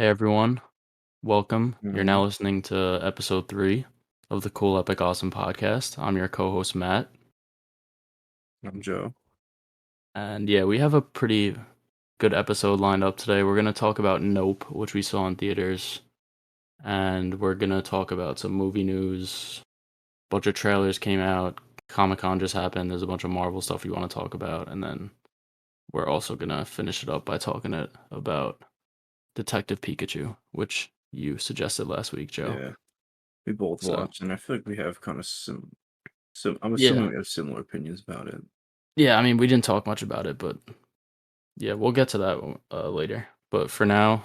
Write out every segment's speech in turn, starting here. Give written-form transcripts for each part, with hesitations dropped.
Hey everyone, welcome. You're Mhm. now listening to episode 3 of the Cool Epic Awesome podcast. I'm your co-host Matt, I'm Joe. and yeah, we have a pretty good episode lined up today. We're going to talk about Nope, which we saw in theaters, and we're going to talk about some movie news. Bunch of trailers came out, Comic-Con just happened, there's a bunch of Marvel stuff we want to talk about, and then we're also going to finish it up by talking about Detective Pikachu, which you suggested last week, Joe. Yeah, we both So, watched, and I feel like we have kind of I'm yeah. assuming we have similar opinions about it. Yeah, I mean, we didn't talk much about it, but yeah, we'll get to that later. But for now,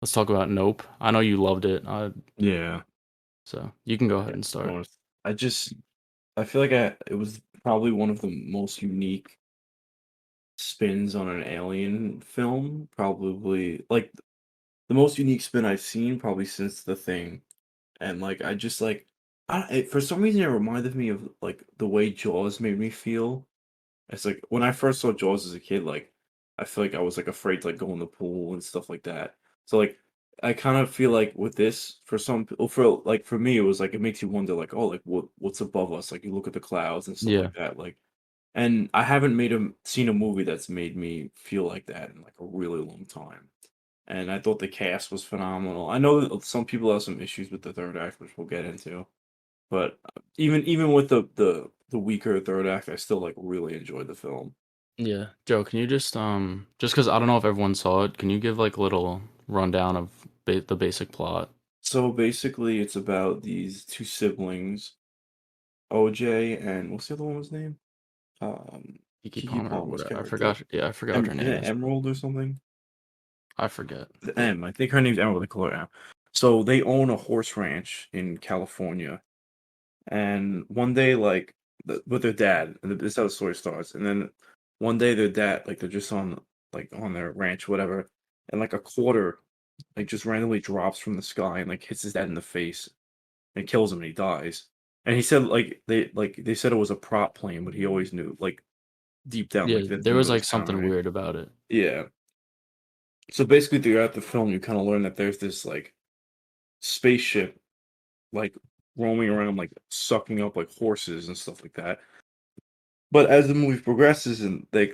let's talk about Nope. I know you loved it, Yeah, so you can go ahead yeah. and I start. wanna- I just I feel like it was probably one of the most unique spins on an alien film. Probably like the most unique spin I've seen probably since The Thing. And like I just like for some reason it reminded me of like the way Jaws made me feel. It's like when I first saw Jaws as a kid, like I feel like I was like afraid to like go in the pool and stuff like that. So like I kind of feel like with this, for some people, for like for me, it was like it makes you wonder, like, oh, like what's above us? Like you look at the clouds and stuff Yeah, like that. Like, and I haven't seen a movie that's made me feel like that in like a really long time. And I thought the cast was phenomenal. I know that some people have some issues with the third act, which we'll get into. But even with the weaker third act, I still like really enjoyed the film. yeah. Joe, can you just because I don't know if everyone saw it, can you give like a little rundown of the basic plot? So basically, it's about these two siblings, OJ and what's the other one's name? Kiki Kiki Palmer or Palmer's whatever. I character. forgot. Yeah, I forgot what her Isn't name it is. Emerald or something? I forget. The But M. I think her name's Emerald. They call her M. So they own a horse ranch in California, and one day, like, with their dad, and this is how the story starts. And then one day, their dad, like, they're just on their ranch, whatever, and like a quarter, like, just randomly drops from the sky and like hits his dad in the face and kills him, and he dies. And he said, they said it was a prop plane, but he always knew, like, deep down, yeah, like, that there didn't was really like sound something right. weird about it. Yeah. So basically, throughout the film, you kind of learn that there's this like spaceship, like roaming around, like sucking up like horses and stuff like that. But as the movie progresses and they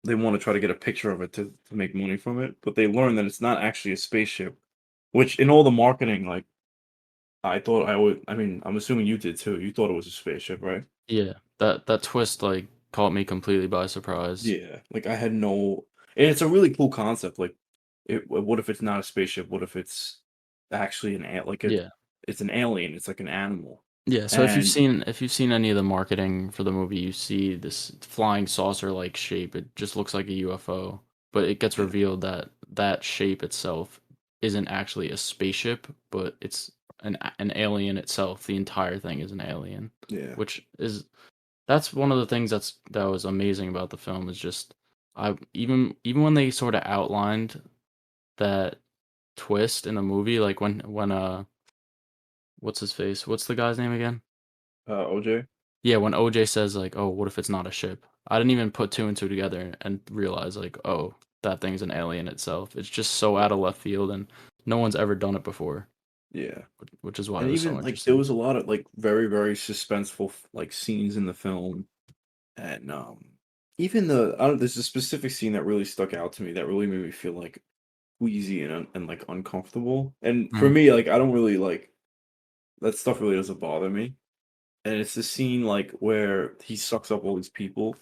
want to try to get a picture of it to make money from it, but they learn that it's not actually a spaceship, which in all the marketing, like I thought I mean, I'm assuming you did too. You thought it was a spaceship, right? Yeah, that twist like caught me completely by surprise. Yeah. Like I had no, and it's a really cool concept. Like, what if it's not a spaceship? What if it's actually Yeah. it's an alien? It's like an animal, Yeah, so and if you've seen any of the marketing for the movie, you see this flying saucer-like shape. It just looks like a UFO, but it gets yeah, revealed that that shape itself isn't actually a spaceship, but it's an alien itself. The entire thing is an alien, yeah, which is that's one of the things that was amazing about the film is just I even when they sort of outlined that twist in the movie, like when what's his face? What's the guy's name again? OJ. Yeah, when OJ says like, "Oh, what if it's not a ship?" I didn't even put two and two together and realize like, "Oh, that thing's an alien itself." It's just so out of left field, and no one's ever done it before, Yeah. which is why And it was so even like there interesting. was a lot of like very, very suspenseful like scenes in the film. And even I don't there's a specific scene that really stuck out to me that really made me feel like queasy and like uncomfortable. And for Mhm. me, like I don't really like that stuff really doesn't bother me. And it's the scene like where he sucks up all these people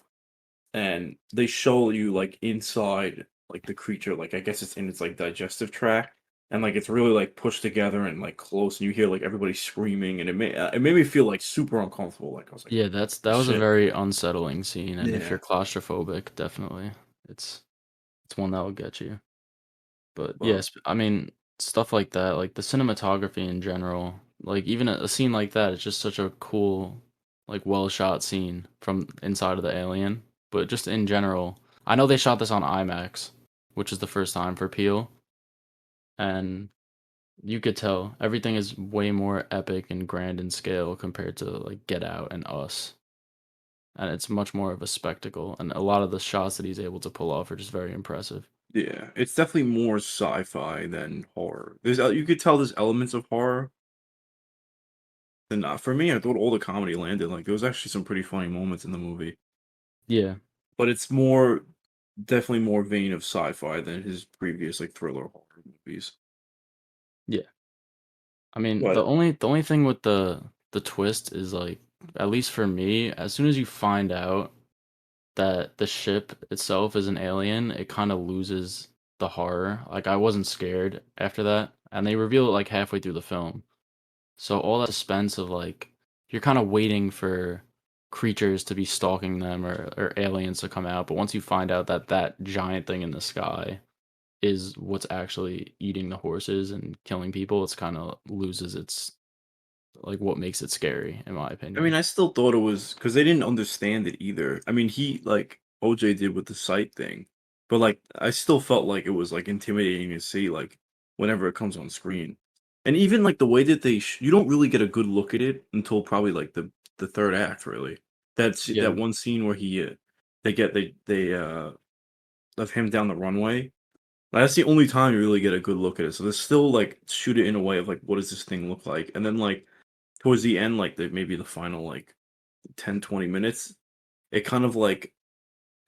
and they show you like inside like the creature, like I guess it's in its like digestive tract, and like it's really like pushed together and like close, and you hear like everybody screaming, and it made me feel like super uncomfortable. Like I was like, Yeah, that was a shit, very unsettling scene, and if yeah, you're claustrophobic, definitely it's it's one that will get you. But well, yes, I mean stuff like that, like the cinematography in general, like even a scene like that, it's just such a cool, like well shot scene from inside of the alien. But just in general, I know they shot this on IMAX, which is the first time for Peele, and you could tell everything is way more epic and grand in scale compared to like Get Out and Us. And it's much more of a spectacle, and a lot of the shots that he's able to pull off are just very impressive. Yeah, it's definitely more sci-fi than horror. You could tell there's elements of horror. And for me, I thought all the comedy landed. Like there was actually some pretty funny moments in the movie, Yeah, but it's more definitely more vein of sci-fi than his previous like thriller horror movies. yeah. I mean, the But only the only thing with the twist is like, at least for me, as soon as you find out that the ship itself is an alien, it kind of loses the horror. Like I wasn't scared after that, and they reveal it like halfway through the film. So all that suspense of like you're kind of waiting for creatures to be stalking them or aliens to come out, but once you find out that that giant thing in the sky is what's actually eating the horses and killing people, it's kind of loses its like what makes it scary in my I mean, opinion. I still thought it was because they didn't understand it either. I mean, he like OJ did with the sight thing, but like I still felt like it was like intimidating to see like whenever it comes on screen, and even like the way that you don't really get a good look at it until probably like the third act really. Yeah. That one scene where they of him down the runway. That's the only time you really get a good look at it. So they still like shoot it in a way of like what does this thing look like, and then like towards the end, like maybe the final like 10-20 minutes, it kind of like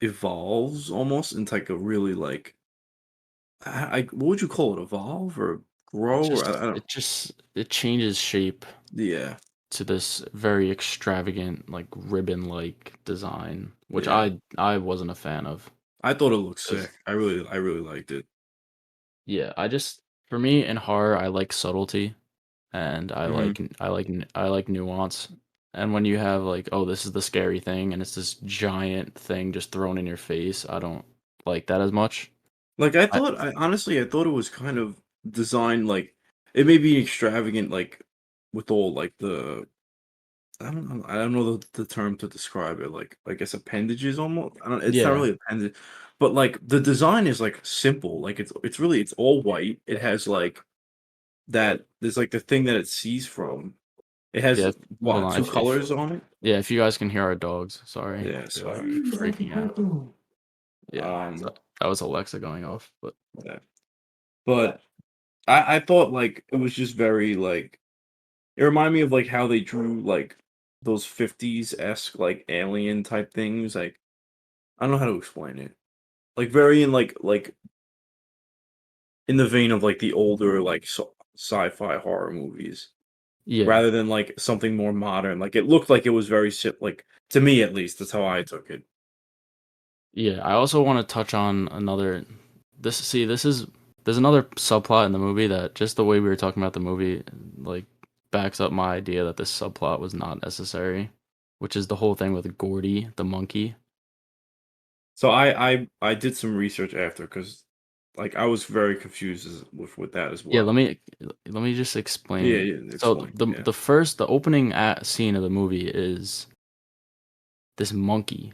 evolves almost into like a really like what would you call it? Evolve or grow or I don't. It changes shape Yeah, to this very extravagant like ribbon-like design, which yeah. I wasn't a fan of. I thought it looked 'Cause sick. I really liked it. yeah, for me in horror, I like subtlety and Hmm. I like nuance. And when you have like, oh, this is the scary thing and it's this giant thing just thrown in your face, I don't like that as much. Like I I honestly I thought it was kind of designed like it may be extravagant like with all like the I don't know the term to describe it, like, I guess appendages almost? I don't it's not yeah, really appendage, but, like, the design is, like, simple, like, it's really it's all white, it has, like, that there's, like, the thing that it sees from. It has, yeah. Hold what, on, 2 if colors on it? yeah, if you guys can hear our dogs, sorry, Yeah, they're like sorry. freaking out. Yeah, so Um, that was Alexa going off, but yeah, but I thought, like, it was just very, like it reminded me of, like, how they drew, like, those 50s-esque, like, alien type things, like, I don't know how to explain it. Like, very in, like in the vein of, like, the older, like, sci-fi horror movies, yeah. rather than, like, something more modern, like, it looked like it was very like, to me at least, that's how I took it. Yeah, I also want to touch on another. This is there's another subplot in the movie that just the way we were talking about the movie, like, backs up my idea that this subplot was not necessary, which is the whole thing with Gordy, the monkey. So I did some research after because like, I was very confused with that as Yeah, well. let me just explain Yeah, it. yeah, So explain, yeah. the opening scene of the movie is this monkey.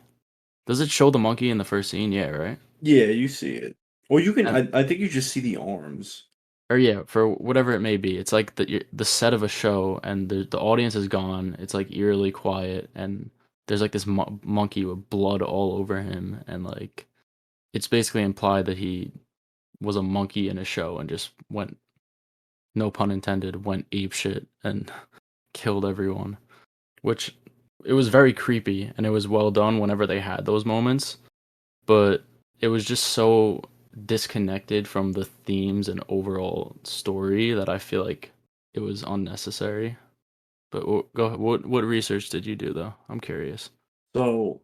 Does it show the monkey in the first scene? Yeah, right. Yeah, you see it. Or you can And I think you just see the arms. or yeah, for whatever it may be, it's like the set of a show, and the audience is gone. It's like eerily quiet, and there's like this monkey with blood all over him, and like it's basically implied that he was a monkey in a show and just went, no pun intended, went ape shit and killed everyone. Which it was very creepy, and it was well done whenever they had those moments, but it was just so disconnected from the themes and overall story that I feel like it was unnecessary. But what research did you do though? I'm curious. So,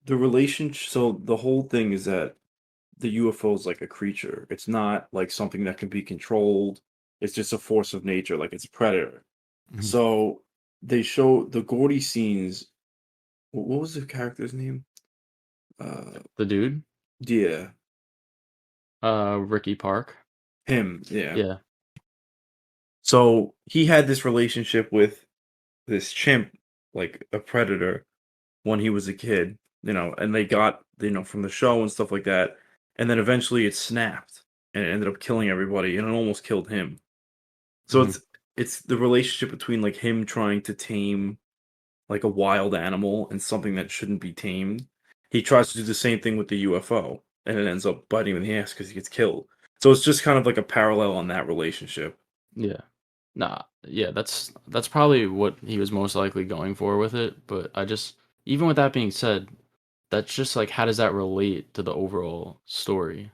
the whole thing is that the UFO is like a creature. It's not like something that can be controlled. It's just a force of nature, like it's a predator. Mhm. So they show the Gordy scenes. What was the character's name? Uh, The dude, yeah, Ricky Park. him. Yeah. Yeah. So he had this relationship with this chimp, like a predator, when he was a kid. And they got from the show and stuff like that. And then eventually it snapped and it ended up killing everybody, and it almost killed him. So Hmm. it's the relationship between like him trying to tame like a wild animal and something that shouldn't be tamed. He tries to do the same thing with the UFO. and it ends up biting him in the ass because he gets killed. So it's just kind of like a parallel on that relationship. Yeah. Nah, yeah, that's probably what he was most likely going for with it, but I just even with that being said, that's just like how does that relate to the overall story?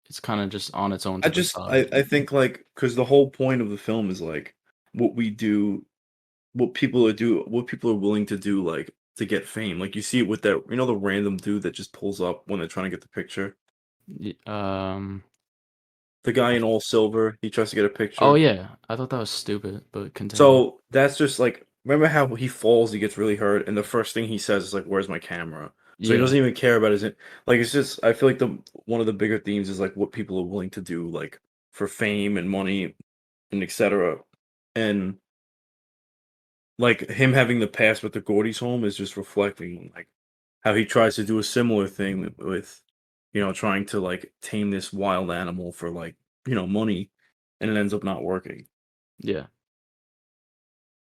It's kind of just on its own I to the just side. I think, like, because the whole point of the film is, like, what we do what people are willing to do, like, to get fame. Like, you see it with that the random dude that just pulls up when they're trying to get the picture? Y- The guy I in all silver, he tries to get a Oh picture. yeah, I thought that was stupid, but continue. So, that's just, like remember how he falls, he gets really hurt, and the first thing he says is, like, "Where's my camera?" So, he Yeah, doesn't even care about his like, it's just I feel like the one of the bigger themes is, like, what people are willing to do, like, for fame and money and etcetera. And, like, him having the past with the Gordy's home is just reflecting, like, how he tries to do a similar thing with trying to, like, tame this wild animal for, like, money, and it ends up not working. yeah.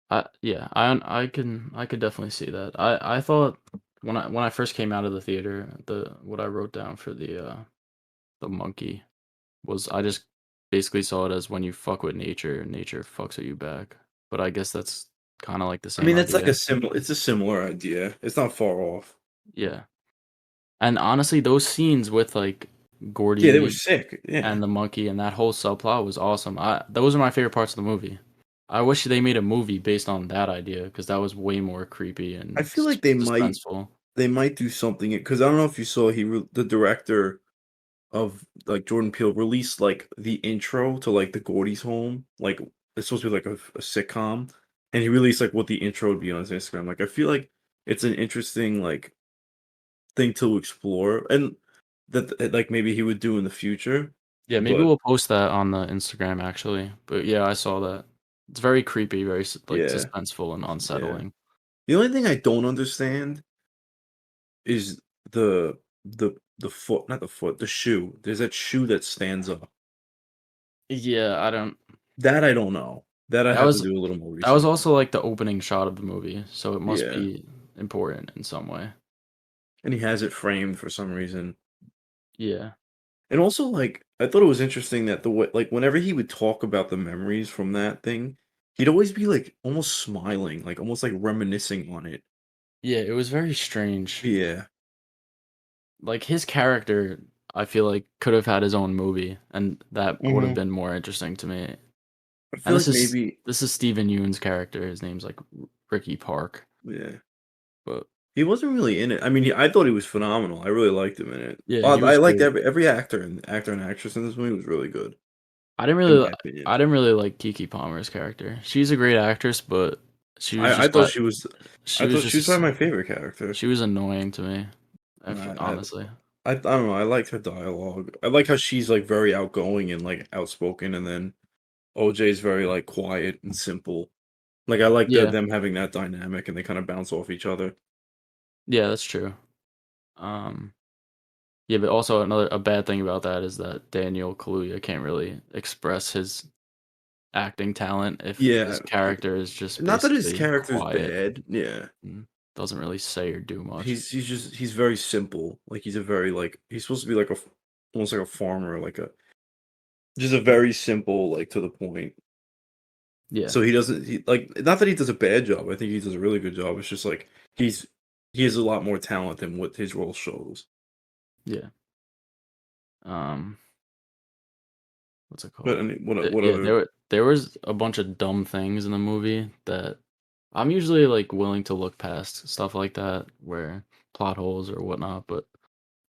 I could definitely see that. I thought when I first came out of the theater, the what I wrote down for the monkey was I just basically saw it as when you fuck with nature, nature fucks with you back. But I guess that's kind of like the I same mean, it's like idea. a similar idea. It's not far off. Yeah. And honestly, those scenes with like Yeah, they were Gordy sick. Yeah. and the monkey and that whole subplot was awesome. I Those are my favorite parts of the movie. I wish they made a movie based on that idea because that was way more creepy I and feel like suspenseful. they might do something because I don't know if you saw the director of, like, Jordan Peele released, like, the intro to, like, the Gordy's home, like, it's supposed to be like a sitcom, and he released, like, what the intro would be on his Instagram. Like, I feel like it's an interesting, like, thing to explore, and that, like, maybe he would do in the future, Yeah, maybe but we'll post that on the Instagram actually. But yeah, I saw that. It's very creepy, very like yeah, suspenseful and yeah. unsettling. The only thing I don't understand is the foot not the foot, the shoe. There's that shoe that stands up. Yeah, I don't. That I don't know. That I That have to was do a little more that was research also on. like the opening shot of the movie, so it must Yeah, be important in some way. and he has it framed for some reason. Yeah. And also, like, I thought it was interesting that the way like, whenever he would talk about the memories from that thing, he'd always be, like, almost smiling, like, almost, like, reminiscing on it. Yeah, it was very strange. Yeah. Like his character, I feel like could have had his own movie, and that would have Mhm. been more interesting to me. I And feel like maybe this is Steven Yeun's character. His name's like Ricky Park, yeah. but He wasn't really in it. I mean, I thought he was phenomenal. I really liked him in it. yeah, he I was liked great. every actor and actress in this movie was really good, I didn't in really my opinion. I didn't really like Kiki Palmer's character. She's a great actress, but she was I just thought got she was she I was thought she was just probably my favorite character. she was annoying to me. I I Honestly. I don't know, I liked her dialogue. I like how she's, like, very outgoing and, like, outspoken, and then OJ's very, like, quiet and simple. Like, I like Yeah. them having that dynamic, and they kinda bounce off each other. Yeah, that's true. Um yeah, but also another a bad thing about that is that Daniel Kaluuya can't really express his acting talent if his Yeah, character is just not that his basically character's quiet bad, yeah. and doesn't really say or do much. He's very simple, like, he's a very, like he's supposed to be like almost like a farmer, like a just a very simple, like, to the point. Yeah, So he doesn't like, not that he does a bad job, I think he does a really good job, it's just, like, he's he has a lot more talent than what his role shows. yeah. Um, what's it But, called? I mean, what Yeah, other there was a bunch of dumb things in the movie that I'm usually like willing to look past stuff like that where plot holes or whatnot, but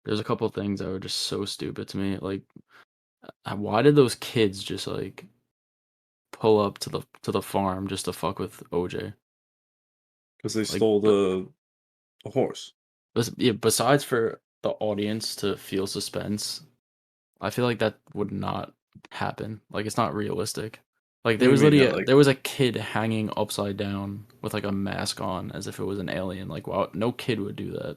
there's a couple things that were just so stupid to me. Like, why did those kids just like pull up to the farm just to fuck with OJ? 'cause they Like, stole but a horse. yeah, besides for the audience to feel suspense, I feel like that would not happen. Like, it's not realistic. Like, What do you mean that, like there was a kid hanging upside down with like a mask on as if it was an alien. Like, wow, no kid would do that.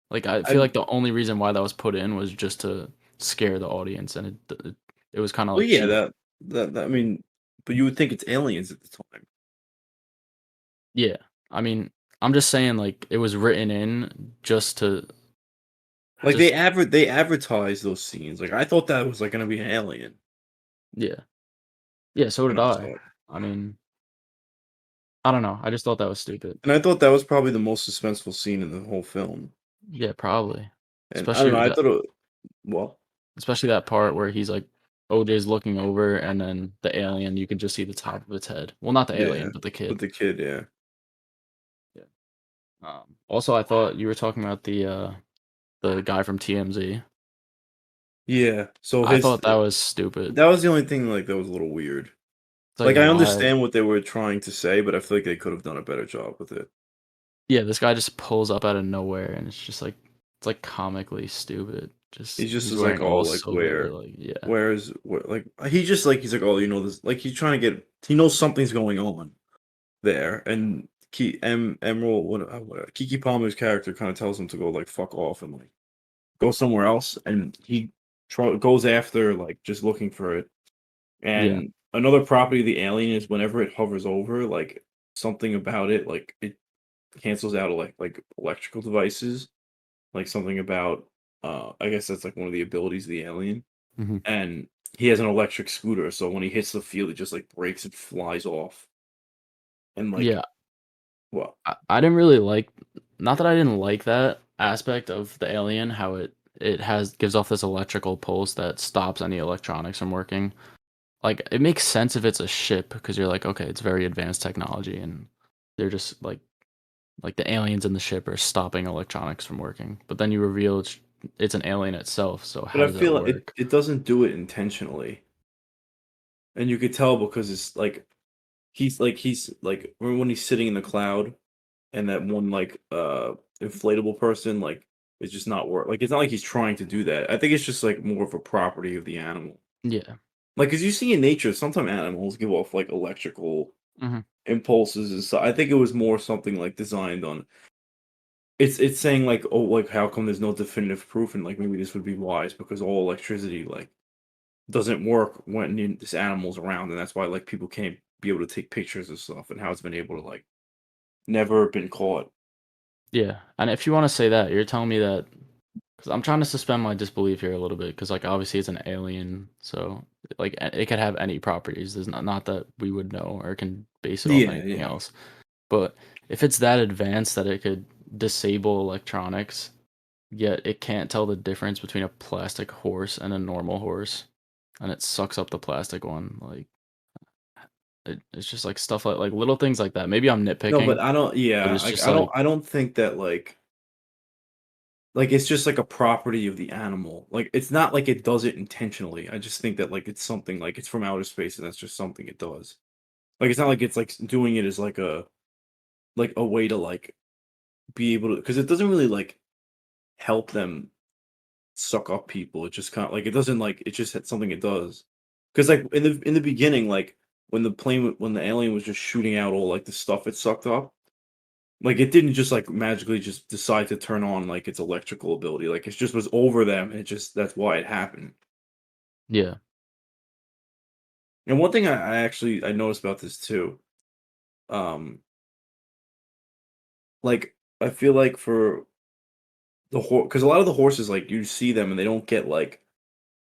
Like, I feel I like the only reason why that was put in was just to scare the audience, and it was kind of well, like yeah, cheap. I mean, but you would think it's aliens at the time. Yeah, I mean, I'm just saying like it was written in just to Like, Just they advertise those scenes, like, I thought that was, like, gonna be an alien yeah. Yeah, so when did I I. saw it, I mean, I don't know, I just thought that was stupid. and I thought that was probably the most suspenseful scene in the whole film, Yeah, probably. and I don't know, I thought it well, Especially that part where he's, like OJ's looking over and then the alien, you can just see the top of its head. Well, not the yeah, alien, but the but kid. the kid, yeah. Yeah. Also, I thought you were talking about the guy from TMZ. Yeah, so I his thought that was stupid. that was the only thing, like, that was a little weird. It's like, Like, I why? understand what they were trying to say, but I feel like they could have done a better job with it. Yeah, this guy just pulls up out of nowhere, and it's just like it's like comically stupid. Just He just he's is like, wearing "Oh, all like, silver, like yeah, where," like, he just, like, he's like, "Oh, you know this," like, he's trying to get he knows something's going on there, and Emerald what Kiki Palmer's character kinda tells him to go, like, fuck off and, like, go somewhere else, and he goes after, like, just looking for it, yeah, and another property of the alien is whenever it hovers over, like, something about it, like, it cancels out, electrical devices, like, something about, I guess that's, like, one of the abilities of the alien, hmm and he has an electric scooter, so when he hits the field, it just, like, breaks and flies off, and, like, yeah. well I didn't really like, not that I didn't like that aspect of the alien, how it has gives off this electrical pulse that stops any electronics from working. Like it makes sense if it's a ship because you're like, okay, it's very advanced technology, and they're just like the aliens in the ship are stopping electronics from working. But then you reveal it's an alien itself. So but how I does that feel like it work? it doesn't do it intentionally, and you could tell because it's, like, remember when he's sitting in the cloud, and that one, like, inflatable person, like, is just not like, it's not like he's trying to do that, I think it's just, like, more of a property of the animal. Yeah. Like, cause you see in nature, sometimes animals give off, like, electrical hmm impulses and stuff. I think it was more something, like, designed on it's saying, like, "Oh, like, how come there's no definitive proof?" And, like, maybe this would be wise because all electricity, like, doesn't work when this animal's around, and that's why, like, people can't be able to take pictures of stuff and how it's been able to, like, never been caught. Yeah. And if you want to say that, you're telling me that because I'm trying to suspend my disbelief here a little bit because like obviously it's an alien, so like it could have any properties. There's not that we would know or can base it off Yeah, anything yeah. else. But if it's that advanced that it could disable electronics, yet it can't tell the difference between a plastic horse and a normal horse, and it sucks up the plastic one, like it's just like stuff like little things like that. Maybe I'm No, but nitpicking, I don't but yeah, it's like, just like I don't think that, like, it's just, like, a property of the animal. Like, it's not like it does it intentionally. I just think that, like, it's something, like, it's from outer space, and that's just something it does. Like, it's not like it's, like, doing it as, like, a way to, like, be able to because it doesn't really, like, help them suck up people. It just kinda like, it doesn't, like it's just something it does. Because like, in the beginning, like, when the alien was just shooting out all, like, the stuff it sucked up, like, it didn't just, like, magically just decide to turn on, like, its electrical ability, like, it just was over them, and it just that's why it happened. yeah, And one thing I noticed about this too, um, like, I feel like for the horse, because a lot of the horses, like, you see them and they don't get, like,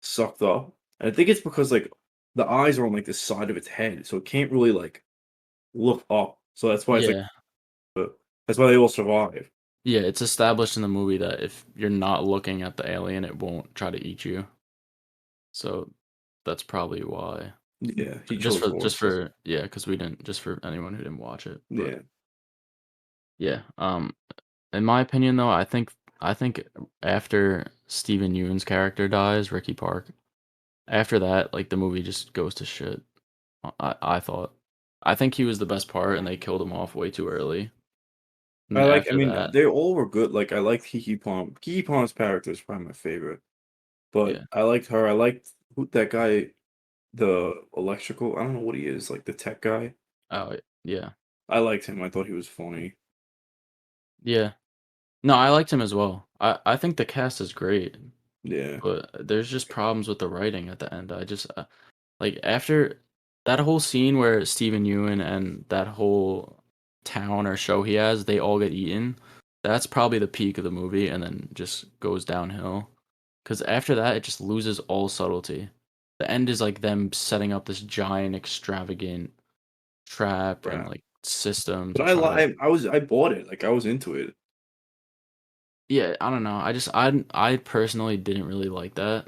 sucked up, and I think it's because, like, the eyes are on, like, the side of its head, so it can't really, like, look up, so that's why it's, like, yeah, that's why they all survive. yeah. It's established in the movie that if you're not looking at the alien, it won't try to eat you. So that's probably why. Yeah, he Just chose for just horses. for yeah, because we didn't just for anyone who didn't watch it. But Yeah. yeah, in my opinion though, I think after Steven Yeun's character dies, Ricky Park, after that, like the movie just goes to shit. I thought. I think he was the best part and they killed him off way too early. And then I after mean, that, they all were good, like, I liked Kiki Palm. Kiki Palm's character is probably my favorite, but yeah. I liked her, I liked who that guy, the electrical I don't know what he is, like, the tech guy. Oh yeah. I liked him, I thought he was funny. Yeah. No, I liked him as well. I think the cast is great, Yeah. but there's just problems with the writing at the end. I just like after that whole scene where Steven Yeun and that whole town or show he has, they all get eaten. that's probably the peak of the movie, and then just goes downhill. Because after that, it just loses all subtlety. The end is like them setting up this giant, extravagant trap and Yeah. like system But to try to. I bought it. Like I was into it. Yeah, I don't know. I personally didn't really like that,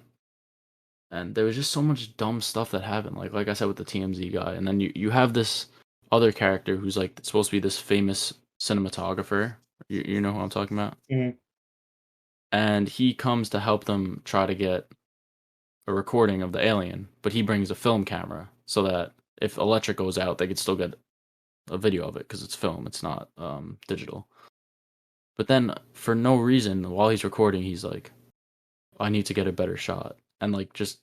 and there was just so much dumb stuff that happened. Like I said with the TMZ guy, and then you have this other character who's like supposed to be this famous cinematographer. You know who I'm talking about? Mhm. And he comes to help them try to get a recording of the alien, but he brings a film camera so that if electric goes out, they could still get a video of it because it's film, it's not digital. But then for no reason, while he's recording, he's like, I need to get a better shot, and like just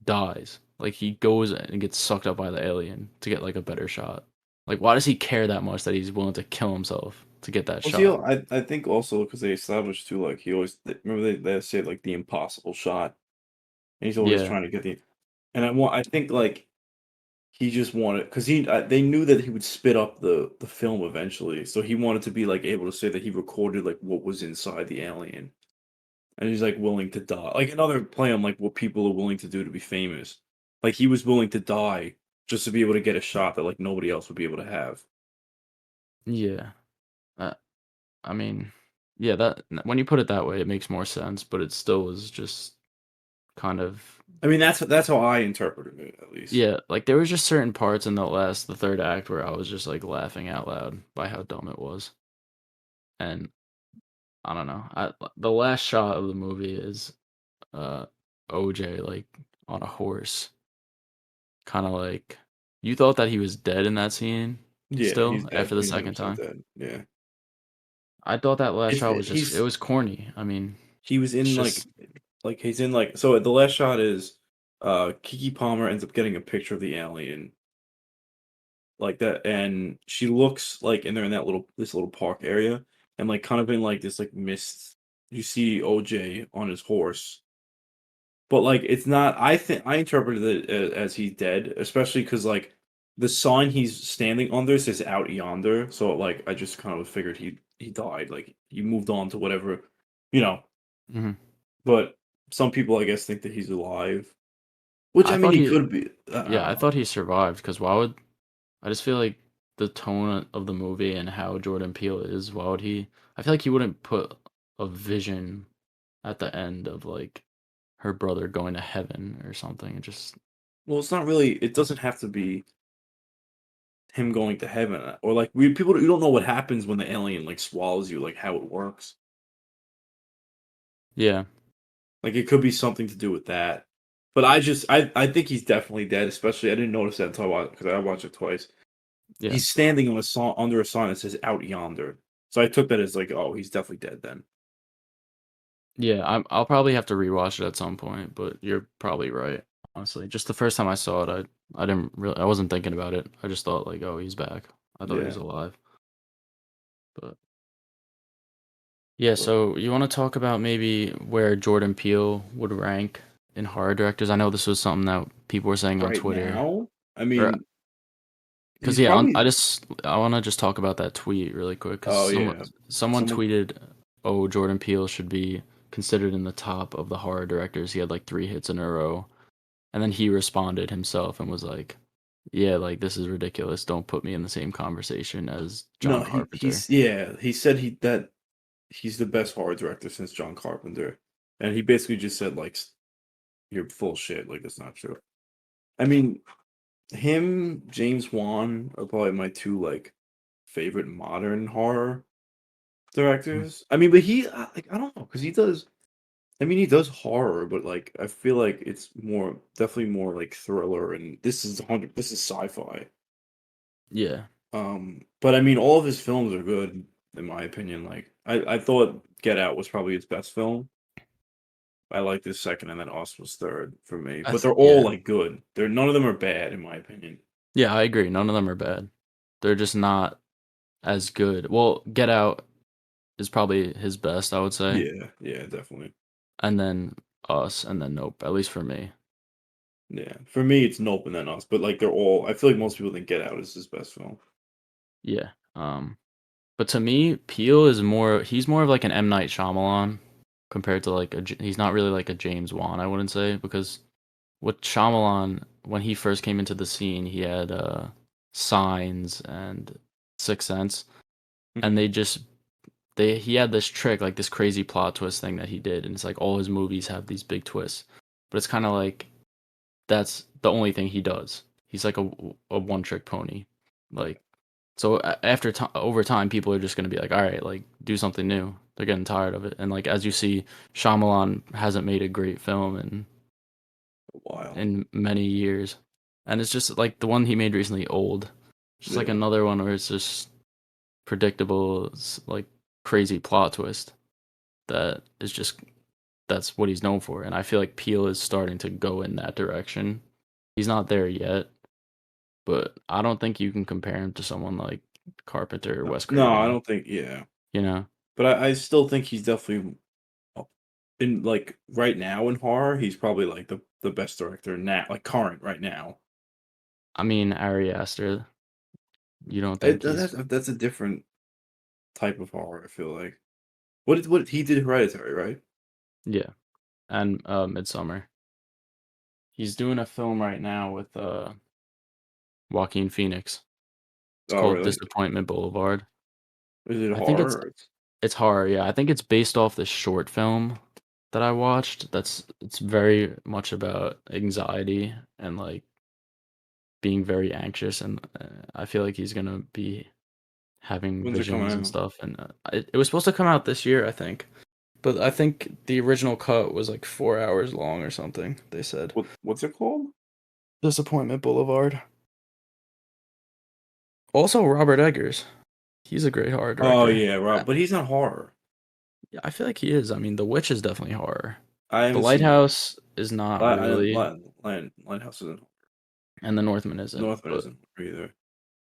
dies. Like he goes and gets sucked up by the alien to get like a better shot. Like why does he care that much that he's willing to kill himself to get that Well, see, shot? I think also because they established too, like he always remember they say like the impossible shot, and he's always Yeah, trying to get the. And I think like he just wanted because they knew that he would spit up the film eventually, so he wanted to be like able to say that he recorded like what was inside the alien, and he's like willing to die, like another play on like what people are willing to do to be famous. Like he was willing to die just to be able to get a shot that like nobody else would be able to have. yeah. Uh, I mean, yeah. That when you put it that way, it makes more sense. But it still was just kind of. I mean, that's how I interpreted it, at least. Yeah, like there was just certain parts in the third act where I was just like laughing out loud by how dumb it was. And I don't know. The last shot of the movie is uh OJ like on a horse, kind of like you thought that he was dead in that scene Yeah, he's still dead. after the He's second 100% time. dead. Yeah. I thought that last It's shot was just it he's was corny. I mean, he was it's in just like he's in like so the last shot is Kiki Palmer ends up getting a picture of the alien like that, and she looks like, and they're in that this little park area, and like kind of in like this like mist. You see OJ on his horse, but like it's not. I think I interpreted it as he's dead, especially because like the sign he's standing under says "out yonder," so like I just kind of figured he died, like he moved on to whatever, you know. mhm. But some people, I guess, think that he's alive, which I I mean thought he he could be. I yeah, don't I know. thought he survived because why would I just feel like the tone of the movie and how Jordan Peele is, why would he I feel like he wouldn't put a vision at the end of like her brother going to heaven or something. It just Well, it's not really. It doesn't have to be him going to heaven, or like we people. You don't know what happens when the alien like swallows you, like how it works. yeah, Like it could be something to do with that. But I think he's definitely dead. Especially I didn't notice that until I watched because I watched it twice. yeah. He's standing on a song under a sign that says "Out Yonder," so I took that as like, oh, he's definitely dead then. Yeah, I'll probably have to rewatch it at some point, but you're probably right. Honestly, just the first time I saw it, I didn't really I wasn't thinking about it. I just thought like, oh, he's back. I thought he was Yeah, alive. But yeah, but so you want to talk about maybe where Jordan Peele would rank in horror directors? I know this was something that people were saying on right Twitter, now, I or mean, because he's yeah, probably. I want to just talk about that tweet really quick because Oh yeah, someone someone. tweeted, "Oh, Jordan Peele should be considered in the top of the horror directors. He had like 3 hits in a row." And then he responded himself and was like, "Yeah, like this is ridiculous. Don't put me in the same conversation as No, John Carpenter." he said that he's the best horror director since John Carpenter, and he basically just said like you're full of shit. Like that's not true. I mean, him, James Wan are probably my two like favorite modern horror Mhm. directors. I mean, but like I don't know because he does. I mean, he does horror, but like I feel like it's definitely more like thriller, and this is 100. This is sci-fi. Yeah, But I mean, all of his films are good in my opinion. Like I thought Get Out was probably his best film. I liked his second, and then Us was third for me. But they're all yeah, like good. They're none of them are bad in my opinion. yeah. I agree. None of them are bad. They're just not as good. Well, Get Out is probably his best, I would say, Yeah, yeah, definitely. and then Us, and then Nope. At least for me. Yeah, for me it's Nope and then Us. But like they're all. I feel like most people think Get Out is his best film. Yeah. But to me, Peele is more he's more of like an M. Night Shyamalan compared to like he's not really like a James Wan, I wouldn't say, because with Shyamalan, when he first came into the scene, he had Signs and Sixth Sense, and Mhm. he had this trick, like this crazy plot twist thing that he did, and it's like all his movies have these big twists. But it's kind of like that's the only thing he does. He's like a one trick pony. Like so after over time, people are just gonna be like, all right, like do something new. They're getting tired of it, and like as you see, Shyamalan hasn't made a great film A while. in many years, and it's just like the one he made recently, Old. Just like Yeah. another one where it's just predictable, like crazy plot twist that is just that's what he's known for, and I feel like Peele is starting to go in that direction. He's not there yet, but I don't think you can compare him to someone like Carpenter or No, Wes no, I Craven, don't think yeah. you know? But I still think he's definitely in like right now in horror, he's probably like the best director now, like current right now. I mean, Ari Aster, you don't think he's That's a different type of horror, I feel like. What he did Hereditary, right? yeah, and Midsummer. He's doing a film right now with Joaquin Phoenix. It's Oh, called really? Disappointment Boulevard. Is it I think horror? Or it's it's horror, yeah. I think it's based off this short film that I watched. It's very much about anxiety and like being very anxious, and I feel like he's gonna be having when's it coming visions and out? stuff. And it was supposed to come out this year, I think, but I think the original cut was like 4 hours long or something. They said What's it called? Disappointment Boulevard. Also, Robert Eggers. He's a great horror Oh director. yeah, Rob, but he's not horror. Yeah, I feel like he is. I mean, The Witch is definitely horror. I The haven't seen that. Lighthouse is not really, Lighthouse isn't and The Northman isn't. Northman But isn't horror either.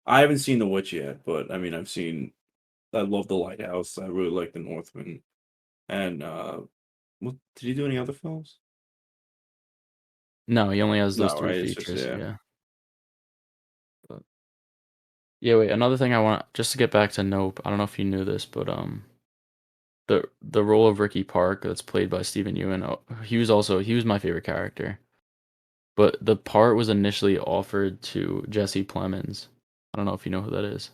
I haven't seen The Witch yet, but I mean I've seen I love The Lighthouse. I really like The Northman. And what did he do any other films? no, he only has those No, three right? It's just features. yeah. Yeah. But yeah, wait. Another thing I want just to get back to Nope. I don't know if you knew this, but the role of Ricky Park that's played by Stephen Ewan. He was my favorite character. But the part was initially offered to Jesse Plemons. I don't know if you know who that is,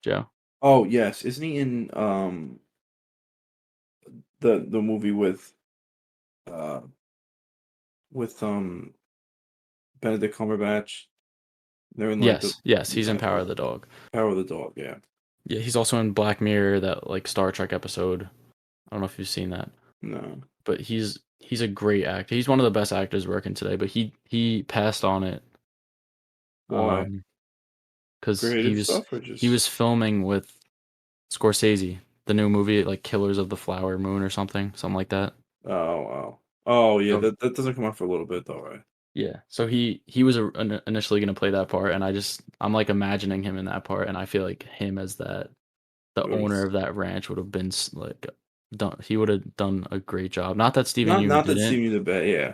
Joe. Oh yes, isn't he in the movie uh with Benedict Cumberbatch? They're in like the Yes, yes, he's in yeah Power of the Dog. Power of the Dog. Yeah. Yeah, he's also in Black Mirror, that like Star Trek episode. I don't know if you've seen that, No. but he's a great actor. He's one of the best actors working today, but he passed on it Why? um because Creative stuff or he just was filming with Scorsese, the new movie like Killers of the Flower Moon or something like that. oh oh oh yeah So that doesn't come out for a little bit though, right? yeah, so he was initially gonna play that part, and I'm like imagining him in that part, and I feel like him as that the Or owner it's of that ranch would have been like done. He would have done a great job. Not that Steven Yeun not that didn't, Stevie the bet, yeah,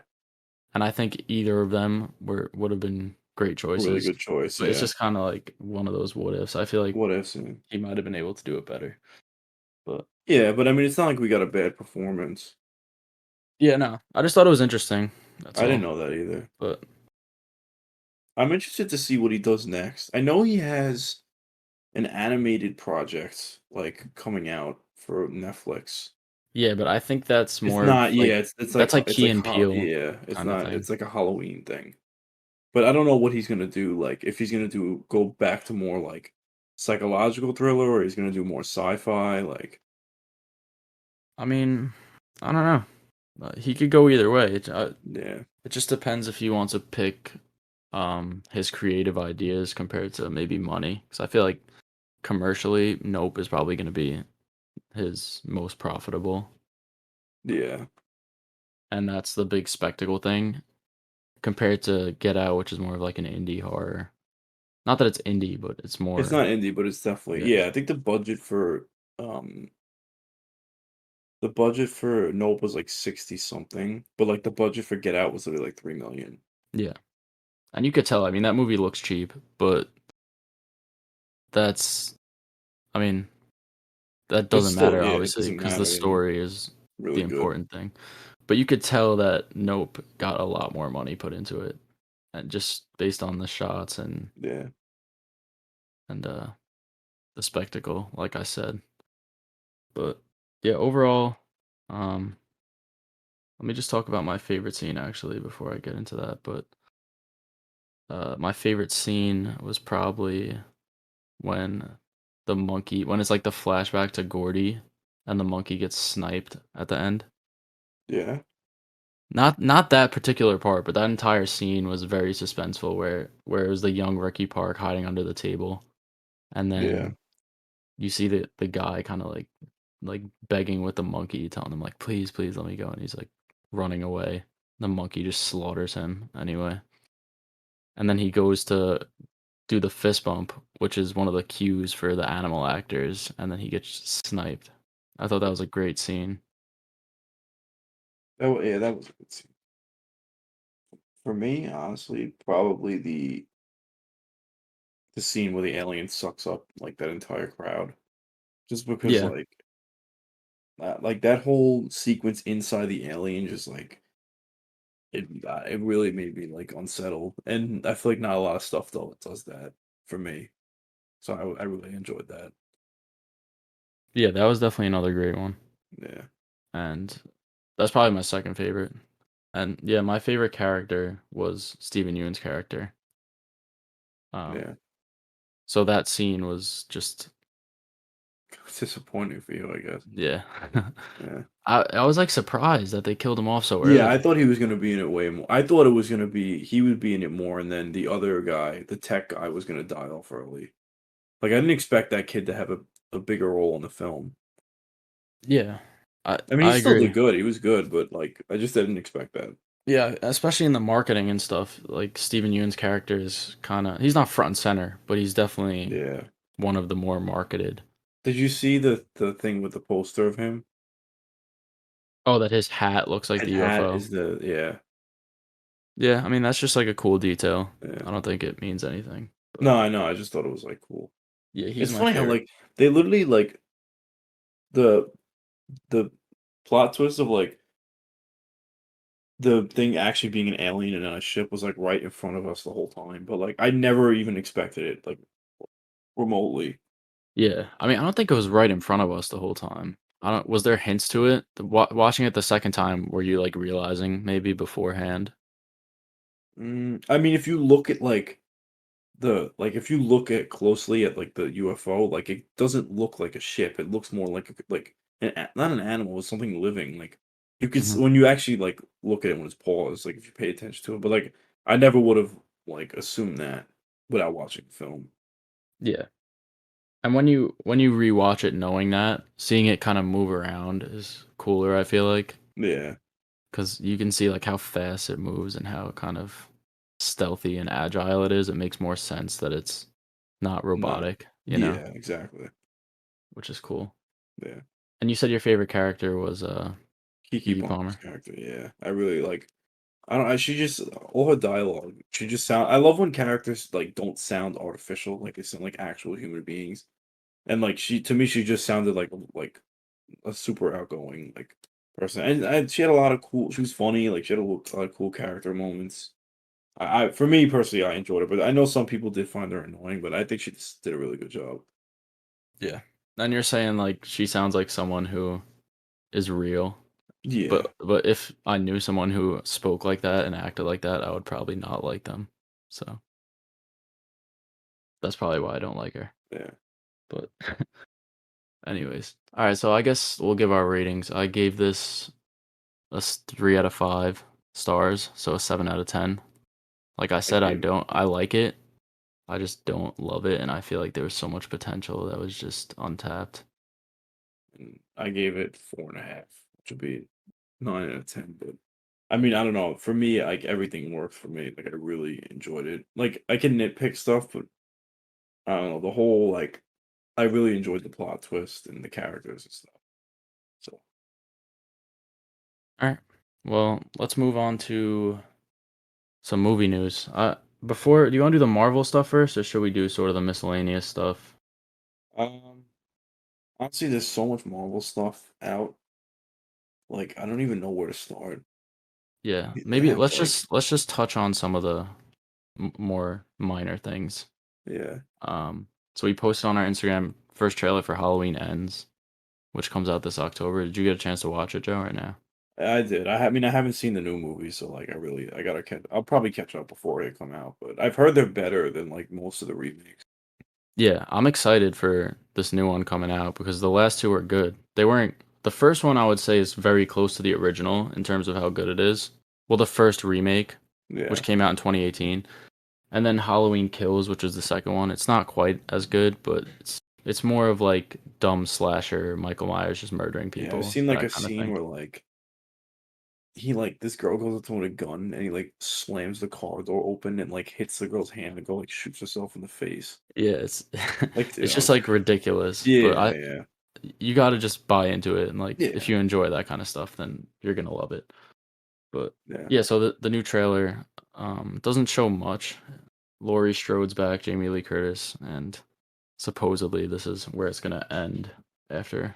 and I think either of them would have been great a really choices. good choice, But it's yeah. just kind of like one of those what ifs. I feel like What ifs? And he might have been able to do it better. But yeah, but I mean, it's not like we got a bad performance. yeah, no, I just thought it was interesting. That's I didn't all. know that either. But I'm interested to see what he does next. I know he has an animated project like coming out for Netflix. yeah, but I think that's It's more of not, like yeah, that's like it's Key like and Peele yeah, it's kind of not, thing. it's like a Halloween thing. But I don't know what he's gonna do. Like if he's gonna do go back to more like psychological thriller or he's gonna do more sci-fi. Like I mean, I don't know. He could go either way. yeah, It just depends if he wants to pick his creative ideas compared to maybe money. Because I feel like commercially, Nope is probably going to be his most profitable, yeah. and that's the big spectacle thing compared to Get Out, which is more of like an indie horror. Not that it's indie, but it's It's more not indie, but it's definitely yeah, yeah. I think um the budget for Nope was like 60 something, but like the budget for Get Out was literally like 3 million. yeah. And you could tell. I mean, that movie looks cheap, but that's I mean, that But doesn't still, matter yeah, it obviously doesn't because the matter, you know? story is the Really good. important thing. But you could tell that Nope got a lot more money put into it, and just based on the shots Yeah. and the spectacle, like I said. But yeah, overall, um, let me just talk about my favorite scene actually before I get into that. But my favorite scene was probably when when it's like the flashback to Gordy and the monkey gets sniped at the end. Yeah. Not that particular part, but that entire scene was very suspenseful where it was the young Ricky Park hiding under the table, and Yeah. then you see the guy kind of like begging with the monkey, telling him like, "Please, please let me go," and he's like running away. The monkey just slaughters him anyway, and then he goes to do the fist bump, which is one of the cues for the animal actors, and then he gets sniped. I thought that was a great scene. That was a good scene. For me, honestly, probably the scene where the alien sucks up, like, that entire crowd. Just because, Yeah, like, that whole sequence inside the alien just, it really made me, like, unsettled, and I feel like not a lot of stuff, though, does that for me. So I really enjoyed that. yeah, that was definitely another great one, Yeah. and that's probably my second favorite. And yeah, my favorite character was Steven Yeun's character. Um, Yeah. so that scene was just It's disappointing for you, I guess. yeah. Yeah. I was like surprised that they killed him off so Yeah, I early. thought he was gonna be in it way more. I thought it was gonna be he would be in it more, and then the other guy, the tech guy, was gonna die off early. Like, I didn't expect that kid to have a bigger role in the film. Yeah, I mean, he I still agree. did good, he was good, but, like, I just didn't expect that. Yeah, especially in the marketing and stuff. Like Steven Yeun's character is kind of he's not front and center, but he's definitely Yeah. one of the more marketed. Did you see the thing with the poster of him? Oh, that his hat looks like His the hat UFO. is the yeah, Yeah, I mean that's just like a cool detail. yeah. I don't think it means anything, but No, I know, I just thought it was, like, cool. yeah, he's It's my funny how, favorite. like, they literally, like, the the plot twist of, like, the thing actually being an alien and on a ship was, like, right in front of us the whole time, but, like, I never even expected it, like, remotely. Yeah, I mean I don't think it was right in front of us the whole time. I don't. Was there hints to it? Watching it the second time, were you like realizing maybe beforehand? I mean, if you look at, if you look at closely at, like, the UFO, like, it doesn't look like a ship, it looks more like not an animal, it's something living, like, you could s Hmm. when you actually, like, look at it when it's paused, like, if you pay attention to it, but, like, I never would've, like, assumed that without watching the film. Yeah. And when you rewatch it knowing that, seeing it kind of move around is cooler, I feel like, Yeah. because you can see like how fast it moves and how kind of stealthy and agile it is. It makes more sense that it's not Not robotic, Yeah, exactly. which is cool. Yeah. And you said your favorite character was Kiki Kiki Palmer's Palmer. character, yeah. I really I don't she just all her dialogue, she just sound I love when characters, like, don't sound artificial, like, they sound like actual human beings. And, like, she to me, she just sounded like a super outgoing, like, person. And she had a lot of cool she was funny, like, she had a lot of cool character moments. For me personally, I enjoyed it, but I know some people did find her annoying, but I think she just did a really good job. Yeah. And you're saying like she sounds like someone who is real. Yeah, But if I knew someone who spoke like that and acted like that, I would probably not like them. So that's probably why I don't like her. yeah. But anyways, all right. So I guess we'll give our ratings. I gave this 3 out of 5 stars, so a 7 out of 10. Like I I said, gave I like it. I just don't love it, and I feel like there was so much potential that was just untapped. I gave it 4.5, which would be 9 out of 10, but I mean, I don't know. For me, like, everything worked for me. Like, I really enjoyed it. Like, I can nitpick stuff, but I don't know. I really enjoyed the plot twist and the characters and stuff. So, All right. Well, let's move on to some movie news. Before, do you want to do the Marvel stuff first, or should we do sort of the miscellaneous stuff? Um, Honestly, there's so much Marvel stuff out. Like, I don't even know where to start. Yeah, They maybe have let's just touch on some of the more minor things. yeah, Um, so we posted on our Instagram first trailer for Halloween Ends, which comes out this October. Did you get a chance to watch it, Joe? Right now? I did. I mean, I haven't seen the new movie, so like, I gotta catch. I'll probably catch up before they come out. But I've heard they're better than like most of the remakes. Yeah, I'm excited for this new one coming out because the last two were good. They weren't the first one I would say is very close to the original in terms of how good it is. Well, the first remake, which Yeah, came out in 2018, and then Halloween Kills, which is the second one. It's not quite as good, but it's more of like dumb slasher Michael Myers just murdering yeah. I've people, seen like that a kind of scene thing. where like he like this girl goes up to him with a gun and he like slams the car door open and like hits the girl's hand and go like shoots herself in the face. Yeah, it's Like, it's just like ridiculous, but yeah, I yeah, you got to just buy into it and like if yeah, you enjoy that kind of stuff, then you're going to love it. But yeah. yeah, so the new trailer doesn't show much. Laurie Strode's back, Jamie Lee Curtis, and supposedly this is where it's gonna end after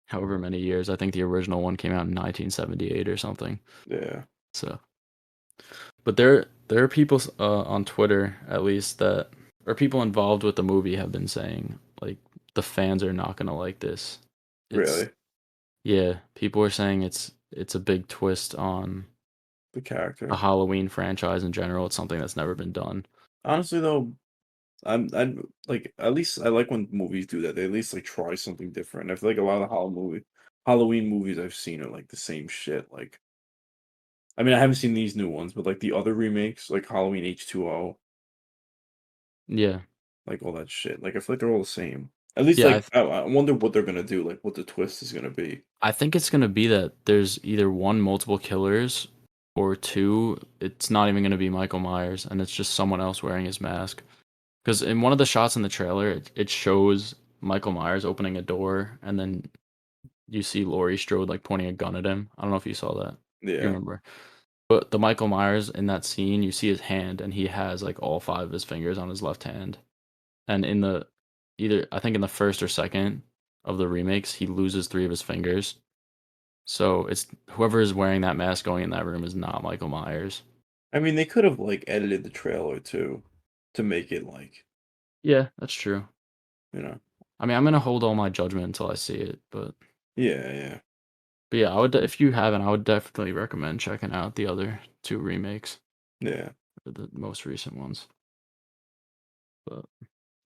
however many years. I think the original one came out in 1978 or something. Yeah, So, but there are people on Twitter at least that or people involved with the movie have been saying like the fans are not gonna like this. It's really. yeah, people are saying it's a big twist on The the character. Halloween franchise in general. It's something that's never been done. Honestly, though, I'm like at least I like when movies do that. They at least like try something different. I feel like a lot of the Halloween movies I've seen are like the same shit. Like, I mean, I haven't seen these new ones, but like the other remakes, like Halloween H2O, Yeah. like all that shit. Like, I feel like they're all the same. At least, Yeah, like, I wonder what they're gonna do. Like, what the twist is gonna be. I think it's gonna be that there's either one, multiple killers, or two, it's not even gonna be Michael Myers, and it's just someone else wearing his mask. Because in one of the shots in the trailer, it shows Michael Myers opening a door, and then you see Laurie Strode like pointing a gun at him. I don't know if you saw that. You Yeah. remember? But the Michael Myers in that scene, you see his hand, and he has like all five of his fingers on his left hand. And in the either I think in the first or second of the remakes, he loses three of his fingers. So it's whoever is wearing that mask going in that room is not Michael Myers. I mean, they could have like edited the trailer too, to make it like, Yeah, that's true. you know. I mean, I'm gonna hold all my judgment until I see it, Yeah, yeah, but yeah, I would if you haven't, I would definitely recommend checking out the other two remakes, yeah, the most recent ones. But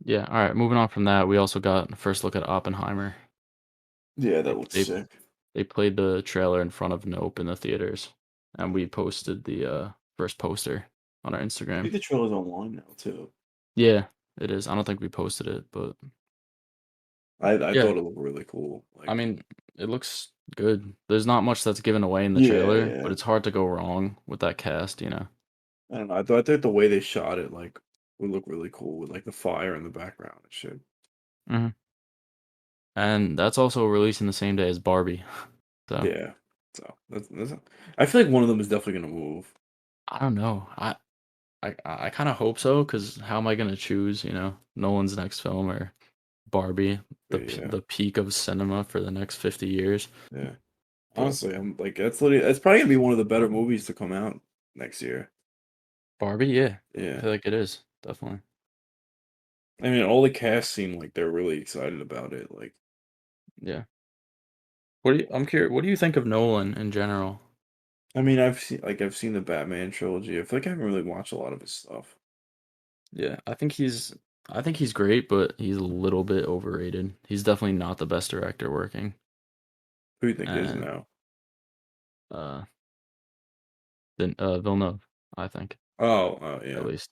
yeah, all right. Moving on from that, we also got a first look at Oppenheimer. yeah. They That looks they sick. they played the trailer in front of Nope in the theaters, and we posted the first poster on our I Instagram. think the trailer's online now too. Yeah, it is. I don't think we posted it, but I yeah, thought it looked really cool. I Like, mean, it looks good. There's not much that's given away in the yeah, trailer, but yeah. it's hard to go wrong with that cast, you know. I don't know. I thought the way they shot it, like, would look really cool with like the fire in the background and shit. Mhm. And that's also releasing the same day as Barbie. So, Yeah. So that's I feel like one of them is definitely gonna move. I don't know. I kind of hope so cuz how am I going to choose, Nolan's next film or Barbie, But yeah, the peak of cinema for the next 50 years? yeah. But Honestly, I'm like that's probably gonna be one of the better movies to come out next year. Barbie, yeah. I Yeah. feel like it is. Definitely. I mean, all the cast seem like they're really excited about it. Like, Yeah. I'm curious, what do you think of Nolan in general? I mean, I've seen the Batman trilogy. I feel like I haven't really watched a lot of his stuff. Yeah, I think he's great, but he's a little bit overrated. He's definitely not the best director working. Who do you think is And now? uh then Villeneuve, I think, Oh, at yeah. least.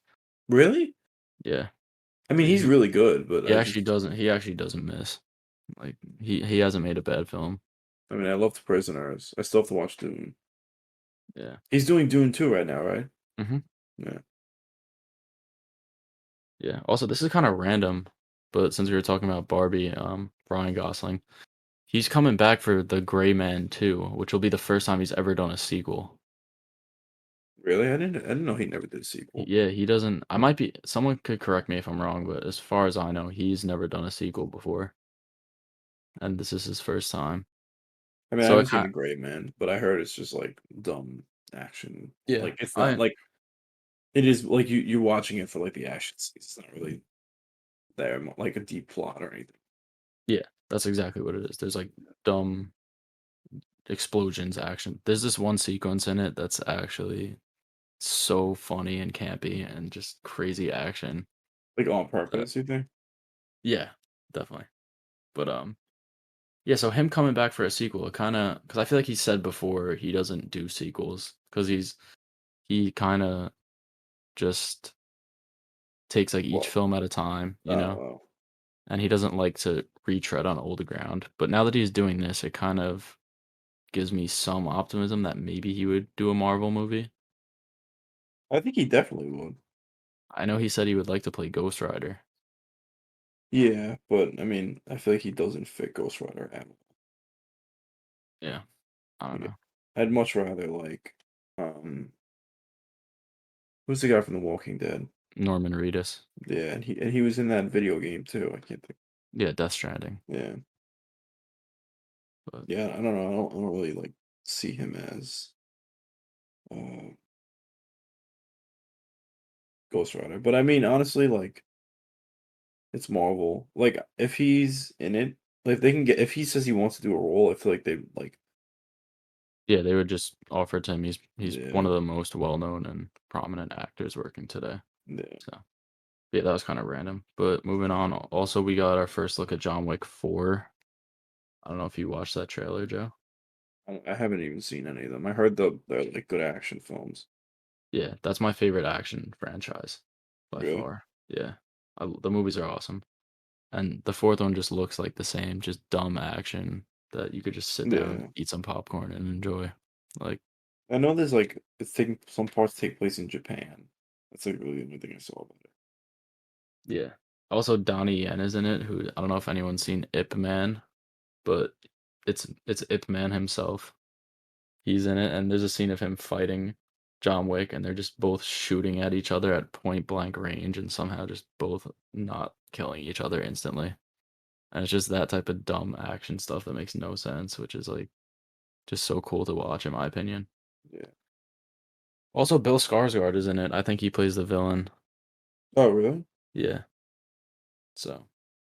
Really? Yeah. I mean, he's He really good, but he actually doesn't miss. Like he hasn't made a bad film. I mean, I love The Prisoners. I still have to watch Dune. Yeah. He's doing Dune 2 right now, right? Hmm. Yeah. Yeah. Also, this is kind of random, but since we were talking about Barbie, Ryan Gosling, he's coming back for The Gray Man too, which will be the first time he's ever done a sequel. Really? I didn't know he never did a sequel. Yeah, he doesn't. I might be. Someone could correct me if I'm wrong, but as far as I know, he's never done a sequel before, and this is his first time. I mean, I So haven't it seen kind. The Gray Man, but I heard it's just like dumb action. Yeah, Like it's not I like it is like you're watching it for like the action scenes. It's not really like a deep plot or anything. yeah, that's exactly what it is. There's like dumb explosions, action. There's this one sequence in it that's actually so funny and campy and just crazy action. Like on That purpose, you think? yeah, definitely. But yeah. So him coming back for a sequel, it kind of because I feel like he said before he doesn't do sequels because he kind of just takes like each Well, film at a time, well, and he doesn't like to retread on old ground. But now that he's doing this, it kind of gives me some optimism that maybe he would do a Marvel movie. I think he definitely would. I know he said he would like to play Ghost Rider. Yeah, but I mean, I feel like he doesn't fit Ghost Rider at all. Yeah, I don't Yeah. know. I'd much rather like, um, who's the guy from The Walking Dead? Norman Reedus. Yeah, and he was in that video game too. I can't think. Yeah, Death Stranding. Yeah, But yeah. I don't know. I don't really like see him as uh Ghost Rider. But I mean, honestly, like it's Marvel. Like if he's in it, like if they can get if he says he wants to do a role, I feel like they like yeah, they would just offer it to him. He's one yeah, of the most well known and prominent actors working today. yeah. So yeah, that was kind of random. But moving on. Also, we got our first look at John Wick 4. I don't know if you watched that trailer, Joe. I haven't even seen any of them. I heard they're like good action films. Yeah, that's my favorite action franchise by Really? far. Yeah, the movies are awesome, and the fourth one just looks like the same, just dumb action that you could just sit down, Yeah. eat some popcorn, and enjoy. Like, I know there's like it's taking some parts take place in Japan. That's like really the only thing I saw about it. yeah. Also, Donnie Yen is in it. Who I don't know if anyone's seen Ip Man, but it's Ip Man himself. He's in it, and there's a scene of him fighting John Wick, and they're just both shooting at each other at point blank range, and somehow just both not killing each other instantly. And it's just that type of dumb action stuff that makes no sense, which is like just so cool to watch, in my opinion. Yeah. Also, Bill Skarsgård is in it. I think he plays the villain. Oh, really? Yeah. So,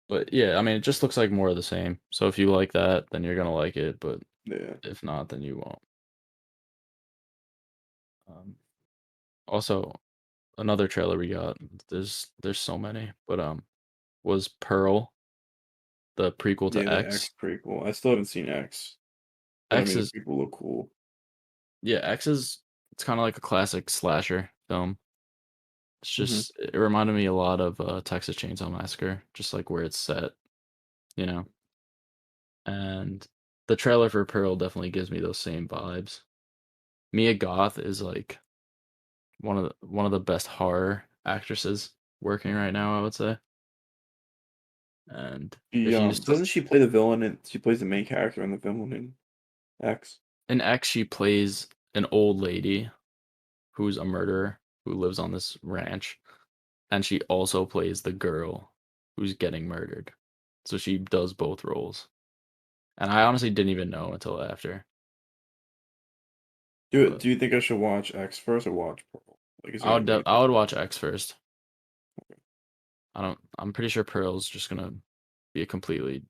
but yeah, I mean, it just looks like more of the same. So if you like that, then you're gonna like it. But Yeah. if not, then you won't. Um, Also, another trailer we got. There's so many, but was Pearl the prequel Yeah, to the X? X prequel. I still haven't seen X, but I X mean the is people look cool. yeah, X is it's kind of like a classic slasher film. It's Hmm. just it reminded me a lot of Texas Chainsaw Massacre, just like where it's set, you know. And the trailer for Pearl definitely gives me those same vibes. Mia Goth is like one of the best horror actresses working right now, I would say. And She if you just doesn't she play the villain and she plays the main character in the villain in X. in X, she plays an old lady who's a murderer who lives on this ranch, and she also plays the girl who's getting murdered. So she does both roles. And I honestly didn't even know until after. But Do you think I should watch X first or watch Pearl? Like, is there any I reason? would watch X first. I'm pretty sure Pearl's just gonna be a completely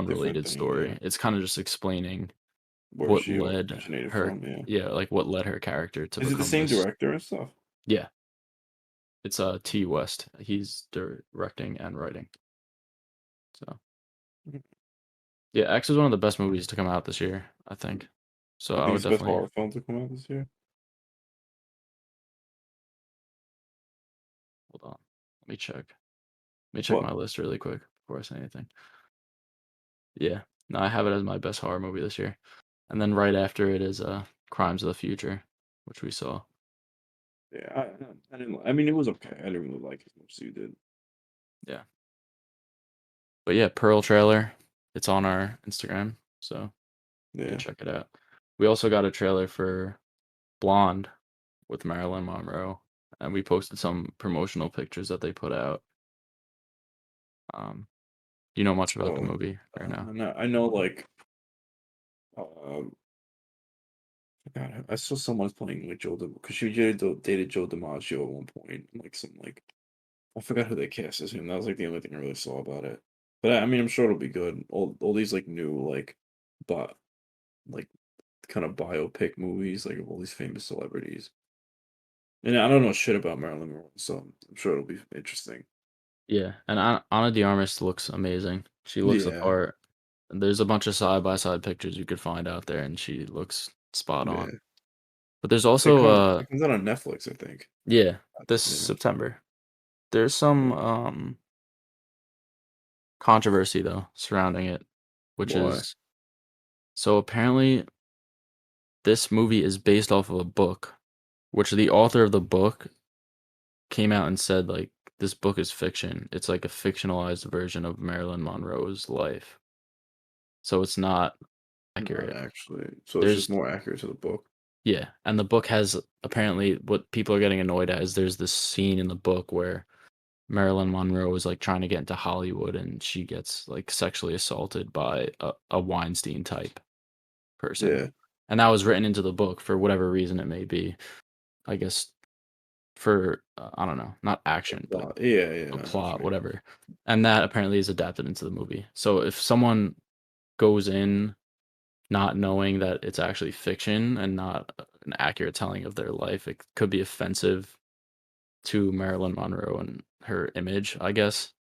Different unrelated thing, yeah. story. It's kind of just explaining Where what she led originated her from, yeah. yeah, like what led her character to Is it the become same this. director and stuff? Yeah, it's T West. He's directing and writing. So Mhm. yeah, X is one of the best movies to come out this year, I think. So I I think would it's the best definitely horror film to come out this year. hold on. Let me check. Let me check What? my list really quick before I say anything. Yeah. No, I have it as my best horror movie this year. And then right after it is Crimes of the Future, which we saw. Yeah, I didn't. I mean, it was okay. I didn't really like it as much as you did. Yeah. But yeah, Pearl trailer. It's on our Instagram, so you can Yeah. check it out. We also got a trailer for Blonde, with Marilyn Monroe, and we posted some promotional pictures that they put out. Um, do you know much about the So, movie or no? I know, like, um, God, I saw someone playing like because she dated Joe DiMaggio at one point, like some like I forgot who they cast as him. That was like the only thing I really saw about it. But I mean, I'm sure it'll be good. All these like new but like kind of biopic movies, like of all these famous celebrities. And I don't know shit about Marilyn Monroe, so I'm sure it'll be interesting. Yeah, and Ana de Armas looks amazing. She looks the Yeah, part. There's a bunch of side by side pictures you could find out there, and she looks spot on. yeah. But there's It also comes it comes out on Netflix, I think. yeah, this Yeah, September. There's some yeah. controversy though surrounding it, which Why? is so apparently this movie is based off of a book, which the author of the book came out and said like this book is fiction. It's like a fictionalized version of Marilyn Monroe's life. So it's not Not accurate. actually. So it's just There's more accurate to the book. yeah, and the book has apparently what people are getting annoyed at is there's this scene in the book where Marilyn Monroe is like trying to get into Hollywood and she gets like sexually assaulted by a Weinstein type person. Yeah. And that was written into the book for whatever reason it may be. I guess for I don't know, not action, but Yeah, yeah, a I know what plot, you mean. whatever. And that apparently is adapted into the movie. So if someone goes in not knowing that it's actually fiction and not an accurate telling of their life, it could be offensive to Marilyn Monroe and her image, I guess.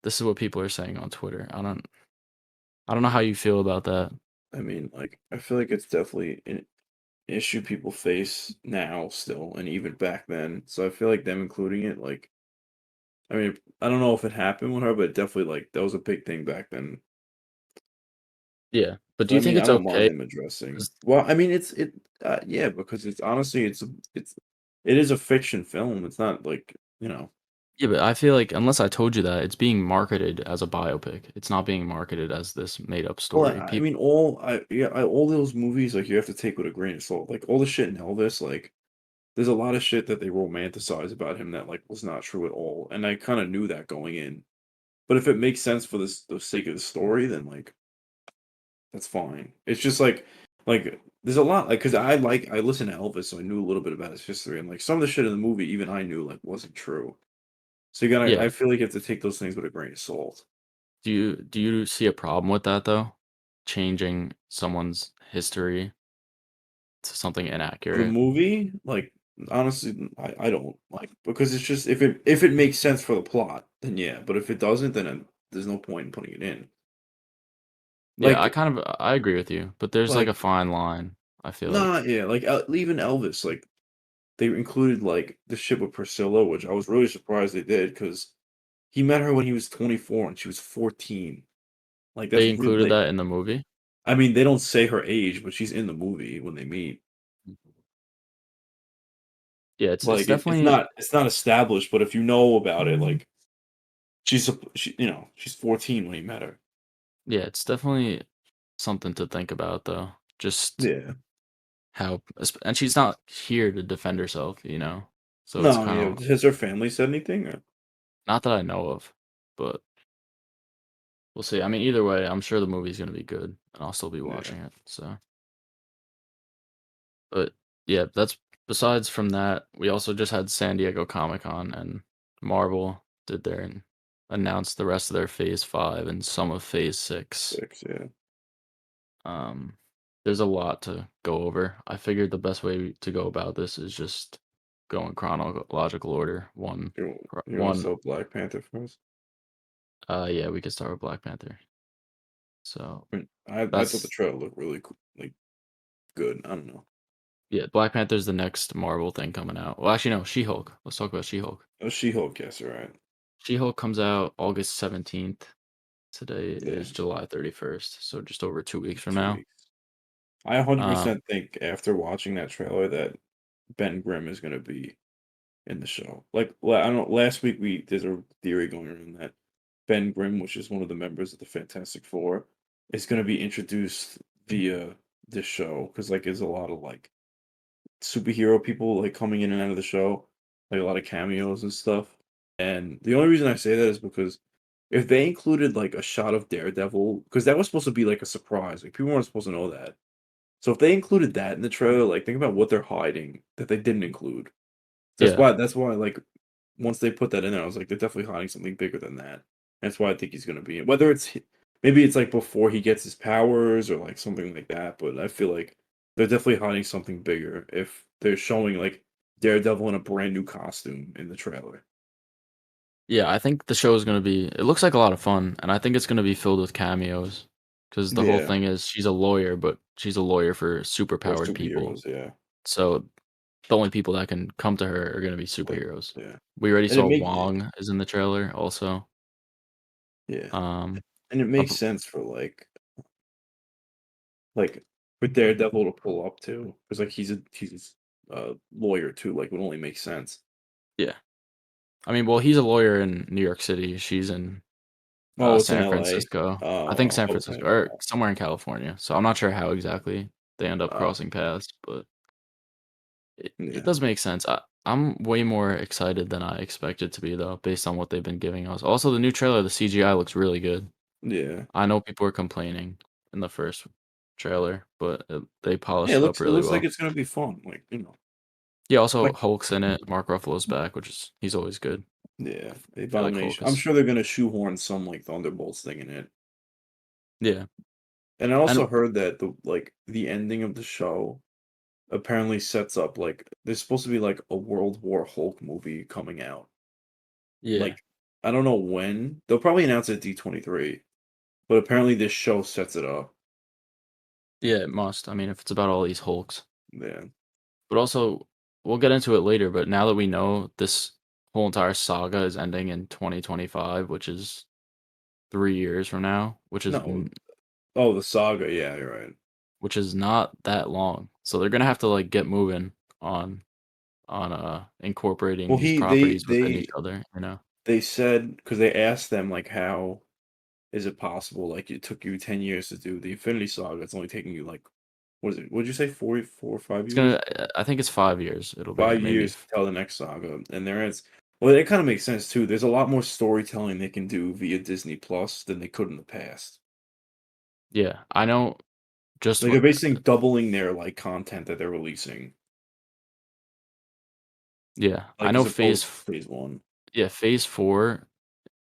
This is what people are saying on Twitter. I don't know how you feel about that. I mean, like, I feel like it's definitely an issue people face now still, and even back then. So I feel like them including it, like, I mean, I don't know if it happened with her, but definitely, like, that was a big thing back then. Yeah, but do So I you think mean, I it's don't mind okay? them addressing. 'Cause Well, I mean, yeah, because it's honestly, it is a fiction film. It's not like yeah, but I feel like unless I told you that, it's being marketed as a biopic. It's not being marketed as this made up Well, story. I mean, all those movies, like, you have to take with a grain of salt. Like, all the shit in Elvis, like, there's a lot of shit that they romanticize about him that, like, was not true at all, and I kinda knew that going in. But if it makes sense for the sake of the story, then, like, that's fine. It's just there's a lot, like, 'cause I listen to Elvis, so I knew a little bit about his history, and, like, some of the shit in the movie, even I knew, like, wasn't true. So I Yeah. feel like you have to take those things with a grain of salt. Do you see a problem with that though? Changing someone's history to something For the inaccurate? movie, like, honestly, I don't, like, because it's just if it makes sense for the plot, then yeah, but if it doesn't, then there's no point in putting it in. Yeah, Like I agree with you, but there's like a like, fine line, I feel like. nah, yeah, like, even Elvis, like, they included, like, the shit with Priscilla, which I was really surprised they did because he met her when he was 24 and she was 14. Like, that's They really, included like, that in the movie? I mean, they don't say her age, but she's in the movie when they meet. Yeah, it's Like, definitely it's not established, but if you know about it, like, she's 14 when he met her. yeah, it's definitely something to think about though. Just Yeah. how and she's not here to defend herself, So it's No, kind yeah. of Has her family said anything? Or not that I know of, but we'll see. I mean, either way, I'm sure the movie's gonna be good, and I'll still be yeah, watching it. So, but yeah, that's besides from that, we also just had San Diego Comic Con, and Marvel did their and announced the rest of their Phase 5 and some of Phase 6. 6, yeah. Um, there's a lot to go over. I figured the best way to go about this is just go in chronological order. You wanna One. sell Black Panther first? Yeah, we could start with Black Panther. So I mean, I thought the that's trailer looked really cool, like, good. I don't know. yeah. Black Panther's the next Marvel thing coming out. Well, actually, no. She-Hulk. Let's talk about She-Hulk. Oh, She-Hulk, yes, right. She-Hulk comes out August 17th. Today Yeah, is July 31st, so just over 2 weeks from 2 now. weeks. I Um, 100% think after watching that trailer that Ben Grimm is gonna be in the show. Like, I don't know, last week there's a theory going around that Ben Grimm, which is one of the members of the Fantastic Four, is gonna be introduced via this show because, like, there's a lot of, like, superhero people like coming in and out of the show, like a lot of cameos and stuff. And the only reason I say that is because if they included like a shot of Daredevil, because that was supposed to be like a surprise, like people weren't supposed to know that. So if they included that in the trailer, like think about what they're hiding that they didn't include. Yeah. That's why like once they put that in there, I was like, they're definitely hiding something bigger than that. That's why I think he's gonna be in. Whether maybe it's like before he gets his powers or like something like that, but I feel like they're definitely hiding something bigger if they're showing like Daredevil in a brand new costume in the trailer. Yeah, I think the show is gonna be it looks like a lot of fun, and I think it's gonna be filled with cameos, because the whole Yeah, thing is she's a lawyer, but she's a lawyer for or superpowered people. superheroes, yeah. So, the only people that can come to her are gonna be Like, superheroes. yeah. We already And it saw make Wong is in the trailer also. yeah. Um, And it a makes b sense for like for Daredevil to pull up too. Because like he's a lawyer too, like would only make sense. yeah. I mean, well, he's a lawyer in New York City, she's in, Oh, it's in San LA. Francisco. I think Oh, San okay. Francisco or somewhere in California, so I'm not sure how exactly they end up Oh, crossing paths, but it yeah. does make sense. I'm way more excited than I expected to be though, based on what they've been giving us. Also, the new trailer, the CGI looks really good. Yeah. I know people were complaining in the first trailer, but they Yeah, polished it up it really looks like well. it's gonna be fun, like, Yeah, also like Hulk's in it. Mark Ruffalo's back, which is he's always good. yeah, I feel like Hulk Abomination. I'm is sure they're gonna shoehorn some, like, Thunderbolts thing in it. yeah, And I and also heard that the ending of the show apparently sets up, like there's supposed to be, like, a World War Hulk movie coming out. yeah, Like, I don't know when. They'll probably announce it at D23, but apparently this show sets it up. yeah, it must. I mean, if it's about all these Hulks, Yeah. but also we'll get into it later. But now that we know this whole entire saga is ending in 2025, which is 3 years from now, No. Oh, the saga, yeah, you're right. which is not that long. So they're gonna have to like get moving on incorporating Well, these he properties within each other. You know? they said because they asked them, like, how is it possible? Like, it took you 10 years to do the Infinity Saga. It's only taking you, like, what is it? What'd you say? 4 or 5 It's years? gonna. I think it's 5 years. It'll be 5 maybe. years to tell the next saga. And there is, well, it kind of makes sense too. There's a lot more storytelling they can do via Disney Plus than they could in the past. Yeah, I know. Just Like, they're basically doubling their, like, content that they're releasing, yeah, I like, know. as opposed to phase one. Yeah, Phase 4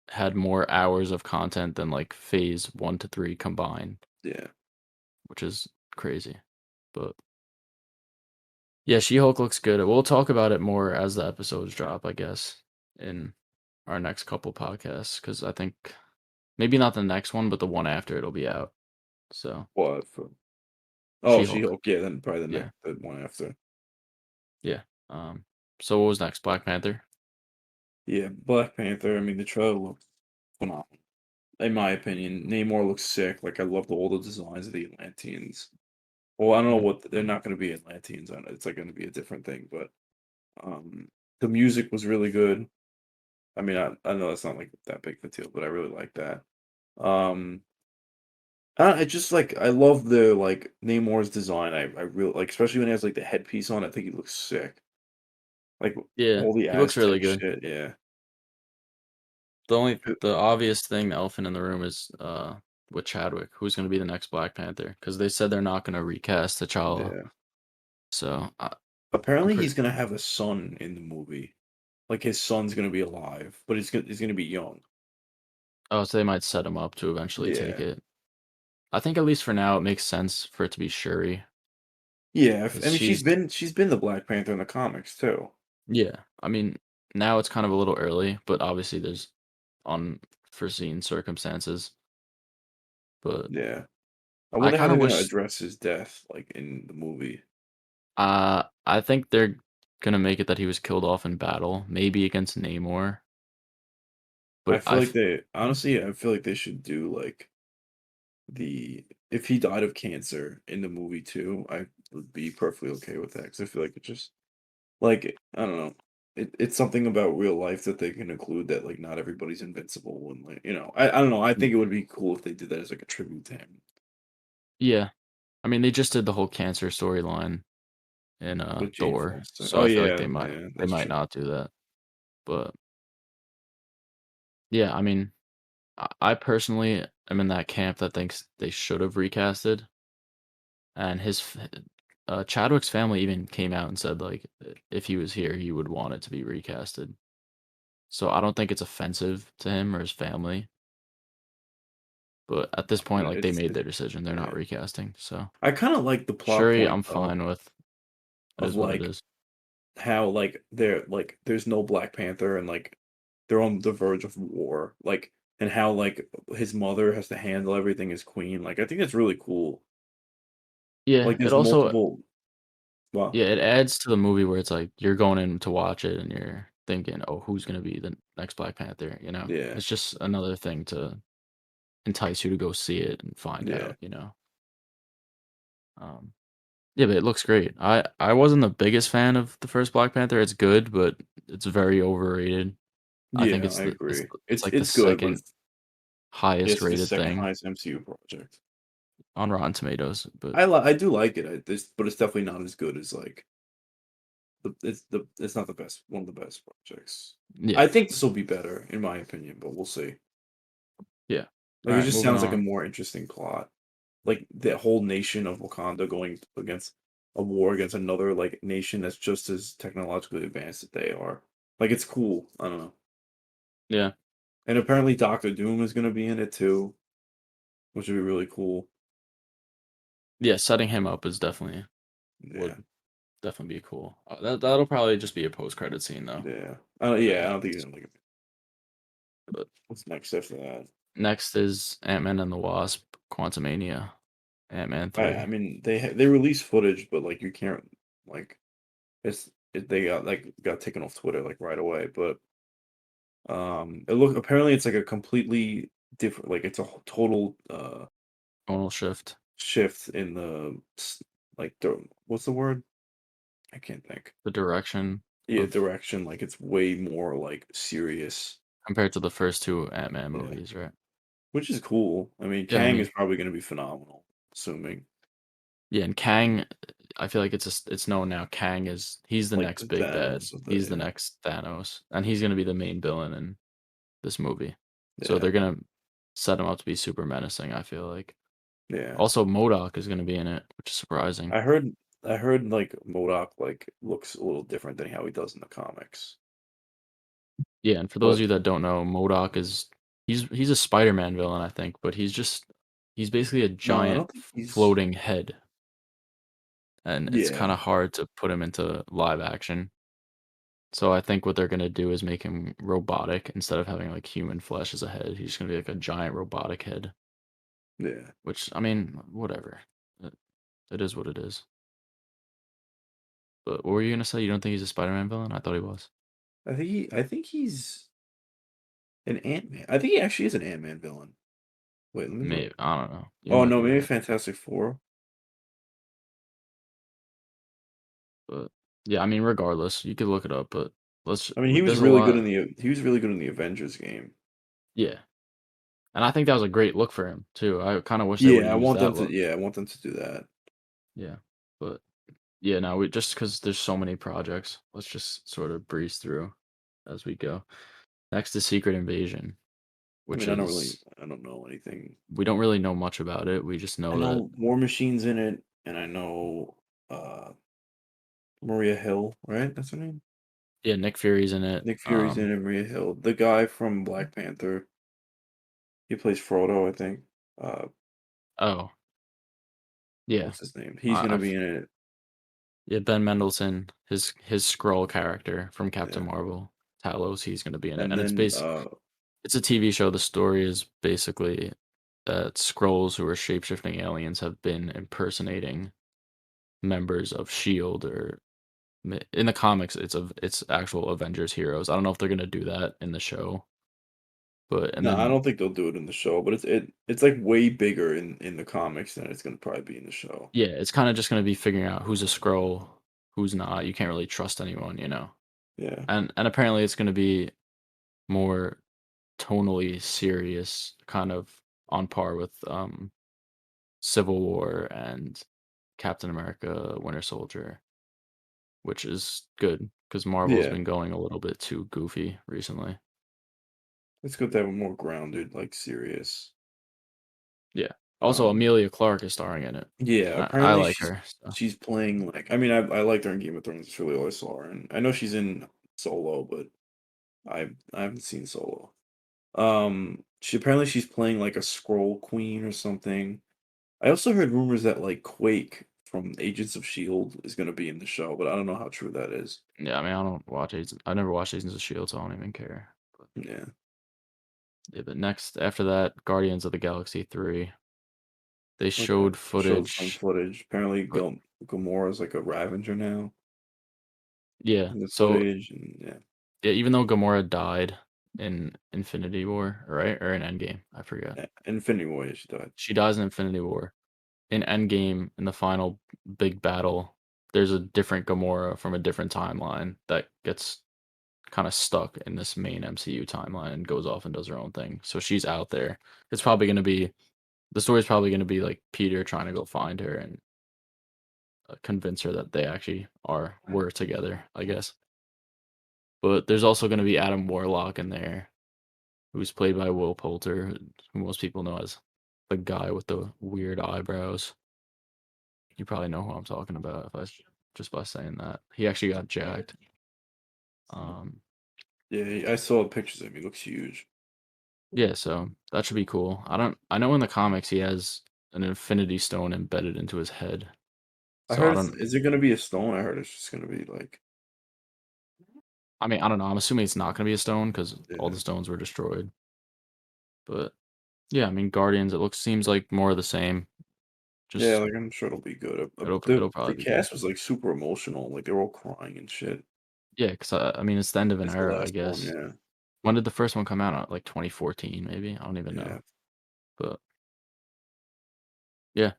had more hours of content than like Phase 1 to 3 combined, Yeah. which is crazy. But yeah, She-Hulk looks good. We'll talk about it more as the episodes drop, I guess, in our next couple podcasts, because I think maybe not the next one, but the one after it'll be out. So What? Oh, She-Hulk. She-Hulk. Yeah, then probably Yeah. the one after. Yeah. So what was next? Black Panther? Yeah, Black Panther. I mean, the trailer looks phenomenal. In my opinion, Namor looks sick. Like I love all the designs of the Atlanteans. Well, I don't know Mhm. what they're not going to be Atlanteans on it. It's like going to be a different thing, but um, the music was really good. I mean, I know that's not like that big of a deal, but I really like that. Um, I just like I love the like Namor's design. I really like, especially when he has like the headpiece on. I think he looks sick. Like Yeah, all the he looks really Aztec good. shit. Yeah. The obvious thing, the elephant in the room is with Chadwick, who's going to be the next Black Panther, because they said they're not going to recast T'Challa. Yeah. So I'm Apparently, pretty he's gonna have a son in the movie. Like his son's gonna be alive, but he's gonna be young. oh, so they might set him up to eventually take Yeah. it. I think at least for now it makes sense for it to be Shuri, Yeah, I because mean, she's she's been the Black Panther in the comics too. yeah. I mean, now it's kind of a little early, but obviously there's unforeseen circumstances. But Yeah. I I wonder how kind they're of gonna wish address his death, like in the movie. I think they're gonna make it that he was killed off in battle, maybe against Namor. I But feel like they honestly, I feel like they should do like the if he died of cancer in the movie too, I would be perfectly okay with that because I feel like it just like I don't know. It's something about real life that they can include that like not everybody's invincible and like I don't know. I think it would be cool if they did that as like a tribute to him. yeah. I mean, they just did the whole cancer storyline in With Jane Thor, Foster. so Oh I feel like yeah, yeah, they that's might true. not do that. But yeah, I mean, I personally am in that camp that thinks they should have recasted, and Chadwick's family even came out and said like if he was here, he would want it to be recasted. So I don't think it's offensive to him or his family, but at this point, like they made their decision, they're not Yeah. recasting. So I kind of like the plot Shuri, point I'm fine with. It of is what it like is. how there's no Black Panther and like they're on the verge of war, like and how like his mother has to handle everything as queen. Like I think that's really cool. Yeah, Like it there's also multiple. Well, yeah, it adds to the movie where it's like you're going in to watch it and you're thinking, "Oh, who's gonna be the next Black Panther?" You know, yeah, it's just another thing to entice you to go see it and find yeah, out. You know, um, yeah, but it looks great. I wasn't the biggest fan of the first Black Panther. It's good, but it's very overrated. I think yeah. I agree. it's like the It's good, but second highest it's the rated second thing highest MCU project. on Rotten Tomatoes. But I do like it. But it's definitely not as good as like it's not the best one of the best projects. yeah, I think this will be better in my opinion, but we'll see. yeah. All Like it right, just moving sounds like a on. more interesting plot. Like the whole nation of Wakanda going against a war against another like nation that's just as technologically advanced as they are. Like it's cool. I don't know. Yeah, And apparently Doctor Doom is gonna be in it too, which would be really cool. yeah. Setting him up is definitely Yeah, would definitely be cool. That'll probably just be a post credit scene though. yeah. Yeah. I don't think he's gonna like it. But What's next after that? next is Ant-Man and the Wasp: Quantumania, Ant-Man I 3. mean they released footage, but like you can't like they got taken off Twitter like right away. But it look apparently it's like a completely different like it's a total Tonal shift, shift in like the what's the word? I can't think. the direction Yeah, of direction. Like it's way more like serious. compared to the first two Ant-Man Yeah, movies, right? which is cool. I mean, Yeah, I Kang is mean, probably going to be phenomenal. Assuming yeah, and Kang, I feel like it's known now. Kang he's the like next the big bad. Thanos of He's the the next Thanos, and he's gonna be the main villain in this movie. So yeah they're gonna set him up to be super menacing. I feel like. yeah. Also, MODOK is gonna be in it, which is surprising. I heard like Modok like looks a little different than how he does in the comics. Yeah, and for those But of you that don't know, MODOK is he's a Spider-Man villain, I think, but he's basically a no, I giant don't think he's floating head, and it's kind yeah of hard to put him into live action. So I think what they're gonna do is make him robotic instead of having like human flesh as a head. He's gonna be like a giant robotic head, yeah. which I mean, whatever. It, it is what it is. But what were you gonna say? You don't think he's a Spider-Man villain? I thought he was. I think he's an Ant Man. I think he actually is an Ant Man villain. Wait, let me look. Maybe I don't know. You Oh might no, be maybe right, Fantastic Four. but yeah, I mean, regardless, you could look it up. But I mean, there's a lot. he was really good in the Avengers game. Yeah, and I think that was a great look for him too. I kind of wish they would've used that look. I want them to do that. Yeah, but yeah, no, we just because there's so many projects, let's just sort of breeze through as we go. Next is Secret Invasion, I which mean, is I don't know anything. we don't really know much about it. We just I know that know War Machine's in it, and I know uh Maria Hill, right? That's her name. yeah, Nick Fury's in it. Nick Fury's in it, Maria Hill. The guy from Black Panther, he plays Frodo, I think. Uh, Oh yeah, what's his name? He's gonna I've be in it. yeah Ben Mendelsohn, his Skrull character from Captain Yeah, Marvel, Talos, he's gonna be in it, and and then it's a TV show. The story is basically that Skrulls who are shapeshifting aliens have been impersonating members of Shield or in the comics it's actual Avengers heroes. I don't know if they're gonna do that in the show, but and no, I then don't think they'll do it in the show, but it's like way bigger in the comics than it's gonna probably be in the show. yeah, it's kind of just gonna be figuring out who's a Skrull, who's not. You can't really trust anyone, you know. Yeah, And apparently it's gonna be more tonally serious, kind of on par with Civil War and Captain America: Winter Soldier. which is good because Marvel's Yeah, been going a little bit too goofy recently. it's good to have a more grounded, like, serious. Yeah. Also, Um, Amelia Clark is starring in it. yeah, I apparently like her. So. she's playing like I mean, I liked her in Game of Thrones. It's really all I saw her, and I know she's in Solo, but I haven't seen Solo. She's playing like a scroll queen or something. I also heard rumors that like Quake from Agents of Shield is going to be in the show, but I don't know how true that is. Yeah, I mean, I don't watch Agents. I never watched Agents of Shield, so I don't even care. But, Yeah. yeah, but next after that, Guardians of the Galaxy 3. They Okay. showed Showed some footage, footage. Apparently, but Gamora's like a Ravager now yeah. in the So footage, and yeah, yeah, even though Gamora died in Infinity War, right, or in Endgame, I forget. Infinity War, yeah, she died. She dies in Infinity War. In Endgame, in the final big battle, there's a different Gamora from a different timeline that gets kind of stuck in this main MCU timeline and goes off and does her own thing. So she's out there. It's probably going to be the story's probably going to be like Peter trying to go find her and convince her that they actually were together, I guess. But there's also going to be Adam Warlock in there, who's played by Will Poulter, who most people know as the guy with the weird eyebrows. You probably know who I'm talking about if just by saying that. He actually got jacked. Um, Yeah, I saw pictures of him. He looks huge. yeah, so that should be cool. I know in the comics he has an Infinity Stone embedded into his head. I So I heard don't. is it gonna be a stone? I heard it's just gonna be like I mean, I don't know. I'm assuming it's not going to be a stone because all the yeah, stones were destroyed. But yeah, I mean, Guardians. It seems like more of the same. yeah. Just Like I'm sure it'll be good. it'll The probably be good. cast was like super emotional. Like they were all crying and shit. Yeah, because I mean, it's the end of an It's the era, I last one. guess. Yeah, When did the first one come out? Like 2014, maybe. I don't even yeah, know. But yeah,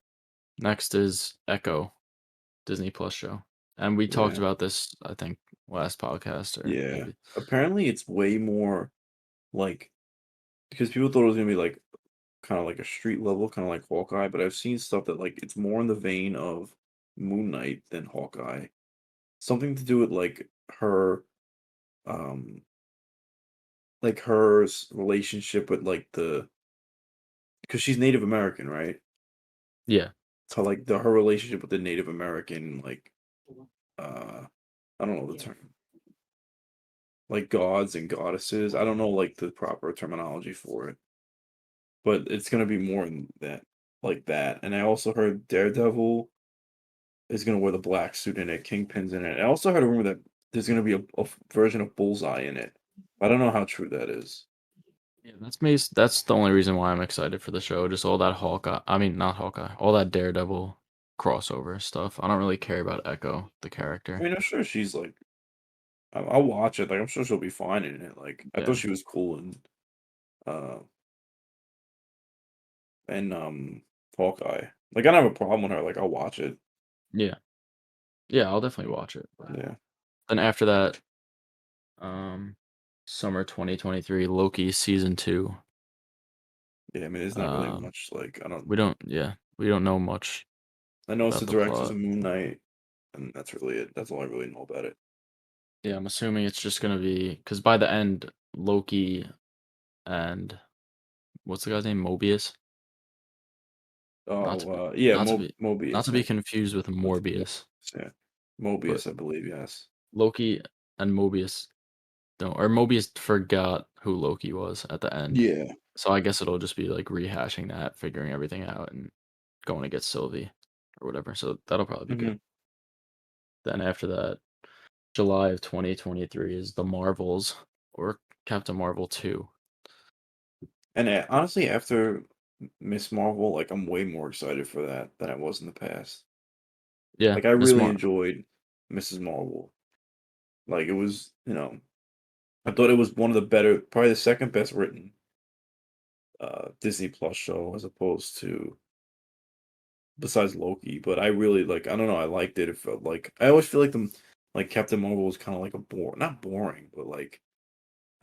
next is Echo, Disney Plus show, and we talked yeah, about this, I think, last podcast or yeah. maybe. Apparently, it's way more like because people thought it was gonna be like kind of like a street level, kind of like Hawkeye. But I've seen stuff that like it's more in the vein of Moon Knight than Hawkeye. Something to do with her, um, like relationship with like the because she's Native American, right? Yeah, So like her relationship with the Native American uh I don't know the term like gods and goddesses. I don't know like the proper terminology for it, but it's gonna be more in that like that. And I also heard Daredevil is gonna wear the black suit in it, Kingpin's in it. I also heard a rumor that there's gonna be a version of Bullseye in it. I don't know how true that is. yeah. That's the only reason why I'm excited for the show. Just all that Hawkeye. I mean, not Hawkeye. All that Daredevil crossover stuff. I don't really care about Echo, the I character. mean, I'm sure she's like I'll watch it. Like I'm sure she'll be fine in it. Like I thought Yeah, she was cool uh and Hawkeye. Like I don't have a problem with her. Like I'll watch it. yeah, yeah. I'll definitely watch it. Yeah. Then after that, um, summer 2023, Loki season 2. Yeah, I mean, there's not really Um, much, like, I don't we don't know much I know it's about the the directors plot. of Moon Knight, and that's really it. That's all I really know about it. Yeah, I'm assuming it's just gonna be because by the end, Loki and what's the guy's name? Mobius? Not to Oh, be yeah, not Mobius, to be confused with that's Morbius, yeah. but Mobius, I believe, yes. Loki and Mobius don't or Mobius forgot who Loki was at the end. Yeah. So I guess it'll just be like rehashing that, figuring everything out, and going to get Sylvie or whatever. So that'll probably be good. Mhm. Then after that, July of 2023 is The Marvels or Captain Marvel 2. And, honestly, after Miss Marvel, like, I'm way more excited for that than I was in the past. Yeah, Like, I Miss really Mar enjoyed Mrs. Marvel. Like, it was, I thought it was one of the better probably the second best written, Disney Plus show as opposed to besides Loki, but I really I don't know, I liked it. It felt like I always feel like Captain Marvel was kind of like a not boring, but like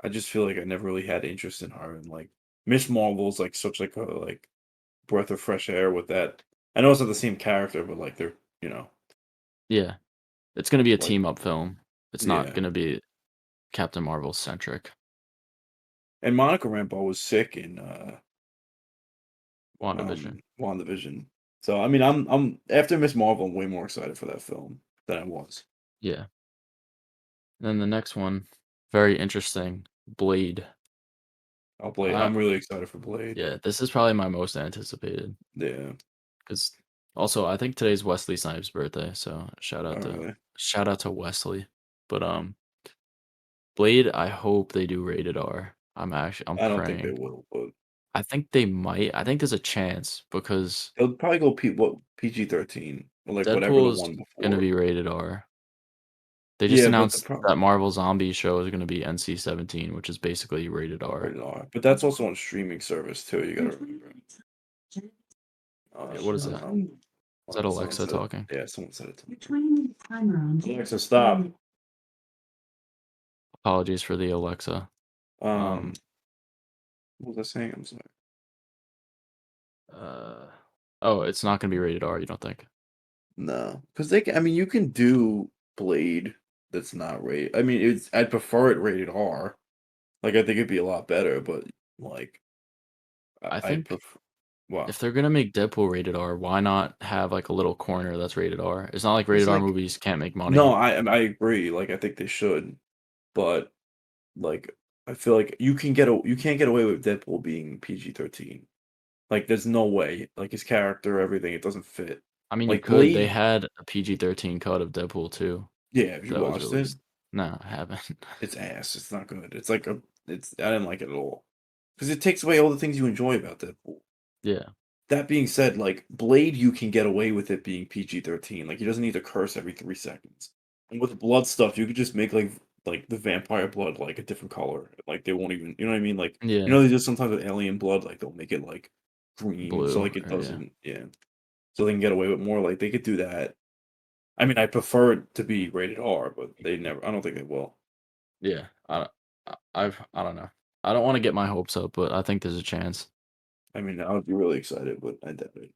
I just feel like I never really had interest in her and like Miss Marvel's like such like a breath of fresh air with that. I know it's not the same character, but like they're Yeah. It's gonna be a Like, team up film. It's not yeah. gonna be Captain Marvel centric. And Monica Rambeau was sick in WandaVision. WandaVision. So I mean, I'm after Miss Marvel, I'm way more excited for that film than I was. Yeah. Then the next one, very interesting, Blade. I'm I'm really excited for Blade. Yeah, this is probably my most anticipated Yeah. because also I think today's Wesley Snipes' birthday, so Oh, really? shout out to Wesley. But Blade, I hope they do rated R. I'm I don't think they praying. will, but I think they might. I think there's a chance because they'll probably go PG-13 or like whatever the Deadpool is one gonna be before. rated R. They just Yeah, but the announced problem that Marvel Zombie show is gonna be NC-17, which is basically rated R. rated R, but that's also on streaming service too. You gotta remember. Yeah, what is I don't that? know. Is that Someone Alexa said it. talking? Yeah, someone said it to me. You're trying the timer on. Alexa, stop. Apologies for the Alexa. Um, Um, what was I saying? I'm sorry. uh, oh, it's not gonna be rated R, you don't think? No, because I mean, you can do Blade that's not rated. I mean, I'd prefer it rated R. Like, I think it'd be a lot better, but like, I I'd think prefer. Wow, if they're gonna make Deadpool rated R, why not have like a little corner that's rated R? It's not like it's rated R like movies can't make no, money. I agree. Like, I think they should, but like, I feel like you can't get away with Deadpool being PG-13. Like, there's no way. Like his character, everything, it doesn't fit. I mean, you Like could. They Blade, had a PG-13 cut of Deadpool too yeah. If you that was watched it, released. No, I haven't. it's ass. It's not good. It's like a. It's I didn't like it at all because it takes away all the things you enjoy about Deadpool. Yeah, That being said, like Blade, you can get away with it being PG-13. Like he doesn't need to curse every 3 seconds. And with blood stuff, you could just make like the vampire blood like a different color. Like they won't even, you know what I mean? Like yeah, they do sometimes with alien blood, like they'll make it like green, so blue like it or yeah, doesn't, yeah. So they can get away with more. Like they could do that. I mean, I prefer it to be rated R, but they never. I don't think they will. yeah. I don't know. I don't want to get my hopes up, but I think there's a chance. I mean, I would be really excited, but I doubt it.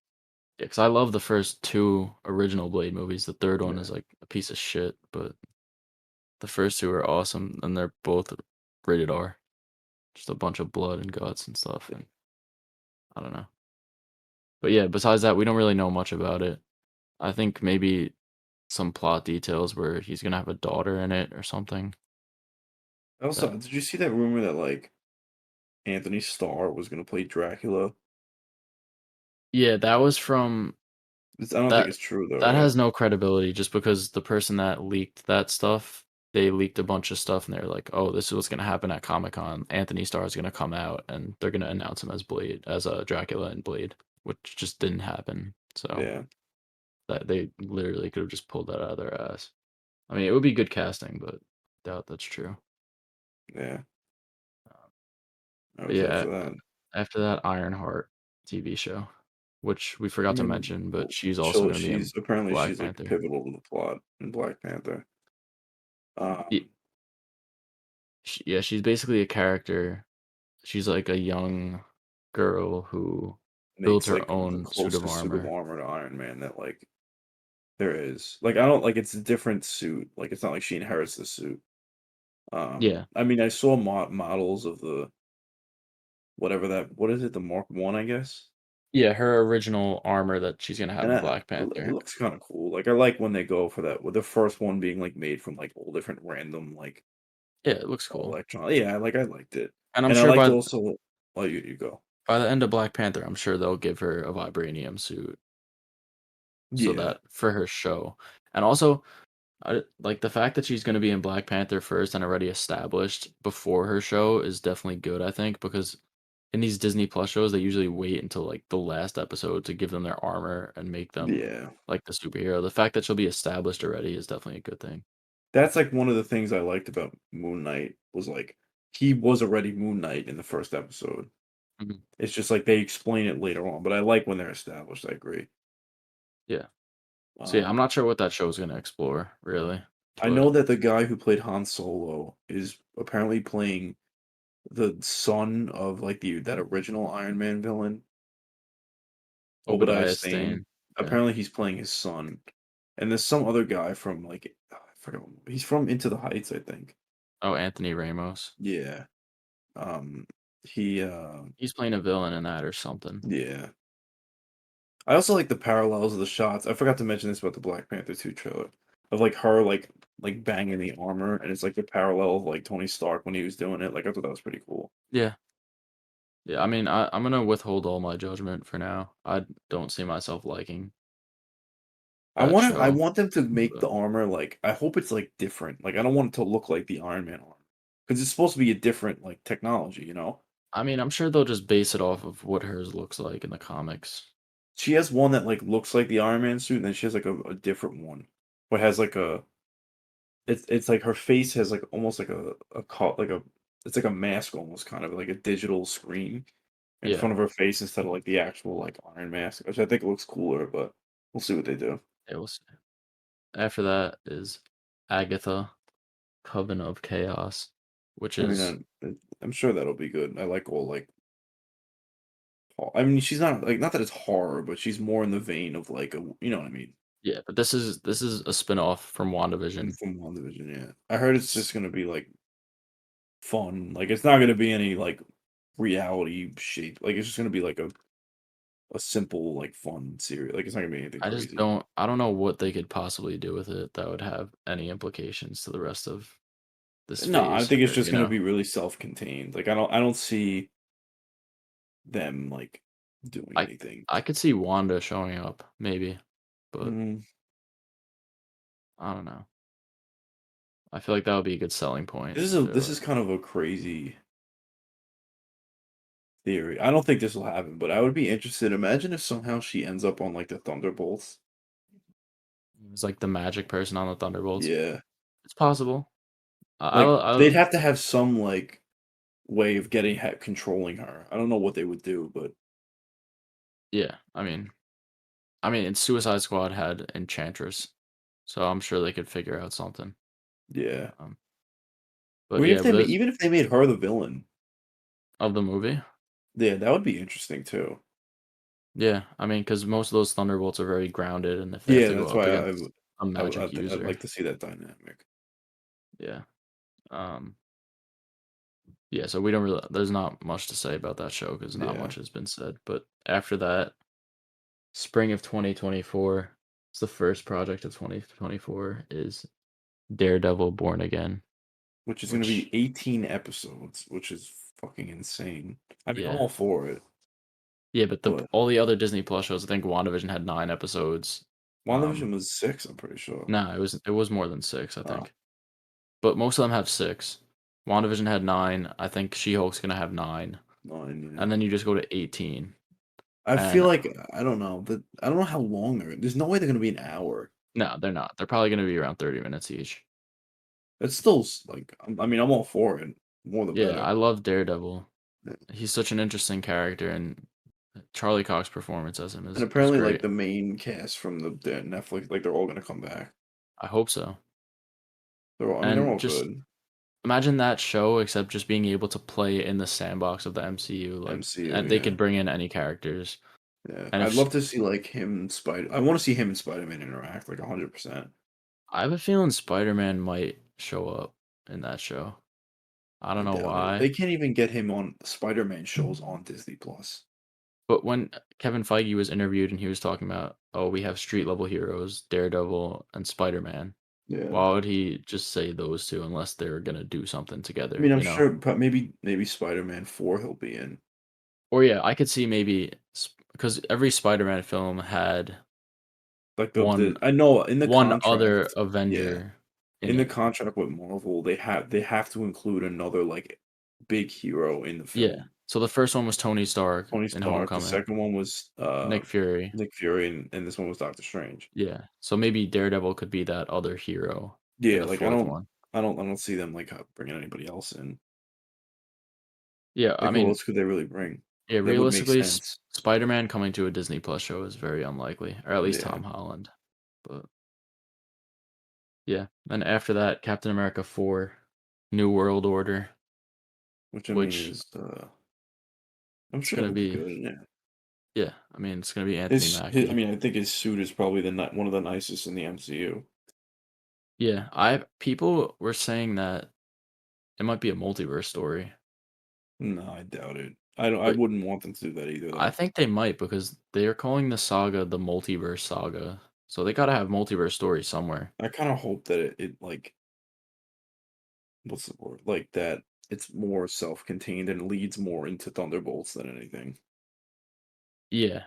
Yeah, because I love the first two original Blade movies. The third one Yeah, is like a piece of shit, but the first two are awesome, and they're both rated R. Just a bunch of blood and guts and stuff, yeah. and I don't know. But yeah, besides that, we don't really know much about it. I think maybe some plot details where he's gonna have a daughter in it or something. Also, That did you see that rumor that like Anthony Starr was gonna play Dracula? Yeah, that was from I don't think that it's true though, that right? has no credibility just because the person that leaked that stuff, they leaked a bunch of stuff and they're like, "Oh, this is what's gonna happen at Comic-Con. Anthony Starr is gonna come out and they're gonna announce him as Blade, as a Dracula and Blade," which just didn't happen. So Yeah, that they literally could have just pulled that out of their ass. I mean, it would be good casting, but doubt that's true. yeah. I But was yeah, after that. after that, Ironheart TV show, which we I forgot to mean, mention, but she's also gonna be in she's apparently Black she's like Panther. pivotal to the plot in Black Panther. Ye Yeah, she's basically a character. She's like a young girl who builds Makes her like the own suit of closest suit of armor. armor to Iron Man that like there is. Like I don't like it's a different suit. Like it's not like she inherits the suit. Yeah. I mean, I saw models of the whatever that what is it, the Mark 1, I guess? Yeah, her original armor that she's gonna have And in I Black it Panther. looks kinda cool. Like, I like when they go for that with the first one being, like, made from, like, all different random, like, Yeah, it looks cool. yeah, like, I liked it. And I'm And I sure liked also oh, you go. by the end of Black Panther, I'm sure they'll give her a vibranium suit so Yeah. that for her show. And also, like the fact that she's going to be in Black Panther first and already established before her show is definitely good, I think, because in these Disney Plus shows, they usually wait until like the last episode to give them their armor and make them Yeah. like the superhero. The fact that she'll be established already is definitely a good thing. That's, like, one of the things I liked about Moon Knight was, like, he was already Moon Knight in the first episode. Mhm. It's just, like, they explain it later on, but I like when they're established, I agree. Yeah. So yeah, I'm Um, not sure what that show's going to explore really, I know but that the guy who played Han Solo is apparently playing the son of, like, that original Iron Man villain, Obadiah Obadiah Stane. Stane. Yeah. Apparently, he's playing his son, and there's some other guy from like I forgot. He's from Into the Heights, I think. Oh, Anthony Ramos. Yeah. He He's playing a villain in that or something. yeah. I also like the parallels of the shots. I forgot to mention this about the Black Panther 2 trailer. Of like her like banging the armor and it's like the parallel of like Tony Stark when he was doing it. Like I thought that was pretty cool. Yeah. Yeah, I mean, I'm gonna withhold all my judgment for now. I don't see myself liking that I show, want them to make but the armor like I hope it's like different. Like I don't want it to look like the Iron Man armor. Because it's supposed to be a different like technology, you know? I mean, I'm sure they'll just base it off of what hers looks like in the comics. She has one that like looks like the Iron Man suit, and then she has like a different one. What has like a it's like her face has like almost like like a it's like a mask almost kind of like a digital screen in Yeah, front of her face instead of like the actual like iron mask, which I think looks cooler, but we'll see what they do. it was. After that is Agatha, Coven of Chaos, which I mean, is I'm sure that'll be good. I like all like I mean, she's not like not that it's horror, but she's more in the vein of like a you know what I mean yeah, but this is a spin-off from WandaVision. from WandaVision. Yeah, I heard it's just gonna be like fun. Like it's not gonna be any like reality shape. Like it's just gonna be like a simple like fun series. Like it's not gonna be anything crazy. I don't know what they could possibly do with it that would have any implications to the rest of this No, I phase think it's here, just gonna be really self-contained. Like I don't see them like doing I anything. I could see Wanda showing up, maybe, but Mm, I don't know. I feel like that would be a good selling point if they're this is like kind of a crazy theory. I don't think this will happen, but I would be interested. Imagine if somehow she ends up on like the Thunderbolts. it's like the magic person on the Thunderbolts. Yeah. It's possible. Like I they'd have to have some like way of getting controlling her. I don't know what they would do, but yeah, it's Suicide Squad had Enchantress, so I'm sure they could figure out something. yeah. Um, I but mean, yeah, there's even if they made her the villain, of the movie. yeah, that would be interesting too. Yeah, because most of those Thunderbolts are very grounded, and if they have Yeah, to go that's up why against a magic I'd user, like to see that dynamic. yeah, um, yeah. So we don't really. There's not much to say about that show because not Yeah, much has been said. But after that, spring of 2024, it's the first project of 2024 is Daredevil: Born Again, which is going to be which 18 episodes, which is fucking insane. I mean, I'm yeah, all for it, yeah. But but all the other Disney Plus shows, I think WandaVision had 9 episodes. WandaVision was 6, I'm pretty sure. No, it was more than six, I Oh, think. But most of them have 6. WandaVision had 9. I think She-Hulk's gonna have 9, 9, yeah. and then you just go to 18. I feel And like I don't know that I don't know how long there's no way they're going to be an hour. no, they're not. They're probably gonna be around 30 minutes each. It's still like I mean, I'm all for it. More the Yeah, better. I love Daredevil. Yeah. He's such an interesting character, and Charlie Cox's performance as him And is apparently, like great. the main cast from the Netflix, like they're all going to come back. I hope so. I mean, they're And all just good. imagine that show, except just being able to play in the sandbox of the MCU. Like, MCU, and they yeah. could bring in any characters. Yeah, And I'd love to see like him and Spider. I want to see him and Spider Man interact like 100%. I have a feeling Spider-Man might show up in that show. I I don't know doubt it. They why. can't even get him on Spider Man shows on Disney Plus. But when Kevin Feige was interviewed and he was talking about, oh, we have street level heroes, Daredevil and Spider-Man. Yeah, Why would he just say those two unless they're gonna do something I together, mean, I'm you know? sure, but maybe Spider Man 4 he'll be in Or yeah, I could see maybe because every Spider-Man film had like one I know one other yeah, Avenger in in the it. contract with Marvel they have to include another like big hero in the Yeah. film. So the first one was Tony Stark Tony in Stark. The Homecoming, second one was Nick Fury. Nick Fury, and this one was Doctor Strange. Yeah. So maybe Daredevil could be that other hero in Yeah, the like fourth one. I don't see them like bringing anybody else in. Yeah, Like, who else could they really bring? yeah, That would make realistically, sense. Spider-Man coming to a Disney Plus show is very unlikely, or at least Yeah, Tom Holland. But yeah, then after that, Captain America 4, New World Order, which I mean which is, I'm it's sure gonna it'll be be good. Yeah, Yeah, I mean, it's gonna be Anthony I Mackie. mean, I think his suit is probably one of the nicest in the MCU. Yeah, I people were saying that it might be a multiverse story, No, I doubt it. I don't. I but wouldn't want them to do that either, I though. think they might because they're calling the saga the multiverse saga. So they gotta have multiverse stories somewhere. I kind of hope that it like what's the word? Like that it's more self-contained and leads more into Thunderbolts than anything. Yeah,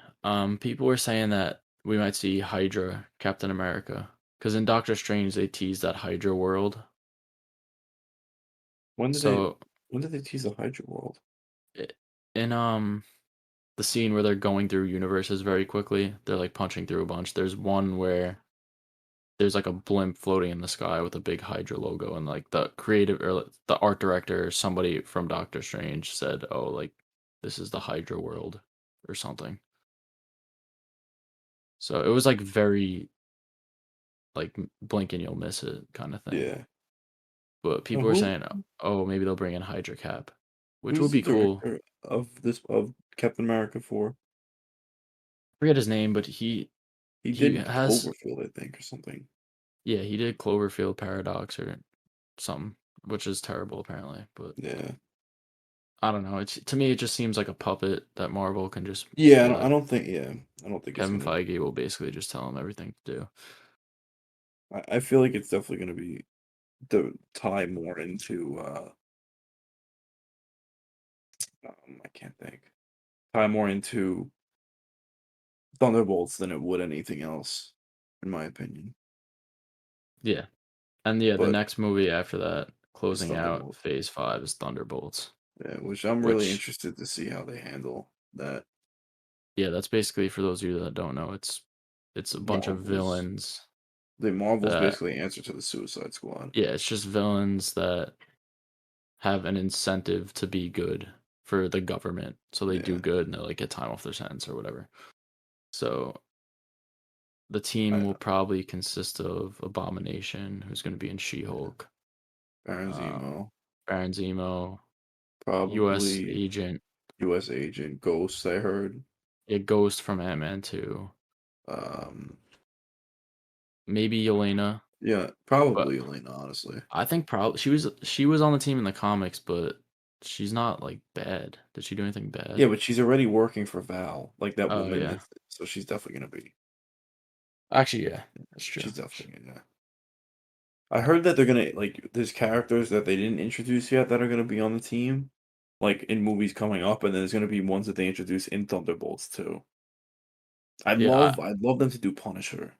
people were saying that we might see Hydra, Captain America, because in Doctor Strange they teased that Hydra world. When did they So when did they tease the Hydra world? I in, the scene where they're going through universes very quickly, they're, like, punching through a bunch. There's one where there's, like, a blimp floating in the sky with a big Hydra logo, and, like, the creative or, like, the art director, somebody from Doctor Strange said, "Oh, like, this is the Hydra world," or something. So it was, like, very, like, blink and you'll miss it kinda thing. Yeah. But Now people were who saying, "Oh, maybe they'll bring in Hydra Cap," which who's would the be cool. director of Captain America 4? I forget his name, but He he did has Cloverfield, I think, or something. yeah, he did Cloverfield Paradox or something, which is terrible apparently, but Yeah. I don't know. It's to me, it just seems like a puppet that Marvel can just Yeah, let. I don't think it's Kevin gonna Feige will basically just tell him everything to do. I feel like it's definitely gonna be the tie more into I can't think. Tie more into Thunderbolts than it would anything else, in my opinion. Yeah, and yeah, the But next movie after that, it's closing out Thunderbolts. Phase 5 is Thunderbolts, Yeah, which I'm really which interested to see how they handle that. yeah, that's basically for those of you that don't know, it's a bunch of Marvel's villains the Marvel's that basically answer to the Suicide Squad. yeah, it's just villains that have an incentive to be good for the government. So they do Yeah, good and they like get time off their sentence or whatever. So the I team will know. probably consist of Abomination, who's going to be in Yeah. She-Hulk, Baron um, Zemo, Baron Zemo, U.S. probably Agent, U.S. Agent, Ghost. I heard. a Ghost from Ant-Man 2, Um, maybe Yelena, yeah, but probably Elena. Honestly, I think probably she was on the team in the comics, but she's not like bad. Did she do anything yeah, bad? but she's already working for Val. Like that Oh woman yeah, is, so she's definitely gonna be. actually yeah, that's true. She's definitely gonna. I heard that they're gonna like there's characters that they didn't introduce yet that are gonna be on the team, like in movies coming up, and then there's gonna be ones that they introduce in Thunderbolts too. Yeah, I'd love them to do Punisher,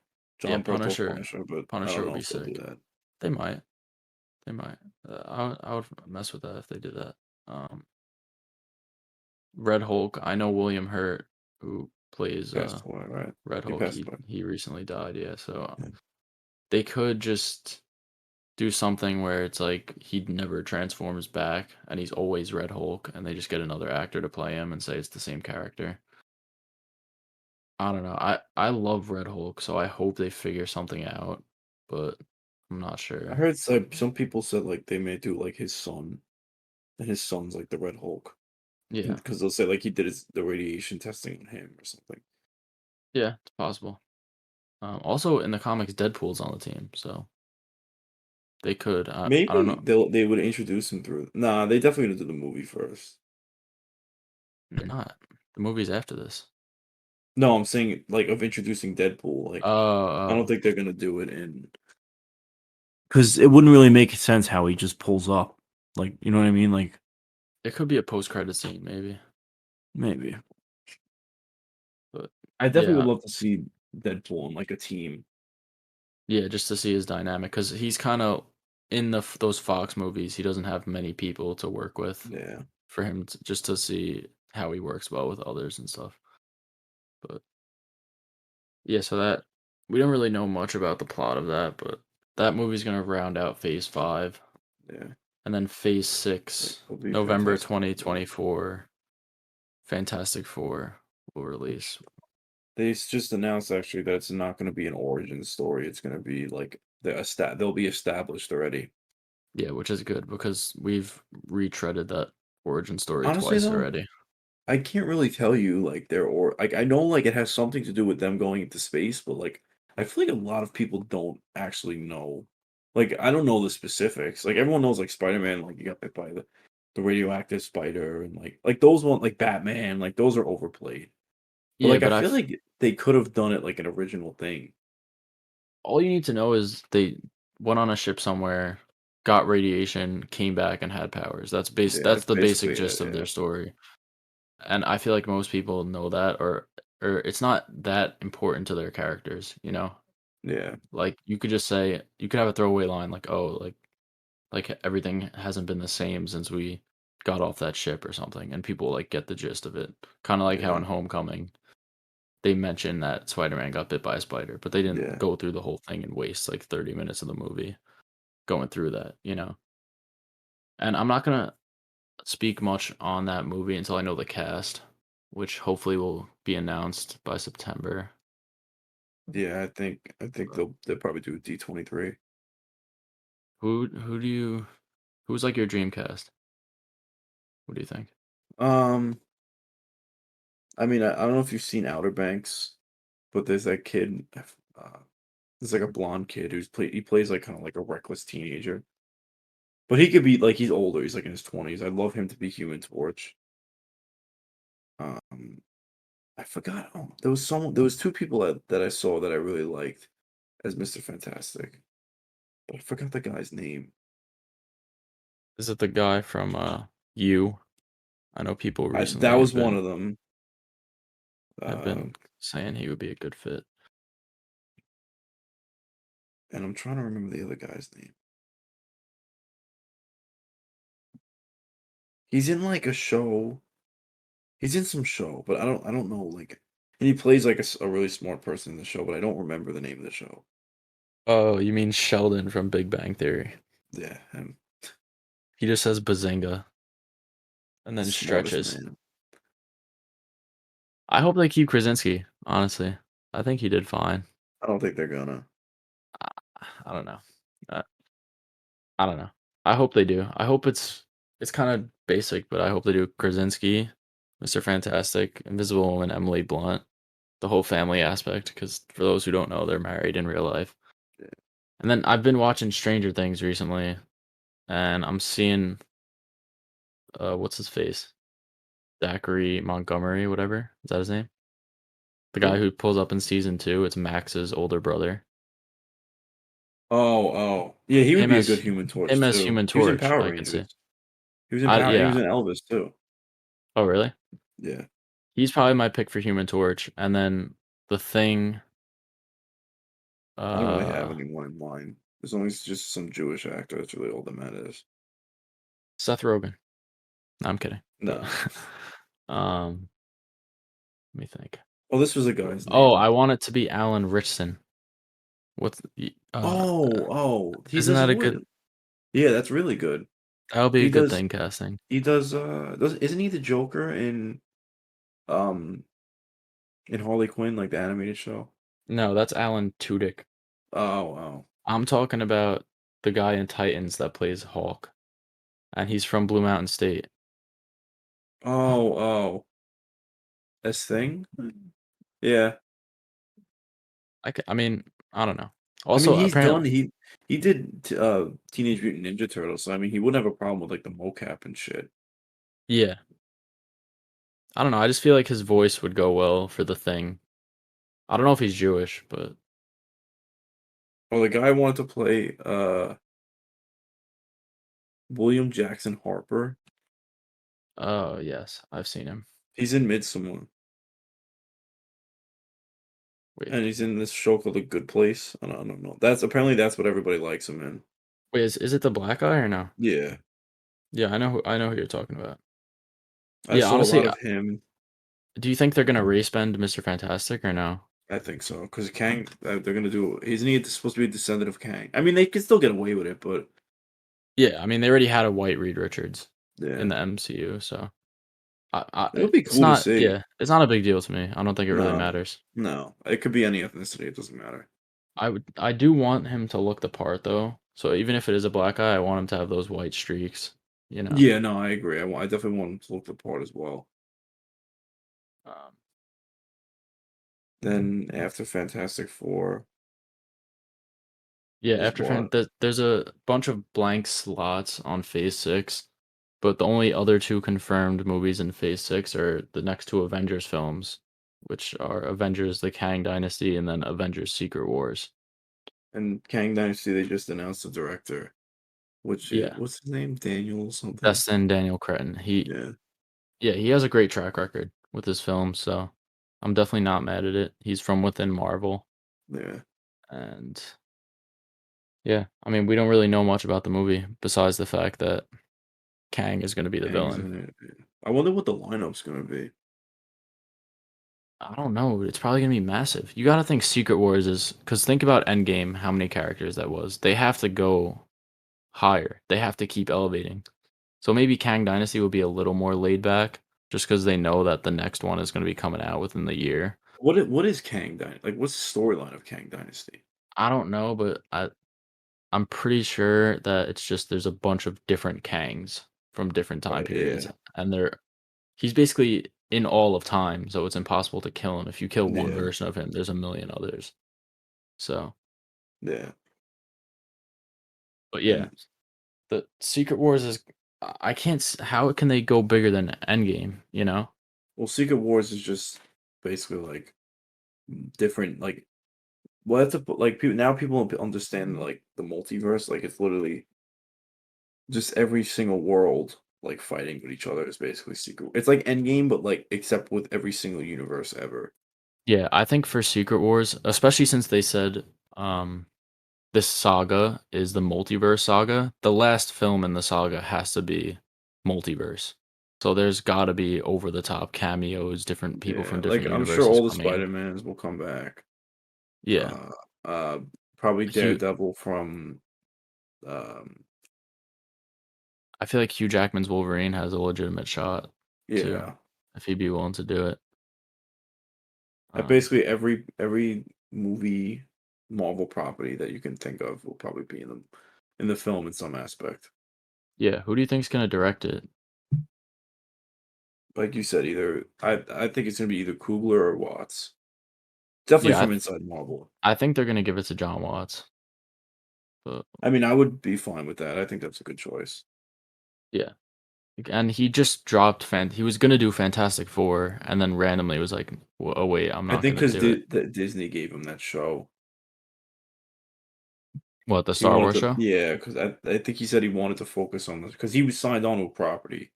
yeah, John Bernthal Punisher, Punisher, but I Punisher don't would know be if they'll do sick. that. They might. They might. I would mess with that if they did that. Red Hulk. I know William Hurt, who plays Passed away, right? Red He Hulk. passed He away. he recently died. Yeah, so Yeah. they could just do something where it's like he never transforms back, and he's always Red Hulk, and they just get another actor to play him and say it's the same character. I don't know. I love Red Hulk, so I hope they figure something out, but I'm not I sure. heard some people said like they may do like his son, and his son's like the Red Hulk, Yeah, because they'll say like he did the radiation testing on him or something. yeah, it's possible. Also, in the comics, Deadpool's on the team, so they could. I don't Maybe know. they would introduce him through. Nah, they definitely gonna do the movie first. Not the movies after this. No, I'm saying like of introducing Deadpool. Oh, Like I don't oh, think they're gonna do it in because it wouldn't really make sense how he just pulls up. Like you know what I mean? Like it could be a post-credit scene, maybe. maybe But I definitely would yeah, love to see Deadpool on like a team. yeah, just to see his dynamic, because he's kind of in those Fox movies. He doesn't have many people to work with Yeah, for him just to see how he works well with others and stuff. But yeah, so that we don't really know much about the plot of that, but that movie's gonna round out Phase 5, yeah, and then Phase 6, it'll be November fantastic. Yeah. 2024, Fantastic Four will release. Which just announced actually that it's not going to be an origin story. It's going to be like they'll be established already. Yeah, which is good because we've retreaded that origin story Honestly twice though, already. I can't really tell you, like, I know, like, it has something to do with them going into space, but, like, I feel like a lot of people don't actually know. Like, I don't know the specifics. Like, everyone knows, like, Spider-Man, like, he got bit by the radioactive spider and, like, those one like, Batman, like, those are overplayed. But, Yeah, like, I but feel like they could have done it like an original thing. all you need to know is they went on a ship somewhere, got radiation, came back, and had powers. Yeah, That's that's the basic basically it, gist of yeah. their story. And I feel like most people know that, or it's not that important to their characters, you know? Yeah, Like, you could just say you could have a throwaway line like, "Oh, like everything hasn't been the same since we got off that ship," or something, and people, like, get the gist of it. Kinda like how in yeah, Homecoming, they mention that Spider-Man got bit by a spider, but they didn't yeah, go through the whole thing and waste, like, 30 minutes of the movie going through that, you know? And I'm not gonna speak much on that movie until I know the cast, which hopefully will be announced by September. yeah, I think they'll probably do D23. Who do you who's, like, your dream cast? What do you think? Um, I mean, I don't know if you've seen Outer Banks, but there's that kid, there's, like, a blonde kid he plays, like, kinda like a reckless teenager. But he could be like, he's older, he's, like, in his 20s. I'd love him to be Human Torch. Um, I forgot, there was 2 people that I saw that I really liked as Mr. Fantastic, but I forgot the guy's name. Is it the guy from, You? I know people That recently was one of them. have Uh, been saying he would be a good fit. and I'm trying to remember the other guy's name. He's in, like, a show. He's in some show, but I don't know, like, and he plays, like, a really smart person in the show, but I don't remember the name of the show. Oh, you mean Sheldon from Big Bang Theory. Yeah, him. He just says "Bazinga" and The then smartest stretches. man. I hope they keep Krasinski, honestly. I think he did fine. I don't think they're gonna. I I don't know. Uh, I don't know. I hope they do. I hope it's kinda basic, but I hope they do Krasinski, Mr. Fantastic, Invisible Woman, Emily Blunt, the whole family aspect. Because for those who don't know, they're married in real life. Yeah. And then I've been watching Stranger Things recently, and I'm seeing, what's his face? Zachary Montgomery, whatever. Is that his name? The guy Who? who pulls up in season 2, it's Max's older brother. Oh, oh. Yeah, he would Him be a good as Human Torch him as too. Human He was in Torch, Power I can see. Rangers. He was Yeah. in Elvis too. Oh, really? Yeah. He's probably my pick for Human Torch, and then The Thing, I don't really have uh, anyone in mind. As long as it's just some Jewish actor, that's really all that matters. Seth Rogen. No, I'm kidding, but, No. um, let me think. Oh, this was a guy's Oh, name. I want it to be Alan Ritchson. What's the Oh, oh, he isn't does that a good what? Yeah, that's really good. that'll be a He good does thing casting. he does isn't he the Joker um in Harley Quinn, like the animated show? No, that's Alan Tudyk. Oh, oh. I'm talking about the guy in Titans that plays Hawk, and he's from Blue Mountain State. Oh, oh. This thing? Yeah. I mean, I don't know. I mean, Also, he's apparently done he did Teenage Mutant Ninja Turtles, so I mean, he wouldn't have a problem with like the mocap and shit. yeah, I don't know, I just feel like his voice would go well for the Thing. I don't know if he's Jewish, but Well, the guy wanted to play William Jackson Harper. oh, yes, I've seen him. He's in Midsommar, Wait. and he's in this show called The Good Place. I don't know. That's what everybody likes him in. Wait, is it the black guy or no? Yeah, Yeah, I know who you're talking about. I Yeah, saw a honestly, lot of him. do you think they're gonna race bend Mr. Fantastic or no? I think so because Kang. They're gonna do. Isn't he supposed to be a descendant of Kang? I mean, they could still get away with it, but Yeah, I mean, they already had a white Reed Richards in yeah, the MCU, so it'll be it's cool to not see. yeah, it's not a big deal to me. I don't think it really No, matters. no, it could be any ethnicity. It doesn't matter. I do want him to look the part though. So even if it is a black guy, I want him to have those white streaks, you know. Yeah, no, I agree. I definitely want him to look the part as well. Um, Then after Fantastic Four yeah, is after what? there's a bunch of blank slots on Phase 6, but the only other 2 confirmed movies in Phase 6 are the next 2 Avengers films, which are Avengers: The Kang Dynasty and then Avengers: Secret Wars. And Kang Dynasty, they just announced the director, which is Yeah, what's his name? Daniel something? Destin Daniel Cretton. Yeah, Yeah, he has a great track record with his films, so I'm definitely not mad at it. He's from within Marvel, yeah. and yeah, I mean, we don't really know much about the movie besides the fact that Kang is gonna be the Kang's villain. in it. Yeah. I wonder what the lineup's gonna be. I don't know, it's probably gonna be massive. You gotta think Secret Wars is because think about Endgame, how many characters that was. They have to go higher. They have to keep elevating. So maybe Kang Dynasty will be a little more laid back just because they know that the next one is gonna be coming out within the year. What is Kang Dynasty? Like, what's the storyline of Kang Dynasty? I don't know, but I'm pretty sure that it's just there's a bunch of different Kangs from different time Right, periods, yeah, and he's basically in all of time, so it's impossible to kill him. If you kill one yeah, version of him, there's a million others. So, yeah. but yeah, And the Secret Wars is I can't how can they go bigger than Endgame, you know? well, Secret Wars is just basically like different. Like, well, that's a like people now people understand like the multiverse. Like, it's literally just every single world like fighting with each other is basically Secret. It's like Endgame, but like except with every single universe ever. Yeah, I think for Secret Wars, especially since they said this saga is the multiverse saga, the last film in the saga has to be multiverse. So there's got to be over the top cameos, different people Yeah, from like different I'm sure universes all the coming in. Spider-Mans will come back. Yeah. Uh, uh, Probably Hugh Daredevil from um, I feel like Hugh Jackman's Wolverine has a legitimate shot too, yeah. if he'd be willing to do it. Um, Basically every movie Marvel property that you can think of will probably be in the film in some aspect. yeah, who do you think's gonna direct it? Like you said, either I think it's gonna be either Coogler or Watts. Definitely Yeah, from inside Marvel. I think they're gonna give it to John Watts, but I mean, I would be fine with that. I think that's a good choice. yeah. And he just dropped he was gonna do Fantastic Four, and then randomly was like, "Oh wait, I'm I not think gonna because do it." Disney gave him that show. What, the He Star wanted Wars to, show? yeah, because I think he said he wanted to focus on this because he was signed on to a property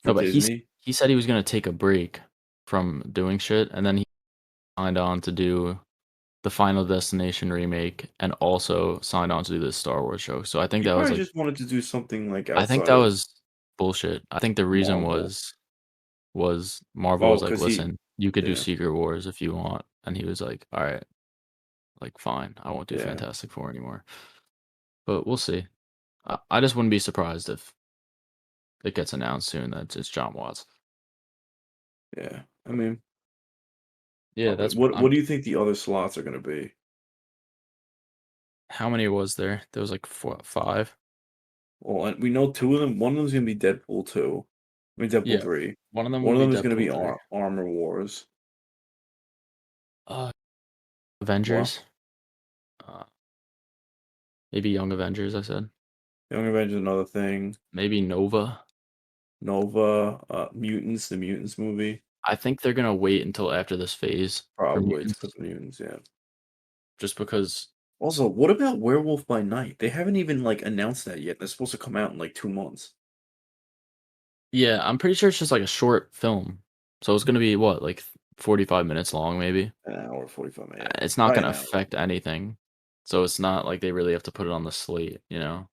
for No, but Disney. he said he was gonna take a break from doing shit, and then he signed on to do the Final Destination remake, and also signed on to do this Star Wars show. So He probably just wanted to do something like I think outside that of was bullshit. I think the reason Marvel. was Marvel Oh, was like, because he, "Listen, you could do yeah, Secret Wars if you want," and he was like, "Alright, like, fine, I won't do yeah, Fantastic Four anymore." But we'll see. I just wouldn't be surprised if it gets announced soon that it's John Watts. yeah. I mean, Yeah, probably. that's What do you think the other slots are gonna be? how many was there? There was like 5? Well, and we know two of them. One of them's gonna be Deadpool 2. I mean Deadpool Yeah. 3. One of them will One of be them is gonna be Deadpool 3. Armor Wars. Uh, What? Avengers? Uh, maybe Young Avengers, I said. Young Avengers, another thing. Maybe Nova? Nova, Mutants, the Mutants movie. I think they're gonna wait until after this phase for Probably to put mutants, the Mutants, yeah. just because Also, what about Werewolf by Night? They haven't even like announced that yet. They're supposed to come out in like 2 months. yeah, I'm pretty sure it's just like a short film. So it's gonna be what, like 45 minutes long, maybe? An hour, 45 minutes, yeah. It's not Probably gonna an hour. affect anything. So it's not like they really have to put it on the slate, you know?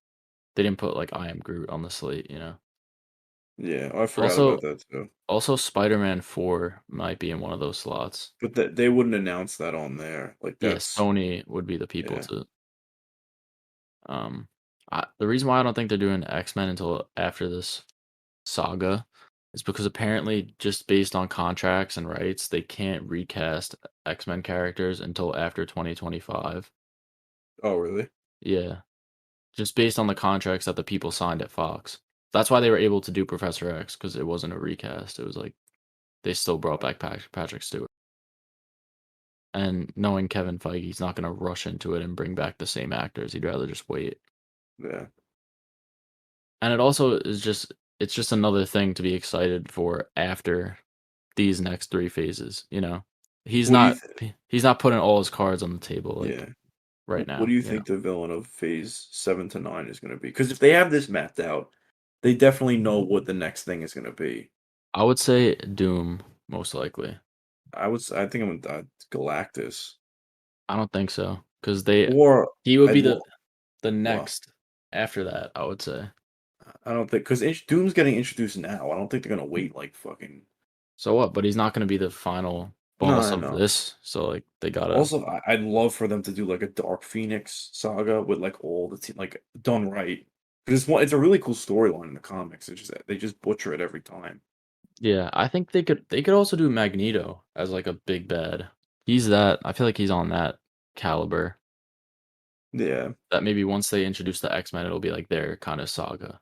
They didn't put like I Am Groot on the slate, you know? Yeah, I forgot Also about that too. also Spider-Man 4 might be in one of those slots. But that they wouldn't announce that on there. Like Yeah, that's Sony would be the people yeah. to um the reason why I don't think they're doing X-Men until after this saga is because apparently just based on contracts and rights, they can't recast X-Men characters until after 2025. Oh, really? Yeah, just based on the contracts that the people signed at Fox. That's why they were able to do Professor X because it wasn't a recast. It was like they still brought back Patrick Stewart. And knowing Kevin Feige, he's not gonna rush into it and bring back the same actors. He'd rather just wait. Yeah. And it also is just it's just another thing to be excited for after these next 3 phases, you know? He's What do you not th he's not putting all his cards on the table, like, Yeah. right What do now, you you know? think the villain of Phase 7 to 9 is gonna be? Because if they have this mapped out, they definitely know what the next thing is gonna be. I would say Doom, most likely. I think I'm with Galactus. I don't think so, because they Or he would be I'd lo the well, next after that, I would say. I don't think 'cause Doom's getting introduced now. I don't think they're gonna wait, like, fucking So what? But he's not gonna be the final No, boss I of know. this, so, like, they gotta Also, I'd love for them to do, like, a Dark Phoenix saga with, like, all the like, done right. 'Cause it's a really cool storyline in the comics. It's just that they just butcher it every time. Yeah, I think they could also do Magneto as, like, a big bad. I feel like he's on that caliber, Yeah. that maybe once they introduce the X-Men, it'll be, like, their kinda saga,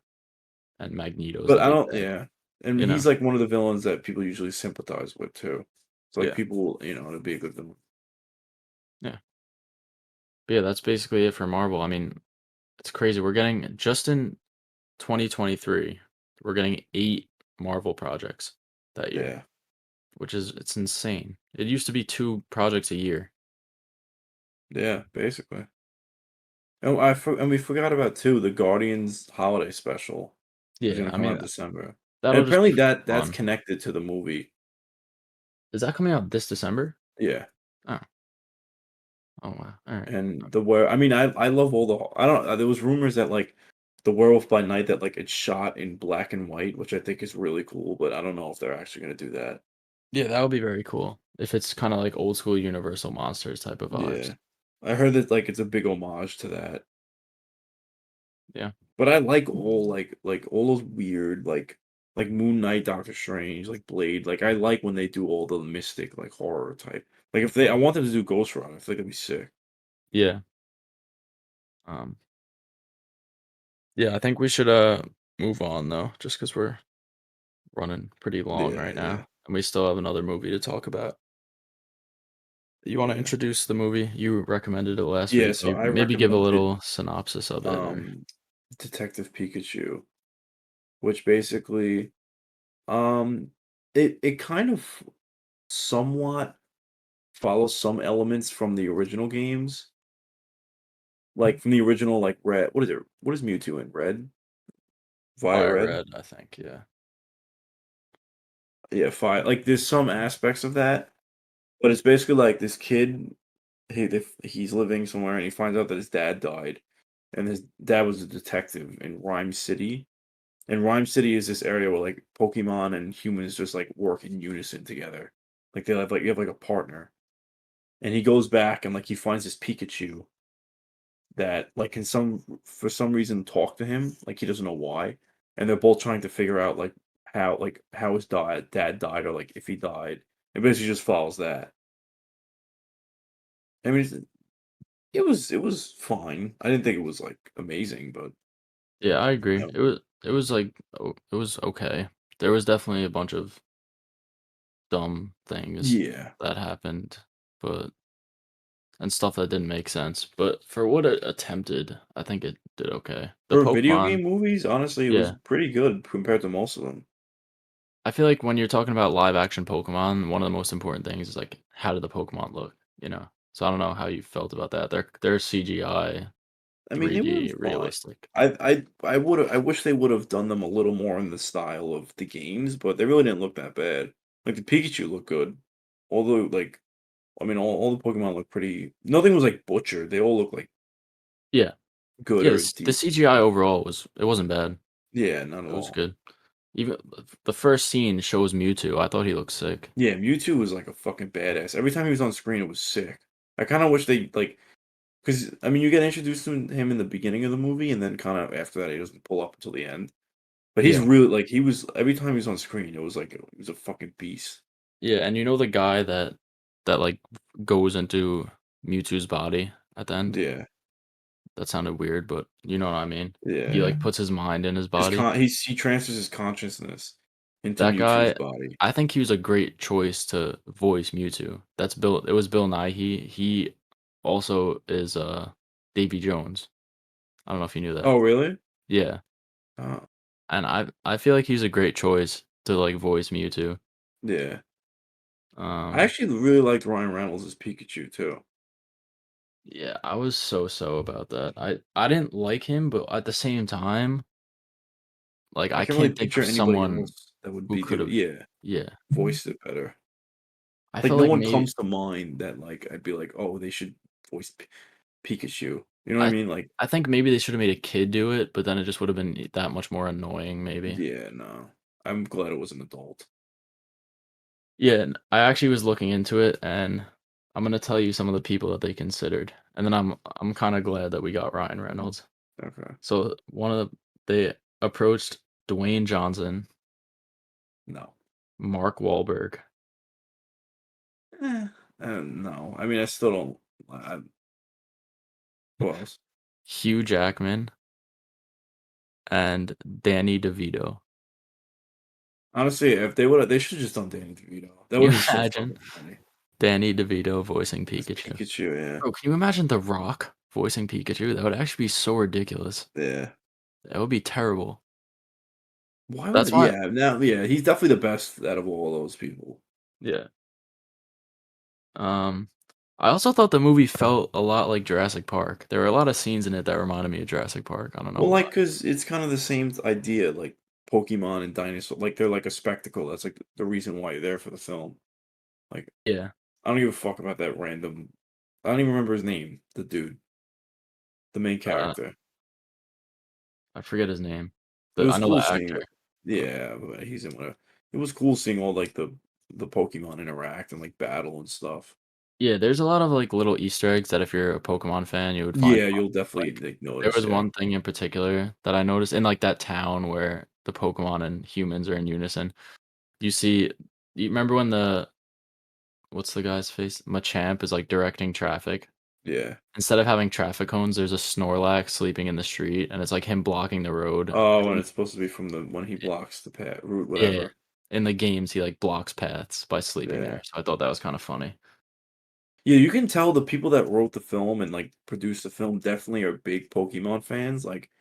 and Magneto's But the I big don't bad, yeah. And you he's, know? like, one of the villains that people usually sympathize with too. So, like, Yeah, people, it'd be a good villain. yeah. But yeah, that's basically it for Marvel. I mean, it's crazy. We're getting just in 2023, we're getting 8 Marvel projects that year, Yeah. which is it's insane. It used to be 2 projects a year. Yeah, basically. And we forgot about too, the Guardians holiday special is Yeah, gonna I come out mean, in December. And that'll just be apparently that's fun. connected to the movie. Is that coming out this December? Yeah. Oh, oh wow. All right. And the where I mean, I love all the I don't there was rumors that, like, the Werewolf by Night that, like, it's shot in black and white, which I think is really cool, but I don't know if they're actually gonna do that. Yeah, that would be very cool if it's kind of like old school Universal Monsters type of vibes. Yeah. I heard that, like, it's a big homage to that. Yeah. But I like all those weird, like Moon Knight, Doctor Strange, like Blade, like, I like when they do all the mystic, like, horror type. Like, if they I want them to do Ghost Rider, I feel like that'd be sick. Yeah. Um. Yeah, I think we should move on though, just because we're running pretty long Yeah, right yeah, now, and we still have another movie to talk about. You want to yeah. introduce the movie? You recommended it last Yeah, week. so I Maybe give a recommended, little synopsis of it, or um, Detective Pikachu, which basically, um, it kind of somewhat follows some elements from the original games, like, from the original, like, Red what is it? What is Mewtwo in? Red? Fire Fire Red? Red, I think. Yeah. Yeah, fire like, there's some aspects of that, but it's basically like this kid, he's living somewhere and he finds out that his dad died, and his dad was a detective in Rhyme City, and Rhyme City is this area where, like, Pokemon and humans just, like, work in unison together. Like, you have, like, a partner, and he goes back and, like, he finds this Pikachu that, like, can for some reason talk to him, like, he doesn't know why, and they're both trying to figure out, how his dad died or, like, if he died. It basically just follows that. I mean, it was fine. I didn't think it was, like, amazing, but, Yeah, I agree. you know It was like it was okay. There was definitely a bunch of dumb things Yeah. that happened, but and stuff that didn't make sense. But for what it attempted, I think it did okay. The For video Pokemon, game movies, honestly, it was yeah. pretty good compared to most of them. I feel like when you're talking about live action Pokemon, one of the most important things is like how did the Pokemon look, you know? So I don't know how you felt about that. They're CGI, I mean, they were 3D, fine. realistic. I wish they would've done them a little more in the style of the games, but they really didn't look that bad. Like, the Pikachu looked good. Although, like, I mean, all the Pokemon look pretty nothing was, like, butchered. They all look, like, Yeah. good Yeah, or the decent. CGI overall it wasn't bad. Yeah, not at It was all. good. Even the first scene shows Mewtwo. I thought he looked sick. Yeah, Mewtwo was, like, a fucking badass. Every time he was on screen, it was sick. I kinda wish they, like, because I mean, you get introduced to him in the beginning of the movie, and then kinda after that, he doesn't pull up until the end. But he's Yeah. really like, he was every time he was on screen, it was like he was a fucking beast. Yeah, and you know the guy that like goes into Mewtwo's body at the end? Yeah, That sounded weird, but you know what I mean. He yeah. like puts his mind in his body. He transfers his consciousness into That Mewtwo's guy, body. I think he was a great choice to voice Mewtwo. It was Bill Nye. He also is, Davy Jones. I don't know if you knew that. Oh, really? Yeah, Oh, and I feel like he's a great choice to, like, voice Mewtwo. yeah. I Um, actually really liked Ryan Reynolds as Pikachu too. yeah, I was so about that. I didn't like him, but at the same time, like, I I can't really can't think picture of anybody someone else that would who be the could've yeah, yeah. voiced it better. I Like, felt no like one maybe comes to mind that, like, I'd be like, "Oh, they should voice Pikachu." You know what I I mean? Like, I think maybe they should've made a kid do it, but then it just would've been that much more annoying, maybe. yeah, no. I'm glad it was an adult. Yeah, and I actually was looking into it, and I'm gonna tell you some of the people that they considered, and then I'm kinda glad that we got Ryan Reynolds. Okay. So, they approached Dwayne Johnson, No. Mark Wahlberg, Eh, no. I mean, I still don't who else? Hugh Jackman, and Danny DeVito. Honestly, if they should've just done Danny DeVito. That Can you would've been so imagine fucking funny. Danny DeVito voicing It's Pikachu? Pikachu, yeah. Bro, can you imagine The Rock voicing Pikachu? That would actually be so ridiculous. Yeah. That would be terrible. Why would That's why yeah, now yeah, he's definitely the best out of all those people. yeah. Um, I also thought the movie felt a lot like Jurassic Park. There were a lot of scenes in it that reminded me of Jurassic Park. I don't know Well, why. like, cause it's kind of the same idea, like Pokemon and dinosaur like, they're like a spectacle, that's, like, the reason why you're there for the film. Like, Yeah, I don't give a fuck about that random I don't even remember his name, the dude, the main uh, character. I forget his name. It I was know cool the seeing actor. it. But Yeah, but he's in whatever. It was cool seeing all, like, the Pokemon interact and, like, battle and stuff. yeah, there's a lot of like little Easter eggs that if you're a Pokemon fan, you would find Yeah, fun. you'll definitely, Like like, there notice, was yeah. one thing in particular that I noticed in like that town where the Pokemon and humans are in unison. You see, you remember when what's the guy's face? Machamp is like directing traffic. Yeah. Instead of having traffic cones, there's a Snorlax sleeping in the street, and it's like him blocking the road. Oh, and it's supposed to be from the when he blocks the path route, Yeah, whatever. in the games, he like blocks paths by sleeping there. Yeah. So I thought that was kind of funny. Yeah, you can tell the people that wrote the film and, like, produced the film definitely are big Pokemon fans, like,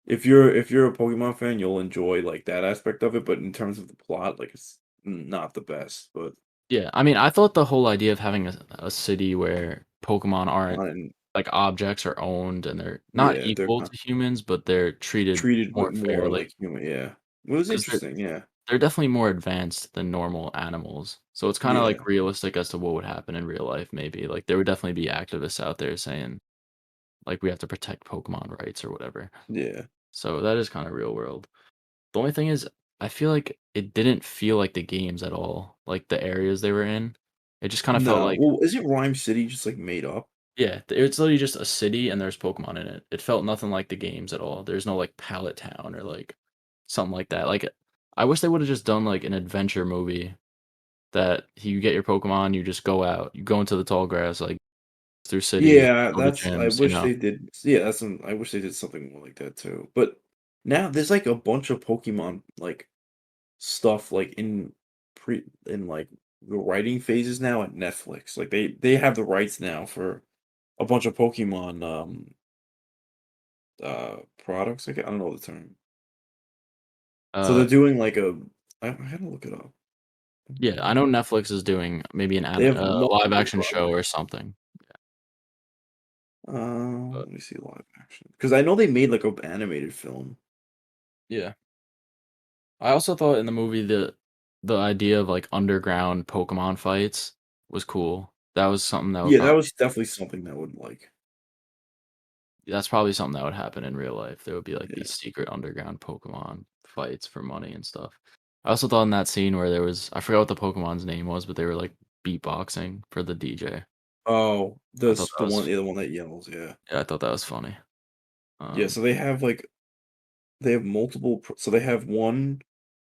if you're a Pokemon fan, you'll enjoy, like, that aspect of it, but in terms of the plot, like, it's not the best, but Yeah, I mean, I thought the whole idea of having a city where Pokemon aren't and like objects are owned and they're not yeah, they're equal not to humans, but they're treated treated more with more fairly like human yeah. It was because interesting, yeah. they're definitely more advanced than normal animals. So it's kind of Yeah, like realistic as to what would happen in real life. Maybe like there would definitely be activists out there saying like we have to protect Pokemon rights or whatever. yeah. So that is kind of real world. The only thing is, I feel like it didn't feel like the games at all, like the areas they were in. It just kind of felt No, like well, isn't Rhyme City just, like, made up? yeah, it's literally just a city and there's Pokemon in it. It felt nothing like the games at all. There's no like Pallet Town or like something like that. Like I wish they would have just done like an adventure movie that you get your Pokemon, you just go out, you go into the tall grass, like through cities, Yeah, go to that's I gyms, you wish know. they did yeah, I wish they did something more like that too, but now there's, like, a bunch of Pokemon, like, stuff, like, in, like, the writing phases now at Netflix, like, they have the rights now for a bunch of Pokemon, products, like, I don't know the term. So they're Uh, doing, like, I had to look it up. yeah, I know Netflix is doing maybe They have live multiple action show or projects. something. But Let me see live action because I know they made, like, a animated film. yeah, I also thought in the movie the idea of like underground Pokemon fights was cool. That was something that would Yeah, that probably was definitely something that would, like That's probably something that would happen in real life. There would be, like, yeah. these secret underground Pokemon fights for money and stuff. I also thought in that scene where there was I forgot what the Pokemon's name was, but they were, like, beatboxing for the DJ. Oh, I thought that was the one that yells, yeah. yeah, I thought that was funny. Yeah, Um, so they have, like they have multiple so they have one